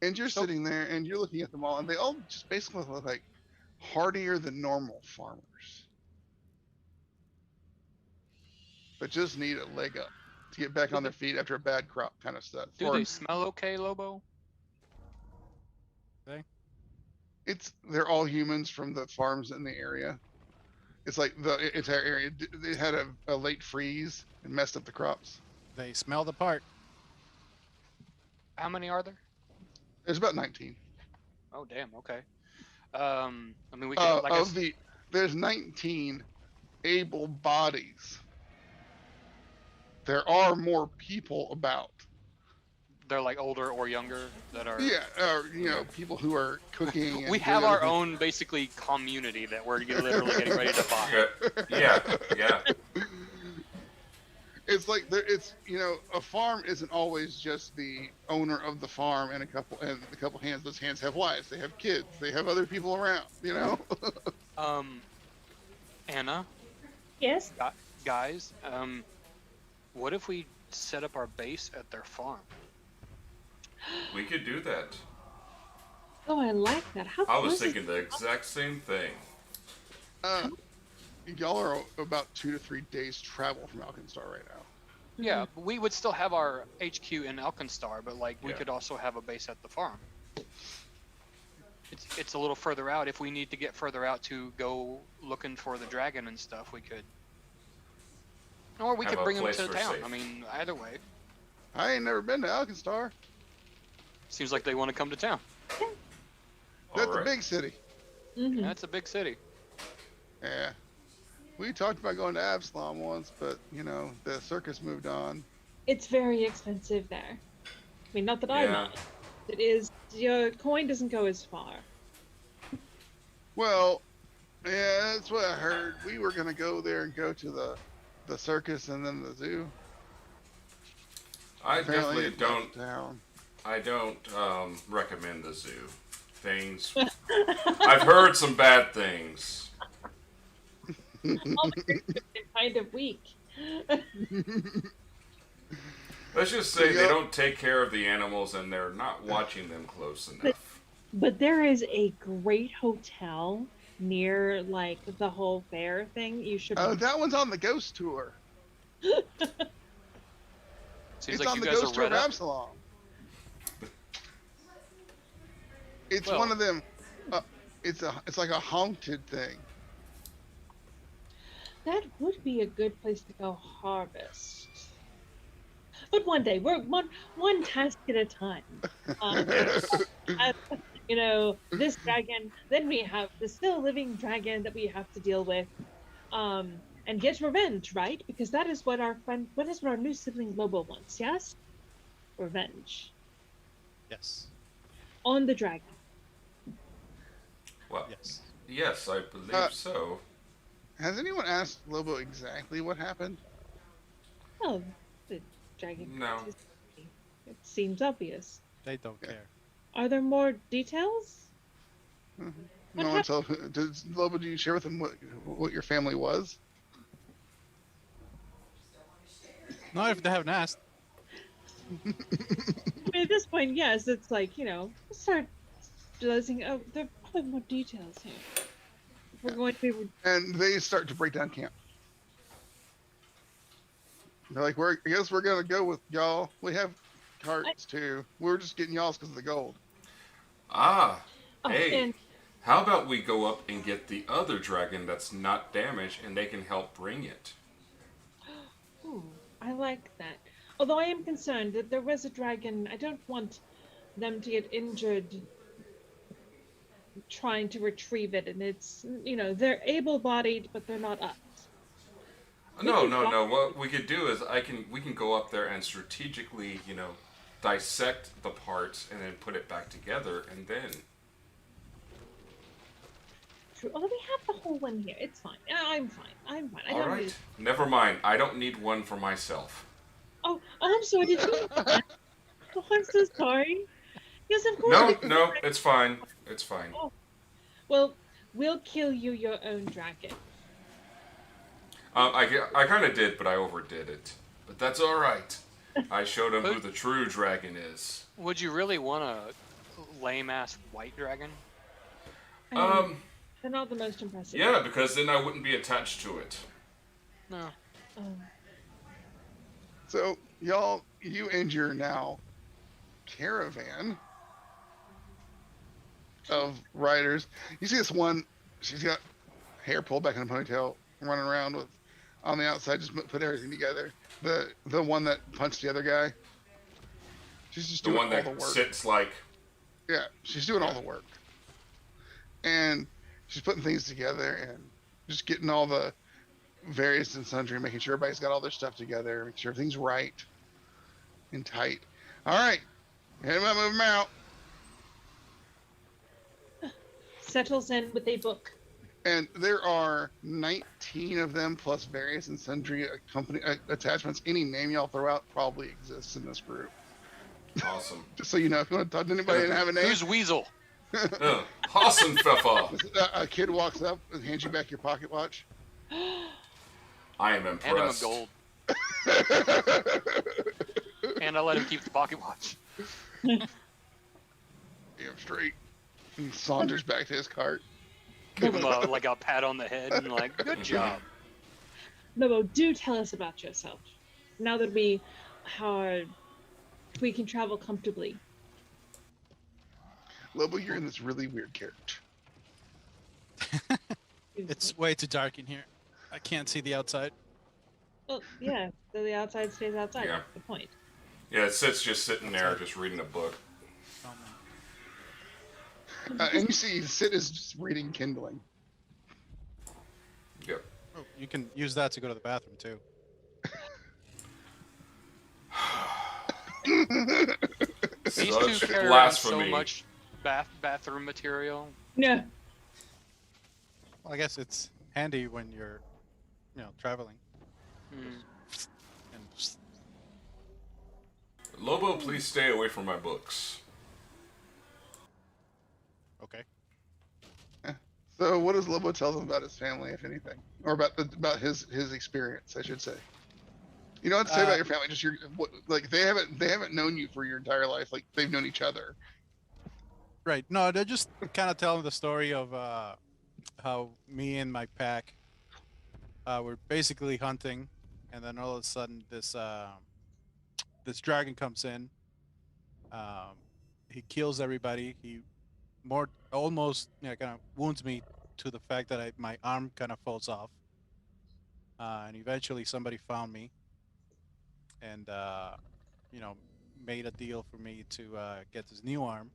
And you're sitting there and you're looking at them all, and they all just basically look like hardier than normal farmers, but just need a leg up to get back on their feet after a bad crop, kind of stuff. Do they smell okay, Lobo? They're all humans from the farms in the area. It's like the entire area. They had a late freeze and messed up the crops. They smell the part. How many are there? There's about 19. Oh, damn. Okay. I mean, we could There's 19 able bodies. There are more people about. They're like older or younger that are. Yeah, people who are cooking. We have our own basically community that we're literally getting ready to buy. Yeah. It's like a farm isn't always just the owner of the farm and a couple hands. Those hands have wives, they have kids, they have other people around. Anna. Yes. Guys, what if we set up our base at their farm? We could do that. Oh, I like that. How I was close is thinking the exact same thing. Y'all are about 2 to 3 days travel from Alkenstar right now. Yeah, but we would still have our HQ in Alkenstar, but we Yeah. could also have a base at the farm. It's a little further out. If we need to get further out to go looking for the dragon and stuff, we could. Or we Have could a bring them place to for town. safe. I mean, either way. I ain't never been to Alkenstar. Seems like they want to come to town. That's Alright. a big city. Mhm. That's a big city. Yeah. We talked about going to Absalom once, but the circus moved on. It's very expensive there. I mean, not that I Yeah. know. It is. Your coin doesn't go as far. Well, yeah, that's what I heard. We were gonna go there and go to the circus and then the zoo. I Apparently definitely it don't. left town. I don't recommend the zoo. I've heard some bad things. All the creatures are kind of weak. Let's just say they Yep. don't take care of the animals and they're not watching them close enough. But there is a great hotel near the whole fair thing. You should. Oh, that one's on the ghost tour. Seems It's like on you the guys ghost are tour read of up. Absalom. It's Well- one of them. It's like a haunted thing. That would be a good place to go harvest. But one day, we're one task at a time. This dragon. Then we have the still living dragon that we have to deal with, and get revenge, right? Because that is what our new sibling Lobo wants. Yes, revenge Yes. on the dragon. Well, Yes. yes, I believe so. Has anyone asked Lobo exactly what happened? Oh, the dragon. No. It seems obvious. They don't Yeah. care. Are there more details? Mhm. What No one tell. Does Lobo? Do you share with him what your family was? Not if they haven't asked. I mean, at this point, yes, it's like, start realizing, oh, there are probably more details here. If we're going to be. And they start to break down camp. They're like, I guess we're gonna go with y'all. We have carts too. We're just getting y'all's because of the gold. Ah, Oh, hey. and How about we go up and get the other dragon that's not damaged and they can help bring it? ooh, I like that. Although I am concerned that there was a dragon, I don't want them to get injured trying to retrieve it, and it's, they're able-bodied, but they're not us. No. What we could do is we can go up there and strategically, dissect the parts and then put it back together and then. True. Although we have the whole one here. It's fine. I'm fine. I All don't right. need... Never mind. I don't need one for myself. Oh, I'm sorry. Did you... Oh, I'm so sorry. Yes, of course. No, it's fine. It's fine. Oh. Well, we'll kill you your own dragon. I kind of did, but I overdid it. But that's all right. I showed him who the true dragon is. Would you really want a lame ass white dragon? They're not the most impressive. Yeah, because then I wouldn't be attached to it. No. Oh. So you and your now caravan of riders. You see this one? She's got hair pulled back in a ponytail, running around with on the outside, just put everything together. The one that punched the other guy. She's just The doing one all the that work. sits like. Yeah, she's doing all the work, and she's putting things together and just getting all the various and sundry, making sure everybody's got all their stuff together, making sure everything's right and tight. All right, move them out. Settles in with a book. And there are 19 of them, plus various and sundry company attachments. Any name y'all throw out probably exists in this group. Awesome. Just so you know, if you want to talk to anybody and have a name. Who's Weasel? Hassenpfeffer. A kid walks up and hands you back your pocket watch. I am Hand him a impressed. gold. And I let him keep the pocket watch. Damn straight. He saunters back to his cart. Give him a pat on the head and good job. Lobo, do tell us about yourself. Now that we can travel comfortably. Lobo, you're in this really weird character. It's way too dark in here. I can't see the outside. Well, yeah, so the outside stays outside. Yeah. That's the point. Yeah, Sid's just sitting there, just reading a book. Oh, And you see Sid is just reading Kindling. Yep. oh, you can use that to go to the bathroom too. These Such two carry blasphemy. so much bathroom material. No. Well, I guess it's handy when you're, traveling. Hmm. And Lobo, please stay away from my books. okay. So what does Lobo tell them about his family, if anything? Or about his experience, I should say. You don't have to say about your family, just they haven't known you for your entire life, like they've known each other. Right. No, they're just kind of telling the story of how me and my pack were basically hunting, and then all of a sudden this dragon comes in. He kills everybody. He almost kind of wounds me to the fact that my arm kind of falls off. And eventually somebody found me and made a deal for me to get this new arm.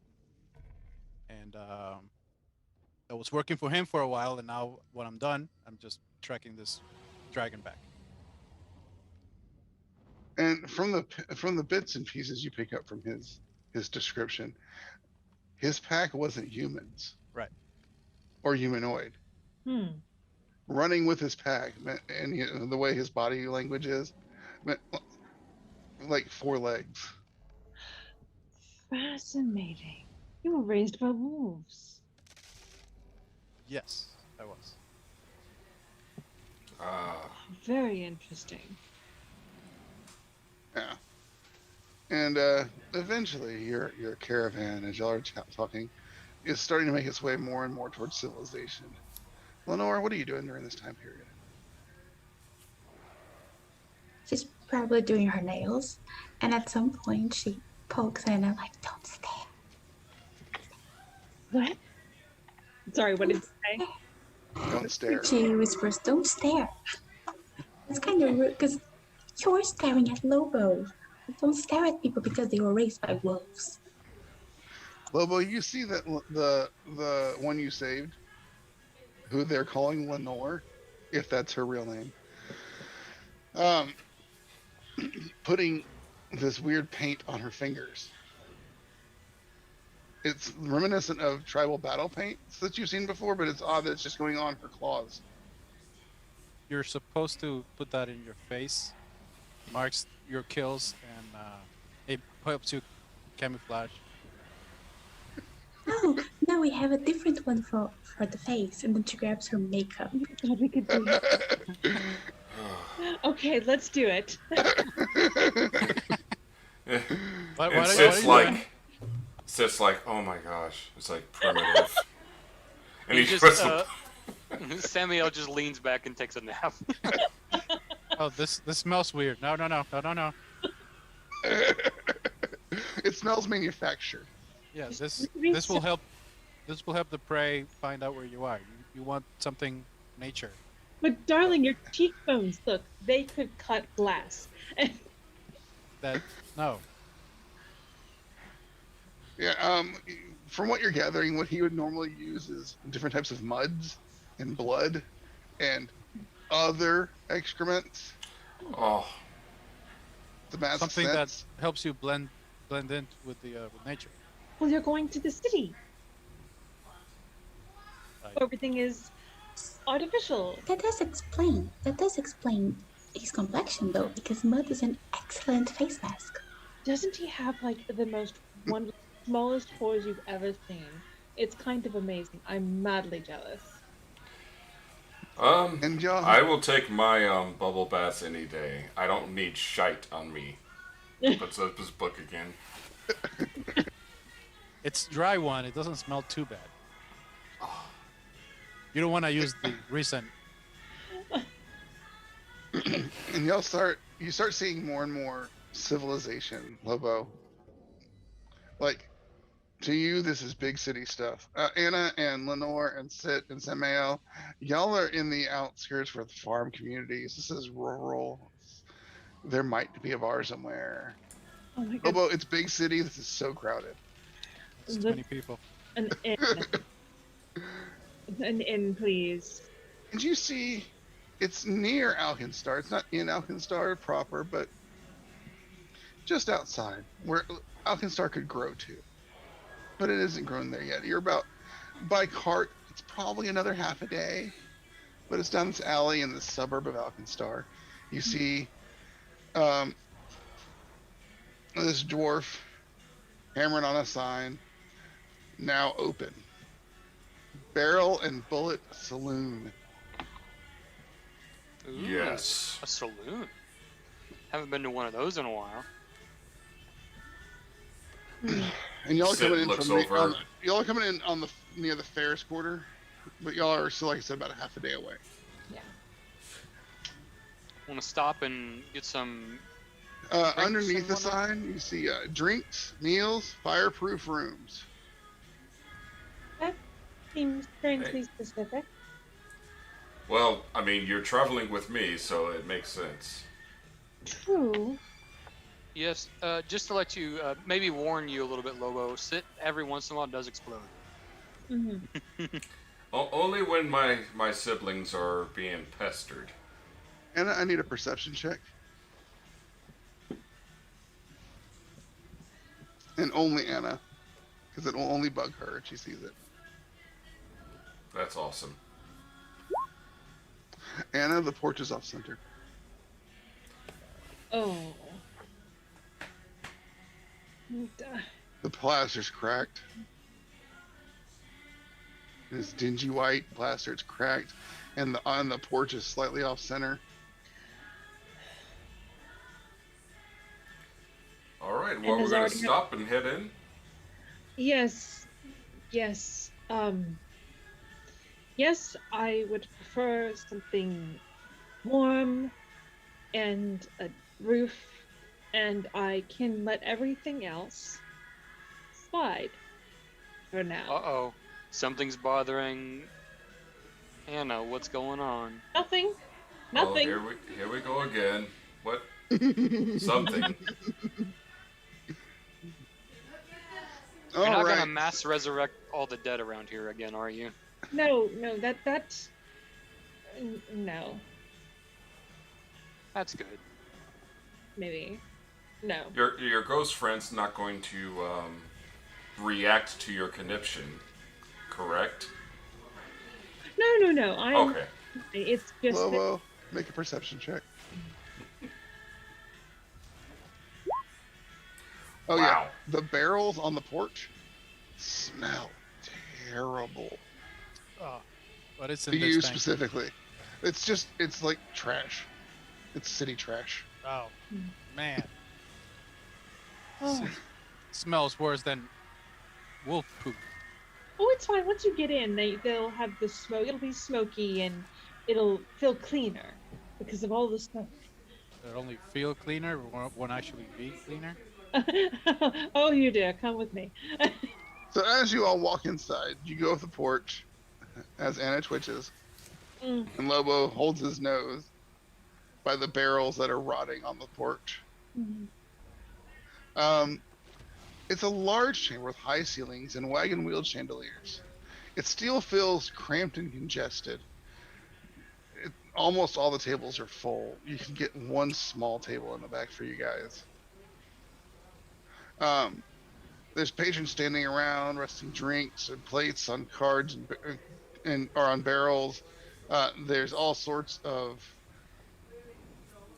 And I was working for him for a while, and now when I'm done, I'm just tracking this dragon back. And from the bits and pieces you pick up from his description, his pack wasn't humans. Right. Or humanoid. Running with his pack, and the way his body language is, meant like 4 legs. Fascinating. You were raised by wolves. Yes, I was. Very interesting. Yeah. And eventually, your caravan, as y'all are talking, is starting to make its way more and more towards civilization. Lenore, what are you doing during this time period? She's probably doing her nails, and at some point she pokes in and I'm like, don't stare. What? Sorry, what did you say? Don't stare. She whispers, don't stare. It's kind of rude because you're staring at Lobo. Don't stare at people because they were raised by wolves. Lobo, you see that the one you saved, who they're calling Lenore, if that's her real name, um, putting this weird paint on her fingers. It's reminiscent of tribal battle paints that you've seen before, but it's odd that it's just going on her claws. You're supposed to put that in your face, marks your kills, and it helps you camouflage. Oh, now we have a different one for the face. And then she grabs her makeup. God, we could do that. Okay, let's do it. And Sith's like, oh my gosh, it's like primitive. And he just puts the Samuel just leans back and takes a nap. Oh, this smells weird. No. It smells manufactured. Yeah, this will help. This will help the prey find out where you are. You want something nature. But darling, your cheekbones, look, they could cut glass. That no. Yeah, from what you're gathering, what he would normally use is different types of muds and blood and other excrements. oh, The mask Something sense. that helps you blend in with the with nature. Well, you're going to the city. Right. Everything is artificial. That does explain his complexion though, because mud is an excellent face mask. Doesn't he have like the most wonderful, smallest pores you've ever seen? It's kind of amazing. I'm madly jealous. And y'all, I will take my bubble baths any day. I don't need shite on me. Puts up his book again. It's dry one. It doesn't smell too bad. You don't want to use the recent. and you start seeing more and more civilization, Lobo. Like, to you, this is big city stuff. Anna and Lenore and Sit and Samael, y'all are in the outskirts where the farm communities. This is rural. There might be a bar somewhere. Oh my god. Lobo, it's big city. This is so crowded. It's The- 20 people. An inn. An inn, please. And you see, it's near Alkenstar. It's not in Alkenstar proper, but just outside where Alkenstar could grow to. But it isn't grown there yet. You're about, by cart, it's probably another half a day. But it's down this alley in the suburb of Alkenstar. You see this dwarf hammering on a sign, now open. Barrel and Bullet Saloon. Ooh, Yes. a saloon. Haven't been to one of those in a while. And y'all are Sid coming in looks from over. y'all are coming in on the near the Ferris quarter, but y'all are still, like I said, about a half a day away. Yeah. Want to stop and get some. Underneath the and whatnot? sign, you see drinks, meals, fireproof rooms. That seems strangely specific. Well, I mean, you're traveling with me, so it makes sense. True. Yes, just to let you, maybe warn you a little bit, Lobo. Sit every once in a while does explode. Hmm. Only when my siblings are being pestered. And I need a perception check. And only Anna, because it will only bug her if she sees it. That's awesome. Anna, the porch is off center. Oh. The plaster's cracked. It's dingy white plaster. It's cracked, and on the porch is slightly off center. All right. And Well, we're has gonna already stop and head in. Yes, yes. Yes, I would prefer something warm and a roof, and I can let everything else slide for now. Uh-oh. Something's bothering Anna. What's going on? Nothing. Oh, Nothing. here we go again. What? Something. You're All not right. gonna mass resurrect all the dead around here again, are you? No, that's no, That's good. maybe. No. Your ghost friend's not going to react to your conniption, correct? No. I'm Okay. it's just that, Lobo, make a perception check. Oh yeah, Wow. the barrels on the porch smell terrible. Oh, but it's To in you this tank. specifically, it's like trash. It's city trash. Oh, man. oh. Smells worse than wolf poop. Oh, it's fine. Once you get in, they'll have the smoke. It'll be smoky and it'll feel cleaner because of all the smoke. It'll only feel cleaner, won't actually be cleaner. Oh, you do. Come with me. So as you all walk inside, you go off the porch as Anna twitches, Mm. and Lobo holds his nose by the barrels that are rotting on the porch. Mhm. It's a large chamber with high ceilings and wagon-wheeled chandeliers. It still feels cramped and congested. Almost all the tables are full. You can get one small table in the back for you guys. There's patrons standing around, resting drinks and plates on cards and or on barrels. There's all sorts of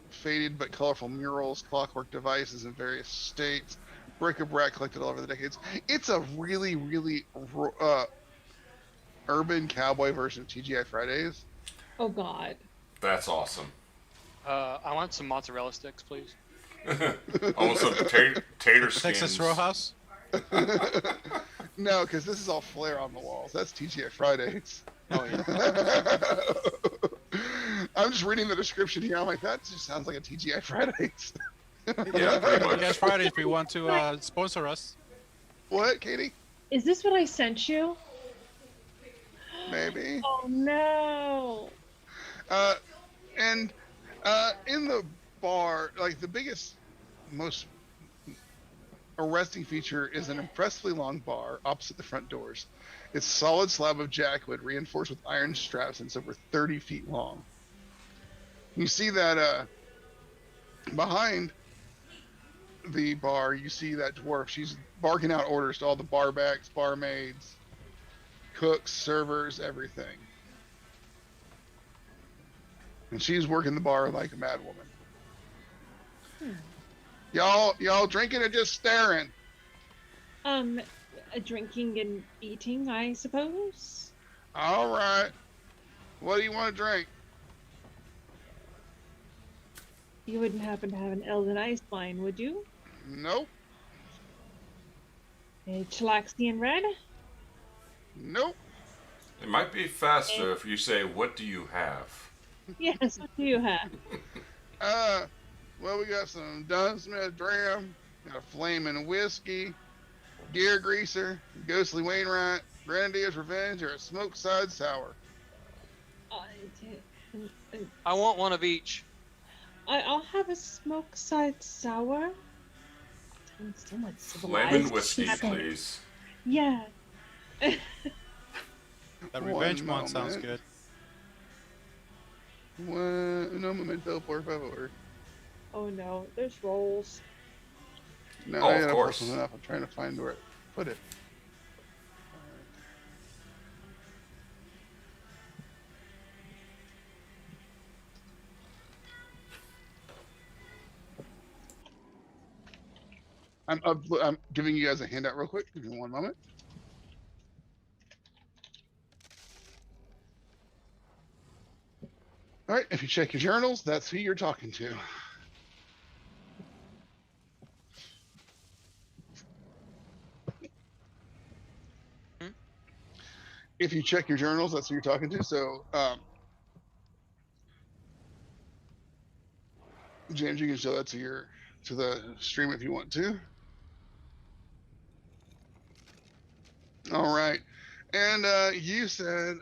faded but colorful murals, clockwork devices in various states, bric-a-brac collected all over the decades. It's a really, really urban cowboy version of TGI Fridays. Oh God. That's awesome. I want some mozzarella sticks, please. Almost some tater skins. Texas Row House. No, because this is all flair on the walls. That's TGI Fridays. Oh yeah. I'm just reading the description here. I'm like, that just sounds like a TGI Fridays. Yeah, pretty much. Yes, Friday if you want to sponsor us. What, Katie? Is this what I sent you? Maybe. Oh no. And in the bar, like the biggest, most arresting feature is an impressively long bar opposite the front doors. It's a solid slab of jackwood reinforced with iron straps and it's over 30 feet long. You see that behind the bar, you see that dwarf. She's barking out orders to all the barbacks, barmaids, cooks, servers, everything. And she's working the bar like a mad woman. Y'all drinking or just staring? Drinking and eating, I suppose. All right. What do you want to drink? You wouldn't happen to have an Elden Ice wine, would you? Nope. A Chilaxian Red? Nope. It might be faster if you say, "What do you have?" Yes, what do you have? Well, we got some Dunsmith Dram, got a Flamin' Whiskey, Gear Greaser, Ghostly Wainwright, Grenadier's Revenge, or a Smoke Side Sour. I want one of each. I'll have a smoke side sour. I'm somewhat civilized. Lemon whiskey, She said. please. Yeah. That revenge One one sounds moment. good. No momento, por favor. Oh no, there's rolls. No, Oh, I of gotta pull course. something up. I'm trying to find where I put it. I'm giving you guys a handout real quick. Give me one moment. All right, if you check your journals, that's who you're talking to. Hmm? If you check your journals, that's who you're talking to. So, James, you can show that to the stream if you want to. All right, and you said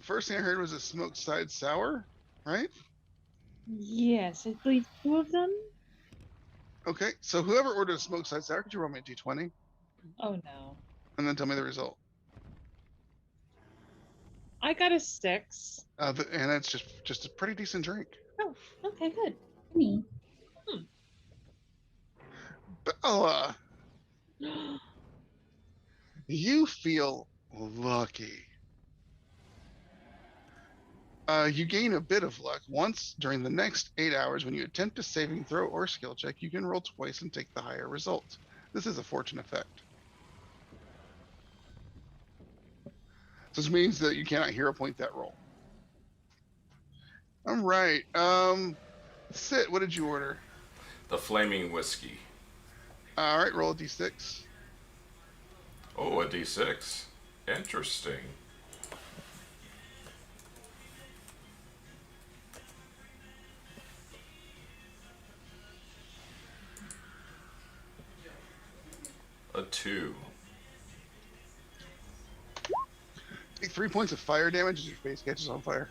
first thing I heard was a smoked side sour, right? Yes, I believe two of them. Okay, so whoever ordered a smoked side sour, could you roll me a d20 Oh no. and then tell me the result? I got a 6. And it's just a pretty decent drink. Oh, okay, good. Me. Bella, you feel lucky. You gain a bit of luck. Once during the next 8 hours, when you attempt a saving throw or skill check, you can roll twice and take the higher result. This is a fortune effect. So this means that you cannot hero point that roll. All right. Sit, what did you order? The flaming whiskey. All right, roll a d6. Oh, a D6. Interesting. A 2. Take 3 points of fire damage as your face catches on fire.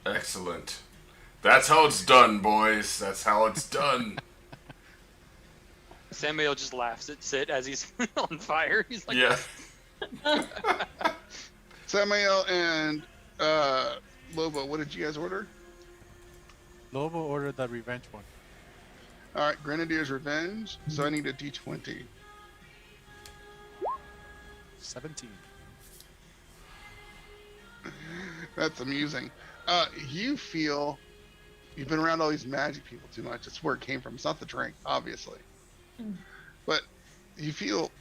Excellent. That's how it's done, boys. That's how it's done. Samuel just laughs at Sid as he's on fire. He's like, Yeah. Samael and Lobo, what did you guys order? Lobo ordered the revenge one. All right, Grenadier's Revenge. So I need a d20. 17. That's amusing. You feel you've been around all these magic people too much. That's where it came from. It's not the drink, obviously. But you feel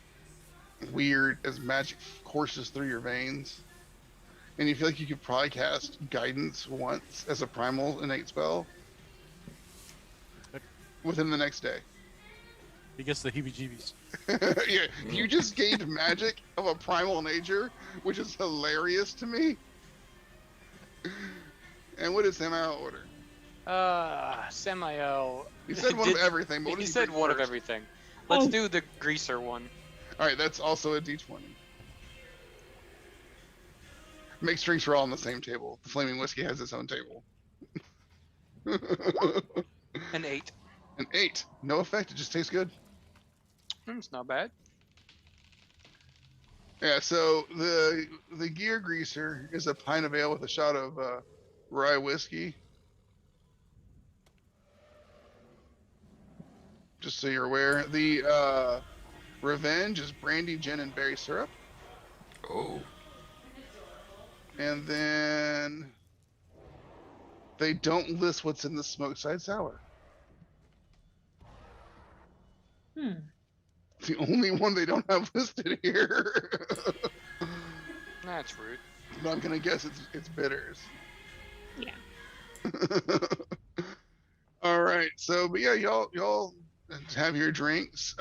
weird as magic courses through your veins. And you feel like you could probably cast Guidance once as a primal innate spell within the next day. He gets the heebie-jeebies. Yeah, you just gained magic of a primal nature, which is hilarious to me. And what did Samael order? Samael. He said one of everything. But what He did he said drink one of first? everything. Let's Oh. do the greaser one. All right, that's also a d20. Mixed drinks are all on the same table. The flaming whiskey has its own table. An 8. An 8. No effect. It just tastes good. It's not bad. Yeah. So the gear greaser is a pint of ale with a shot of rye whiskey. Just so you're aware, the revenge is brandy, gin, and berry syrup. Oh. And then they don't list what's in the smoked side sour. It's the only one they don't have listed here. That's rude. But I'm gonna guess it's bitters. Yeah. All right. So, but yeah, y'all have your drinks.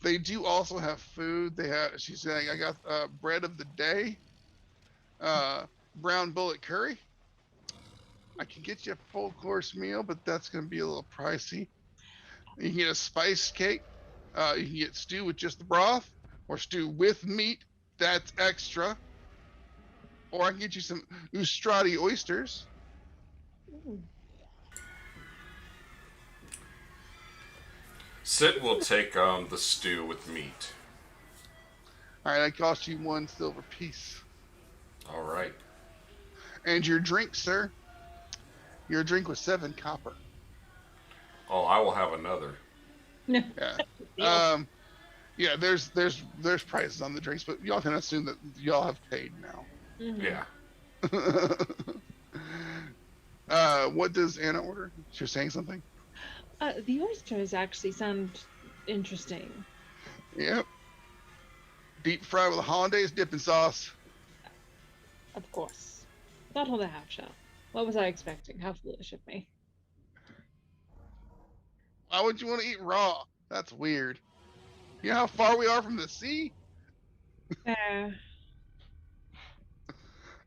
They do also have food. She's saying I got bread of the day, brown bullet curry. I can get you a full course meal, but that's gonna be a little pricey. You can get a spice cake. You can get stew with just the broth, or stew with meat. That's extra. Or I can get you some Ustrati oysters. Sit will take the stew with meat. All right, that cost you 1 silver piece. All right. And your drink, sir? Your drink was 7 copper. Oh, I will have another. No. Yeah. Yeah. There's prices on the drinks, but y'all can assume that y'all have paid now. Yeah. What does Anna order? She's saying something. The oysters actually sound interesting. Yep. Deep fried with a hollandaise dipping sauce. Of course. That'll the half shell. What was I expecting? How foolish of me. Why would you want to eat raw? That's weird. You know how far we are from the sea?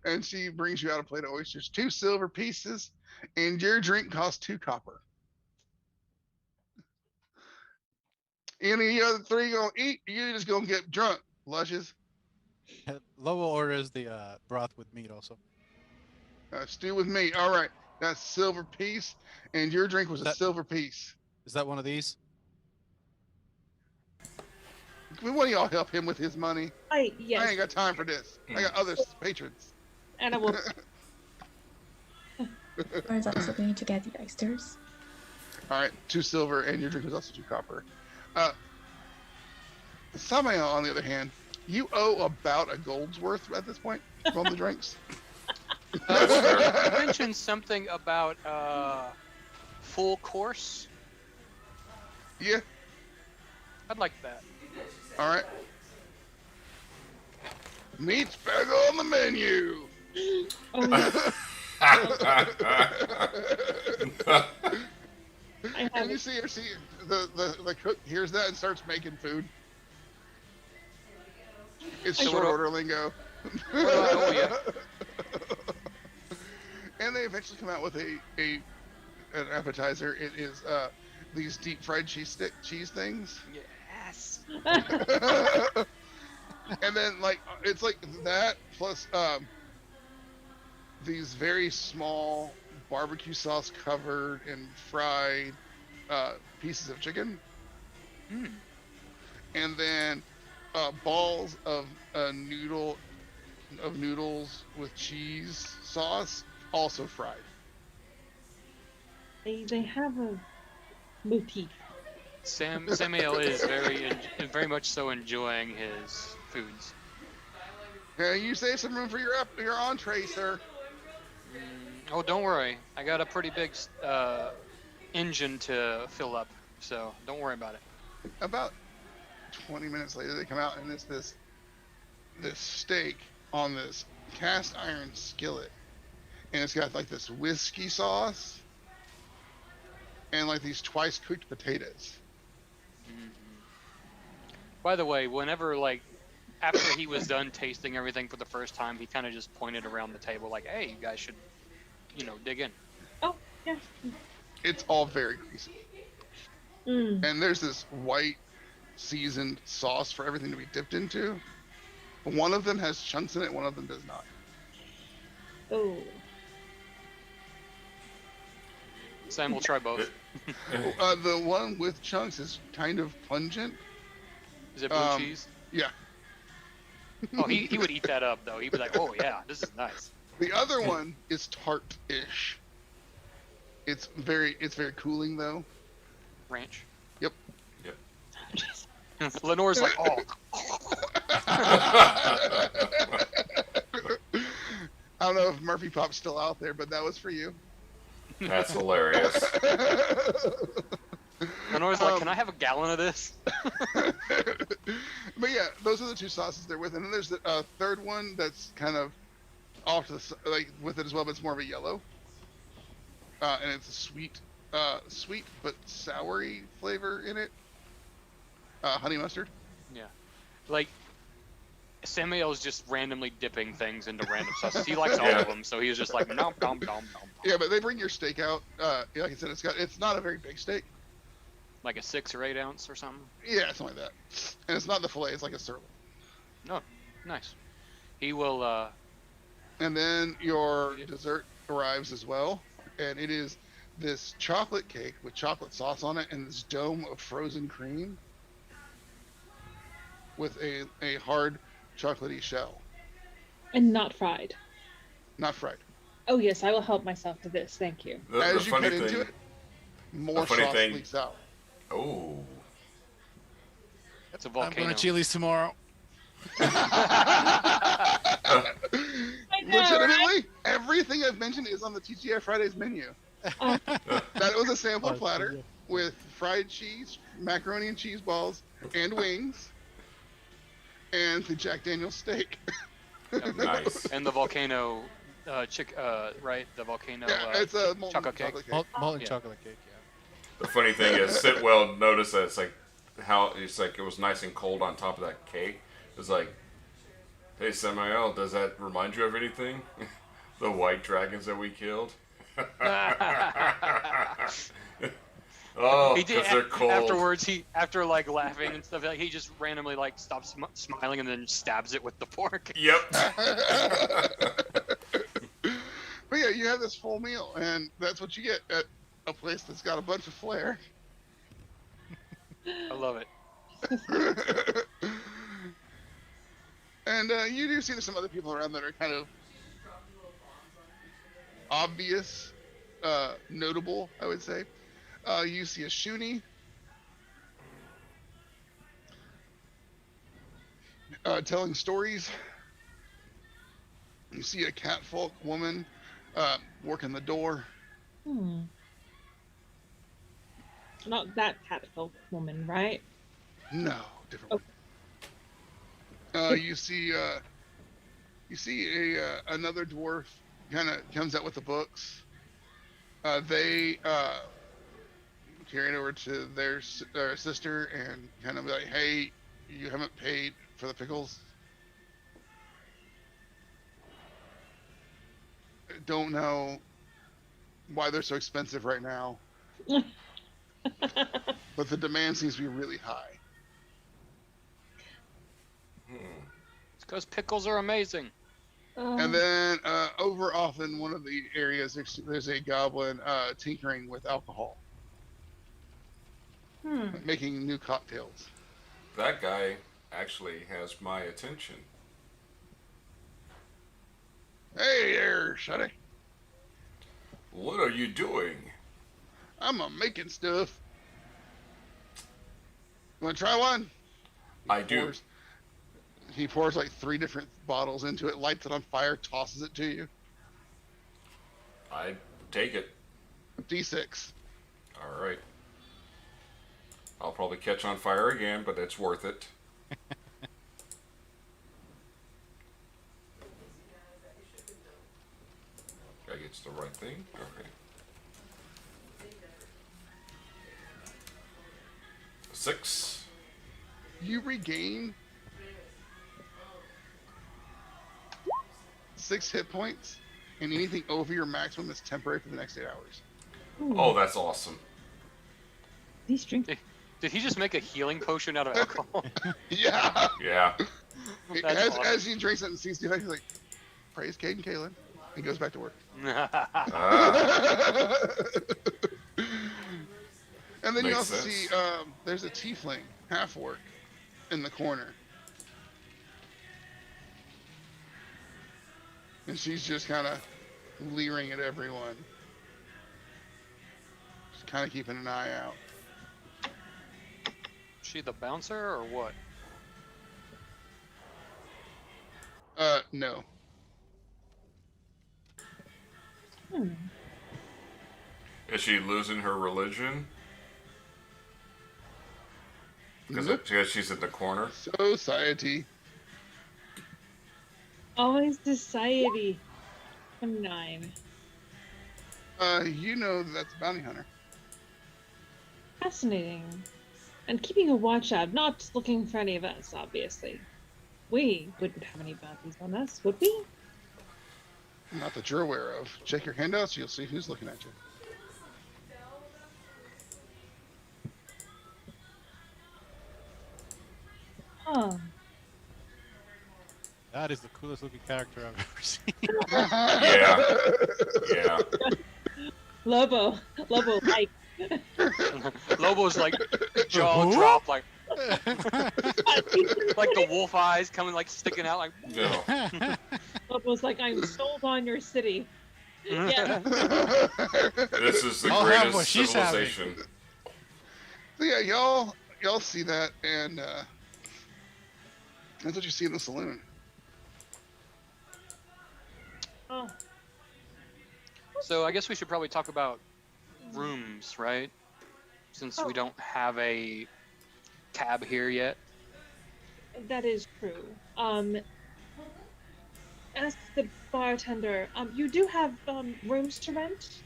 And she brings you out a plate of oysters, 2 silver pieces, and your drink costs 2 copper. Any of the other 3 gonna eat, or you just gonna get drunk, Lushes? Lobo orders the broth with meat also. Stew with me. All right, that's silver piece, and your drink was a silver piece. Is that one of these? One of y'all help him with his money. Yes. I ain't got time for this. I got other patrons. And I will. Or is also going to get the oysters. All right, 2 silver, and your drink was also 2 copper. Samael, on the other hand, you owe about a gold's worth at this point from the drinks. You mentioned something about full course. Yeah. I'd like that. All right. Meat's back on the menu. Oh, yeah. I And you see the cook hears that and starts making food. It's So short what- order lingo. Oh yeah. And they eventually come out with an appetizer. It is these deep fried cheese things. Yes. And then like it's like that plus these very small barbecue sauce covered and fried pieces of chicken. Mm. And then balls of noodles with cheese sauce, also fried. They have a motif. Samuel is very much so enjoying his foods. You save some room for your entree, sir. Oh, don't worry. I got a pretty big engine to fill up, so don't worry about it. About 20 minutes later, they come out and it's this steak on this cast iron skillet, and it's got like this whiskey sauce and like these twice cooked potatoes. By the way, whenever after he was done tasting everything for the first time, he kind of just pointed around the table like, "Hey, you guys should, dig in." Oh, yeah. It's all very greasy, and there's this white seasoned sauce for everything to be dipped into. One of them has chunks in it, one of them does not. Oh. Sam will try both. The one with chunks is kind of pungent. Is it blue cheese? Yeah. Oh, he would eat that up though. He'd be like, "Oh yeah, this is nice." The other one is tart-ish. It's very cooling though. Ranch. Yep. Lenore's like, "Oh." I don't know if Murphy Pop's still out there, but that was for you. That's hilarious. Lenore's like, "Can I have a gallon of this?" But yeah, those are the 2 sauces they're with, and then there's the third one that's kind of off to the with it as well, but it's more of a yellow, and it's a sweet but soury flavor in it. Honey mustard. Yeah. Like, Samuel's just randomly dipping things into random sauces. He likes all of them, so he's just like, nom, nom, nom, nom. Yeah, but they bring your steak out. Like I said, it's not a very big steak. Like a 6 or 8 ounce or something? Yeah, something like that. And it's not the fillet, it's like a sirloin. No, nice. He will, And then your dessert arrives as well, and it is this chocolate cake with chocolate sauce on it and this dome of frozen cream with a hard chocolatey shell. And not fried. Not fried. Oh yes, I will help myself to this. Thank you. As you cut into it, more sauce leaks out. Oh. That's a I'm volcano. going to Chili's tomorrow. Legitimately, everything I've mentioned is on the TGI Fridays menu. That was a sampler platter with fried cheese, macaroni and cheese balls, and wings, and the Jack Daniel's steak. Nice. And the volcano right? The volcano. Yeah, it's a molten chocolate cake. Molten Yeah. chocolate cake, yeah. The funny thing is, Sitwell noticed that it's like how it's like it was nice and cold on top of that cake. It was like, hey Samael, does that remind you of anything? The white dragons that we killed. Oh, He did. because they're cold. Afterwards, after like laughing and stuff, like he just randomly like stops smiling and then stabs it with the fork. Yep. But yeah, you have this full meal, and that's what you get at a place that's got a bunch of flair. I love it. And you do see there's some other people around that are kind of obvious, notable, I would say. You see a Shuni. Telling stories. You see a catfolk woman working the door. Not that catfolk woman, right? No, different one. You see another dwarf kind of comes out with the books. They carry it over to their sister and kind of be like, hey, you haven't paid for the pickles. Don't know why they're so expensive right now, but the demand seems to be really high. It's because pickles are amazing. And then over off in one of the areas, there's a goblin tinkering with alcohol, making new cocktails. That guy actually has my attention. Hey there, Shuddy. What are you doing? I'm making stuff. You want to try one? I do. He pours like 3 different bottles into it, lights it on fire, tosses it to you. I take it. D6. All right. I'll probably catch on fire again, but it's worth it. I get the right thing. Okay. 6. You regain 6 hit points, and anything over your maximum is temporary for the next 8 hours. Oh, that's awesome. These drinks. Did he just make a healing potion out of alcohol? Yeah. Yeah. That's As he drinks it and sees the effect, he's like, praise Cade and Kaylin. He goes back to work. And then you Makes also sense. see there's a tiefling half-orc in the corner. And she's just kind of leering at everyone. Just kind of keeping an eye out. She the bouncer or what? No. Is she losing her religion? Because Nope. she's in the corner? Society. Always society. I'm 9. You know that's a bounty hunter. Fascinating. And keeping a watch out, not looking for any of us, obviously. We wouldn't have any bounties on us, would we? Not that you're aware of. Check your handouts, you'll see who's looking at you. Huh. That is the coolest looking character I've ever seen. Yeah. Yeah. Lobo, like. Lobo's like jaw drop, like Like the wolf eyes coming, like sticking out, like. No. Lobo's like, I'm sold on your city. Yeah. This is the I'll have what greatest she's having. civilization. So yeah, y'all see that, and that's what you see in the saloon. Oh, So I guess we should probably talk about rooms, right? Since we don't have a cab here yet. that is true. ask the bartender, you do have rooms to rent?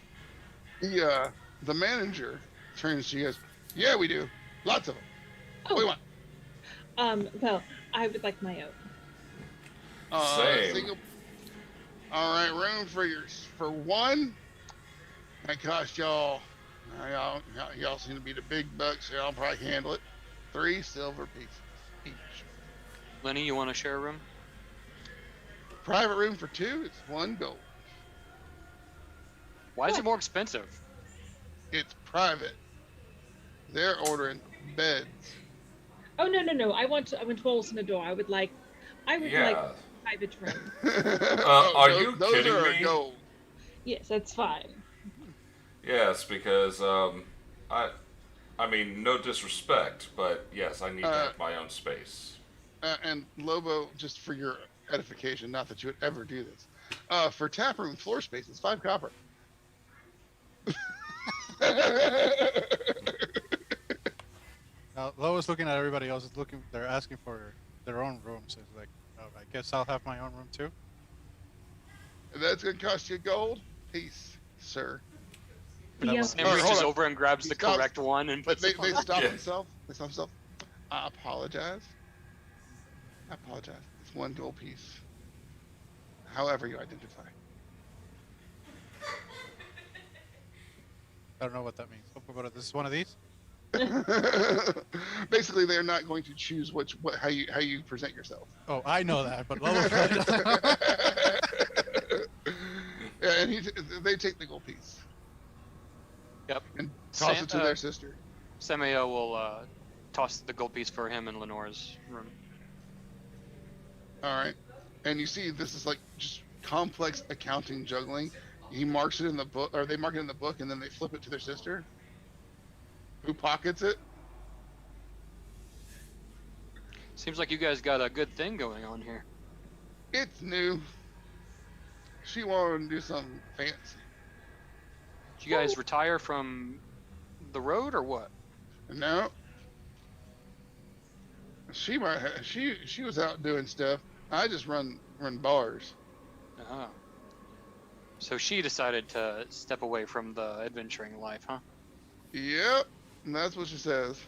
The manager turns to you and goes, "Yeah, we do. Lots of them. What do you Oh, want?" well, I would like my own. Same. Single. All right, room for one. That cost y'all. Y'all seem to be the big bucks, so y'all probably handle it. 3 silver pieces each. Lenny, you want to share a room? Private room for 2, it's 1 gold. Why is it more expensive? It's private. They're ordering beds. Oh no! I want walls and a door. I would like Yeah. private room. Are you those kidding are me? gold. Yes, that's fine. Yes, because I mean, no disrespect, but yes, I need to have my own space. And Lobo, just for your edification, not that you would ever do this. For tap room floor space, it's 5 copper. Lois looking at everybody else is looking. They're asking for their own rooms. It's like, oh, I guess I'll have my own room too. That's gonna cost you gold piece, sir. Sam Hold reaches on. over and grabs He the stops. correct one and puts They it on. stop Yeah. themselves. They stop themselves. I apologize. It's 1 gold piece. However you identify. I don't know what that means. But this is one of these. Basically, they're not going to choose how you present yourself. Oh, I know that, but Lois. Yeah, and they take the gold piece Yep. and toss it to their sister. Samuel will toss the gold piece for him in Lenore's room. All right, and you see this is like just complex accounting juggling. He marks it in the book, or they mark it in the book, and then they flip it to their sister, who pockets it. Seems like you guys got a good thing going on here. It's new. She wanted to do something fancy. Did you guys retire from the road or what? No. She was out doing stuff. I just run bars. Oh. So she decided to step away from the adventuring life, huh? Yep, and that's what she says.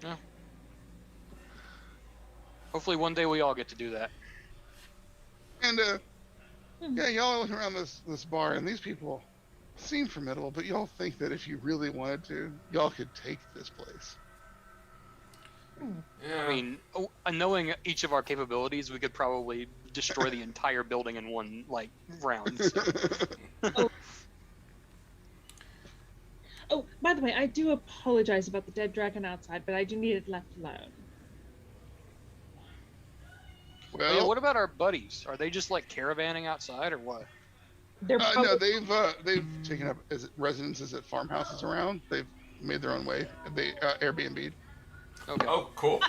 Yeah. Hopefully one day we all get to do that. And yeah, y'all look around this bar, and these people seem formidable, but y'all think that if you really wanted to, y'all could take this place. Yeah. I mean, knowing each of our capabilities, we could probably destroy the entire building in one round. So. Oh, by the way, I do apologize about the dead dragon outside, but I do need it left alone. Well, Yeah, what about our buddies? Are they just caravanning outside or what? They're no, they've taken up residences at farmhouses around. They've made their own way. They Airbnb'd. Okay. Oh, cool.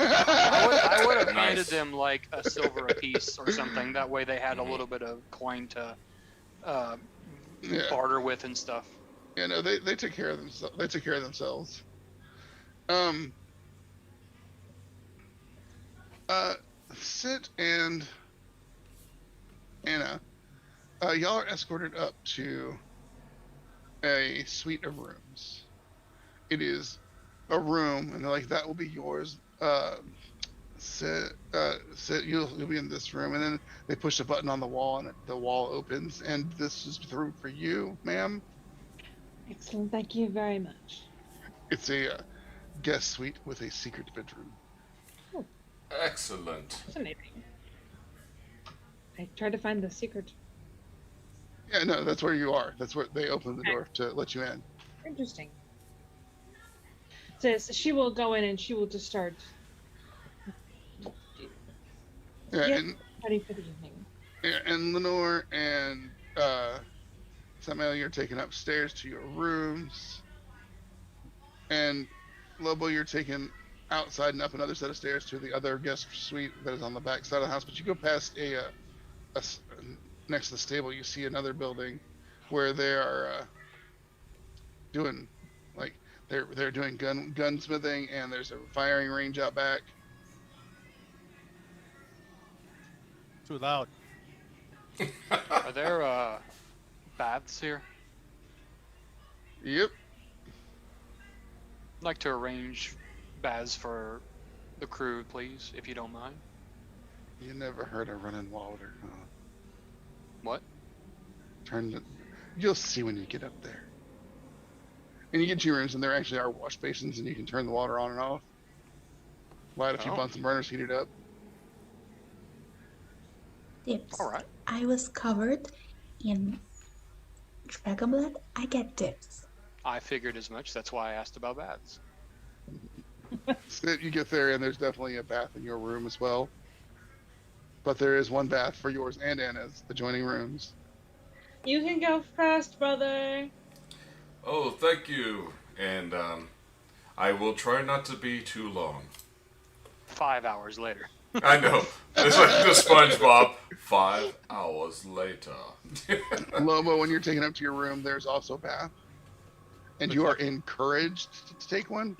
I would have Nice. handed them a silver apiece or something. That way they had a little bit of coin to Yeah. barter with and stuff. Yeah, no, they took care of themselves. They took care of themselves. Sid and Anna, y'all are escorted up to a suite of rooms. It is a room, and they're like, "That will be yours." Sid, you'll be in this room, and then they push a button on the wall, and the wall opens, and this is the room for you, ma'am. Excellent, thank you very much. It's a guest suite with a secret bedroom. Excellent. Fascinating. I tried to find the secret. Yeah, no, that's where you are. That's where they open the door to let you in. Interesting. So she will go in and she will just start. Yeah, Yep. and Ready for the evening. and Lenore and Samuel, you're taken upstairs to your rooms, and Lobo, you're taken outside and up another set of stairs to the other guest suite that is on the back side of the house. But you go past next to the stable, you see another building where they are doing they're doing gunsmithing, and there's a firing range out back. Too loud. Are there baths here? Yep. I'd like to arrange baths for the crew, please, if you don't mind. You never heard of running water, huh? What? You'll see when you get up there. And you get to your rooms, and there actually are wash basins, and you can turn the water on and off. Light a few Oh. Bunsen burners, heat it up. Dips. All right. I was covered in dragon blood. I get dips. I figured as much. That's why I asked about baths. So you get there, and there's definitely a bath in your room as well. But there is one bath for yours and Anna's adjoining rooms. You can go first, brother. Oh, thank you. And I will try not to be too long. 5 hours later. I know. It's like the SpongeBob. 5 hours later. Lobo, when you're taken up to your room, there's also a bath. And you are encouraged to take one.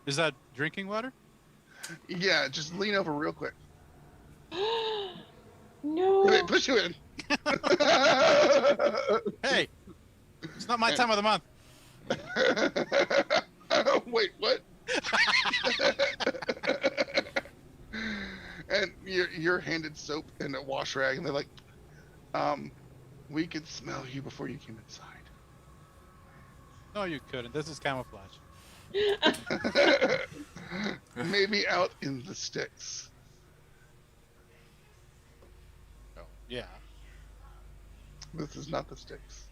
Is that drinking water? Yeah, just lean over real quick. No. Wait, push you in. Hey, it's not my time of the month. Wait, what? And you're handed soap and a wash rag, and they're like, we could smell you before you came inside. No, you couldn't. This is camouflage. Maybe out in the sticks. Oh, yeah. This is not the sticks.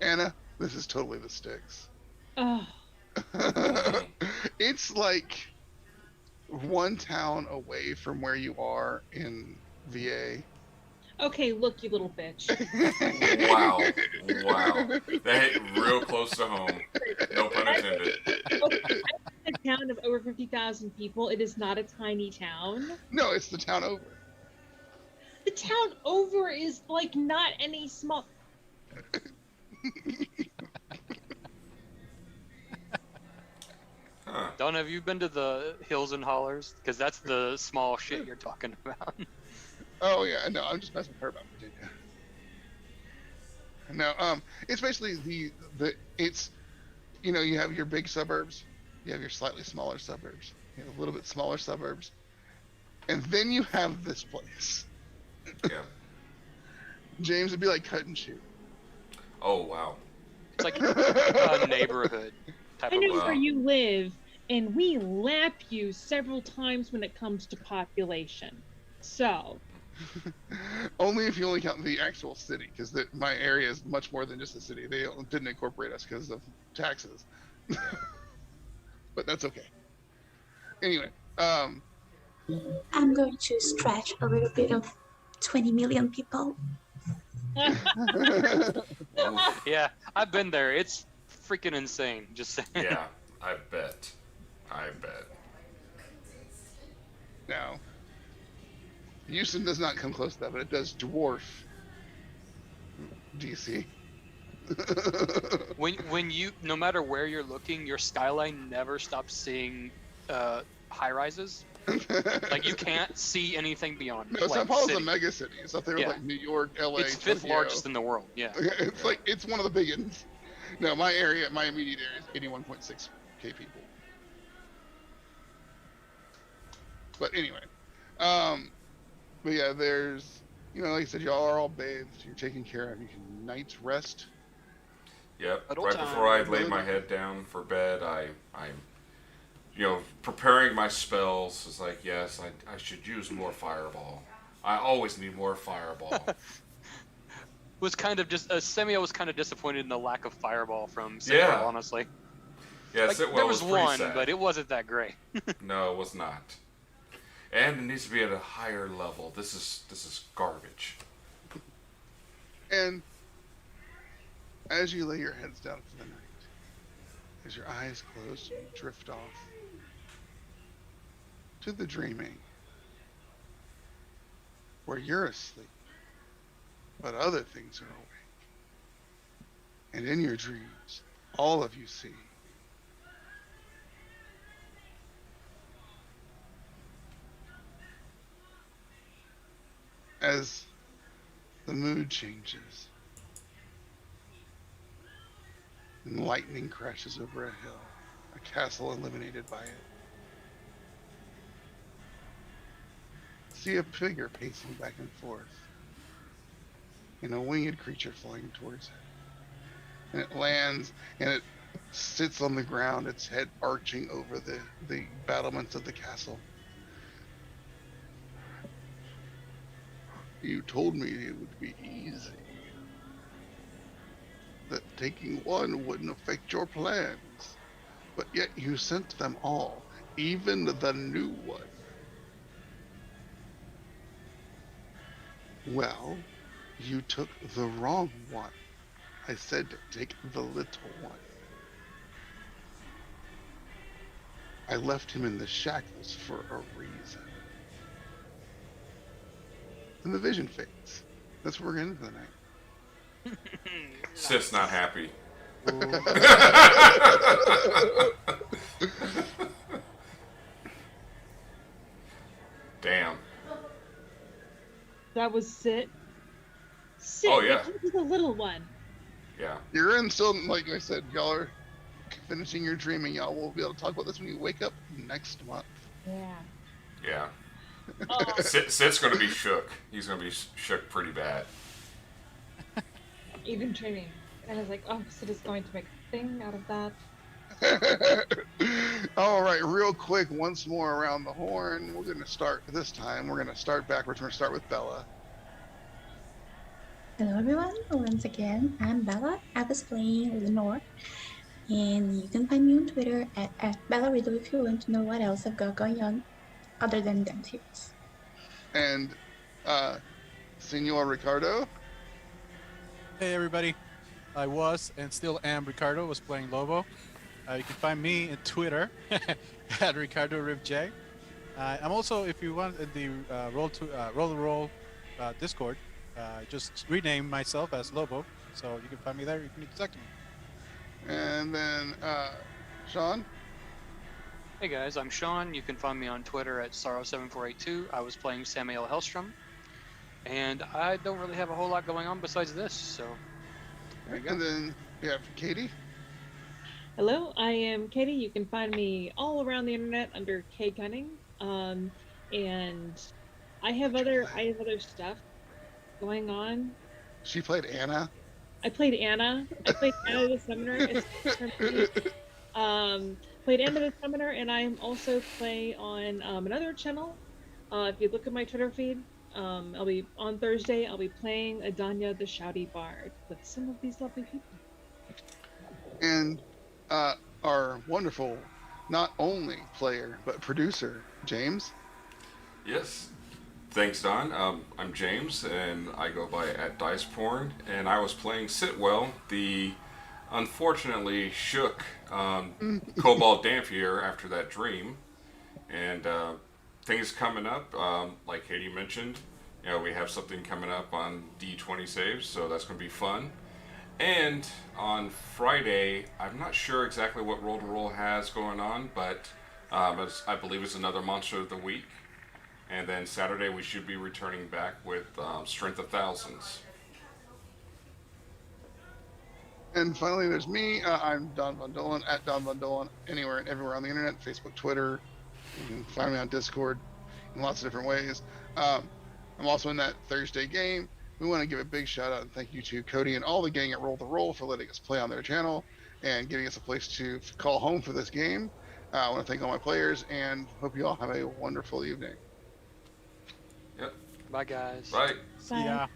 Anna, this is totally the sticks. Oh. It's like one town away from where you are in VA. Okay, look, you little bitch. Wow. Wow. That hit real close to home. No pun intended. Okay, I'm in a town of over 50,000 people. It is not a tiny town. No, it's the town over. The town over is like not any small. Huh. Don, have you been to the Hills and Hollers? Because that's the small shit you're talking about. Oh yeah, no, I'm just messing with her about Virginia. No, it's basically it's, you know, you have your big suburbs, you have your slightly smaller suburbs, you have a little bit smaller suburbs, and then you have this place. Yeah. James would be like cut and shoot. Oh, wow. It's like a neighborhood type I of know Wow. where you live, and we lap you several times when it comes to population. So, Only if you only count the actual city, because my area is much more than just a city. They didn't incorporate us because of taxes. But that's okay. Anyway, I'm going to stretch a little bit of 20 million people. Yeah, I've been there. It's freaking insane. Just saying. Yeah, I bet. I bet. now, Houston does not come close to that, but it does dwarf DC. When you, no matter where you're looking, your skyline never stops seeing high rises. Like you can't see anything beyond. No, like, Sao Paulo's a city. mega city. It's up there with Yeah. like New York, LA, It's fifth Tokyo. largest in the world. Yeah. It's like it's one of the big ones. No, my immediate area is 81.6k people. But anyway, but yeah, there's, you know, like I said, y'all are all bathed. You're taken care of. You can night rest. Yep. Adult Right time. before I laid my head down for bed, I'm, you know, preparing my spells. It's like, yes, I should use more fireball. I always need more fireball. Was kind of just Semio was kind of disappointed in the lack of fireball from Sitwell, Yeah. honestly. Yeah, Like, Sitwell there was pretty one, sad. but it wasn't that great. No, it was not. And it needs to be at a higher level. This is garbage. And as you lay your heads down for the night, as your eyes close, you drift off to the dreaming, where you're asleep, but other things are awake. And in your dreams, all of you see as the mood changes and lightning crashes over a hill, a castle illuminated by it. See a figure pacing back and forth, and a winged creature flying towards it. And it lands, and it sits on the ground, its head arching over the battlements of the castle. You told me it would be easy, that taking one wouldn't affect your plans, but yet you sent them all, even the new one. Well, you took the wrong one. I said take the little one. I left him in the shackles for a reason. And the vision fades. That's what we're getting for the night. Sith's not happy. Damn. That was Sit. Sit, Oh, yeah. it was the little one. Yeah. You're in still, like I said, y'all are finishing your dreaming. Y'all will be able to talk about this when you wake up next month. Yeah. Yeah. Oh, Sith's gonna be shook. He's gonna be shook pretty bad. even dreaming. And I was like, oh, Sid is going to make a thing out of that. All right, real quick, once more around the horn. We're going to start this time. We're going to start backwards. We're going to start with Bella. Hello everyone, once again, I'm Bella. I was playing Lenore, and you can find me on Twitter at BellaRiddle if you want to know what else I've got going on other than them series. And Senor Ricardo. Hey everybody, I was and still am Ricardo, was playing Lobo. You can find me on Twitter at RicardoRivJ. I'm also, if you want, in the Roll Discord. Just rename myself as Lobo, so you can find me there. You can contact me. And then Sean. Hey guys, I'm Sean. You can find me on Twitter at Sorrow7482. I was playing Samuel Hellstrom, and I don't really have a whole lot going on besides this, so there you go. And then we have Katie. Hello, I am Katie. You can find me all around the internet under K Gunning. And I have other stuff going on. She played Anna. I played Anna. I played Anna the Summoner. Played Anna the Summoner, and I am also play on another channel. If you look at my Twitter feed, I'll be on Thursday. I'll be playing Adanya the Shouty Bard with some of these lovely people. And our wonderful, not only player but producer, James. Yes. Thanks, Don. I'm James, and I go by at DicePorn, and I was playing Sitwell, the unfortunately shook Cobalt Dhampir after that dream. And things coming up, like Katie mentioned, we have something coming up on D20 saves, so that's going to be fun. And on Friday, I'm not sure exactly what Roll to Roll has going on, but I believe it's another Monster of the Week. And then Saturday, we should be returning back with Strength of Thousands. And finally, there's me. I'm Don Von Dolan, at Don Von Dolan, anywhere and everywhere on the internet, Facebook, Twitter. You can find me on Discord in lots of different ways. I'm also in that Thursday game. We want to give a big shout out and thank you to Cody and all the gang at Roll the Roll for letting us play on their channel and giving us a place to call home for this game. I want to thank all my players and hope you all have a wonderful evening. Yep. Bye guys. Bye. See ya.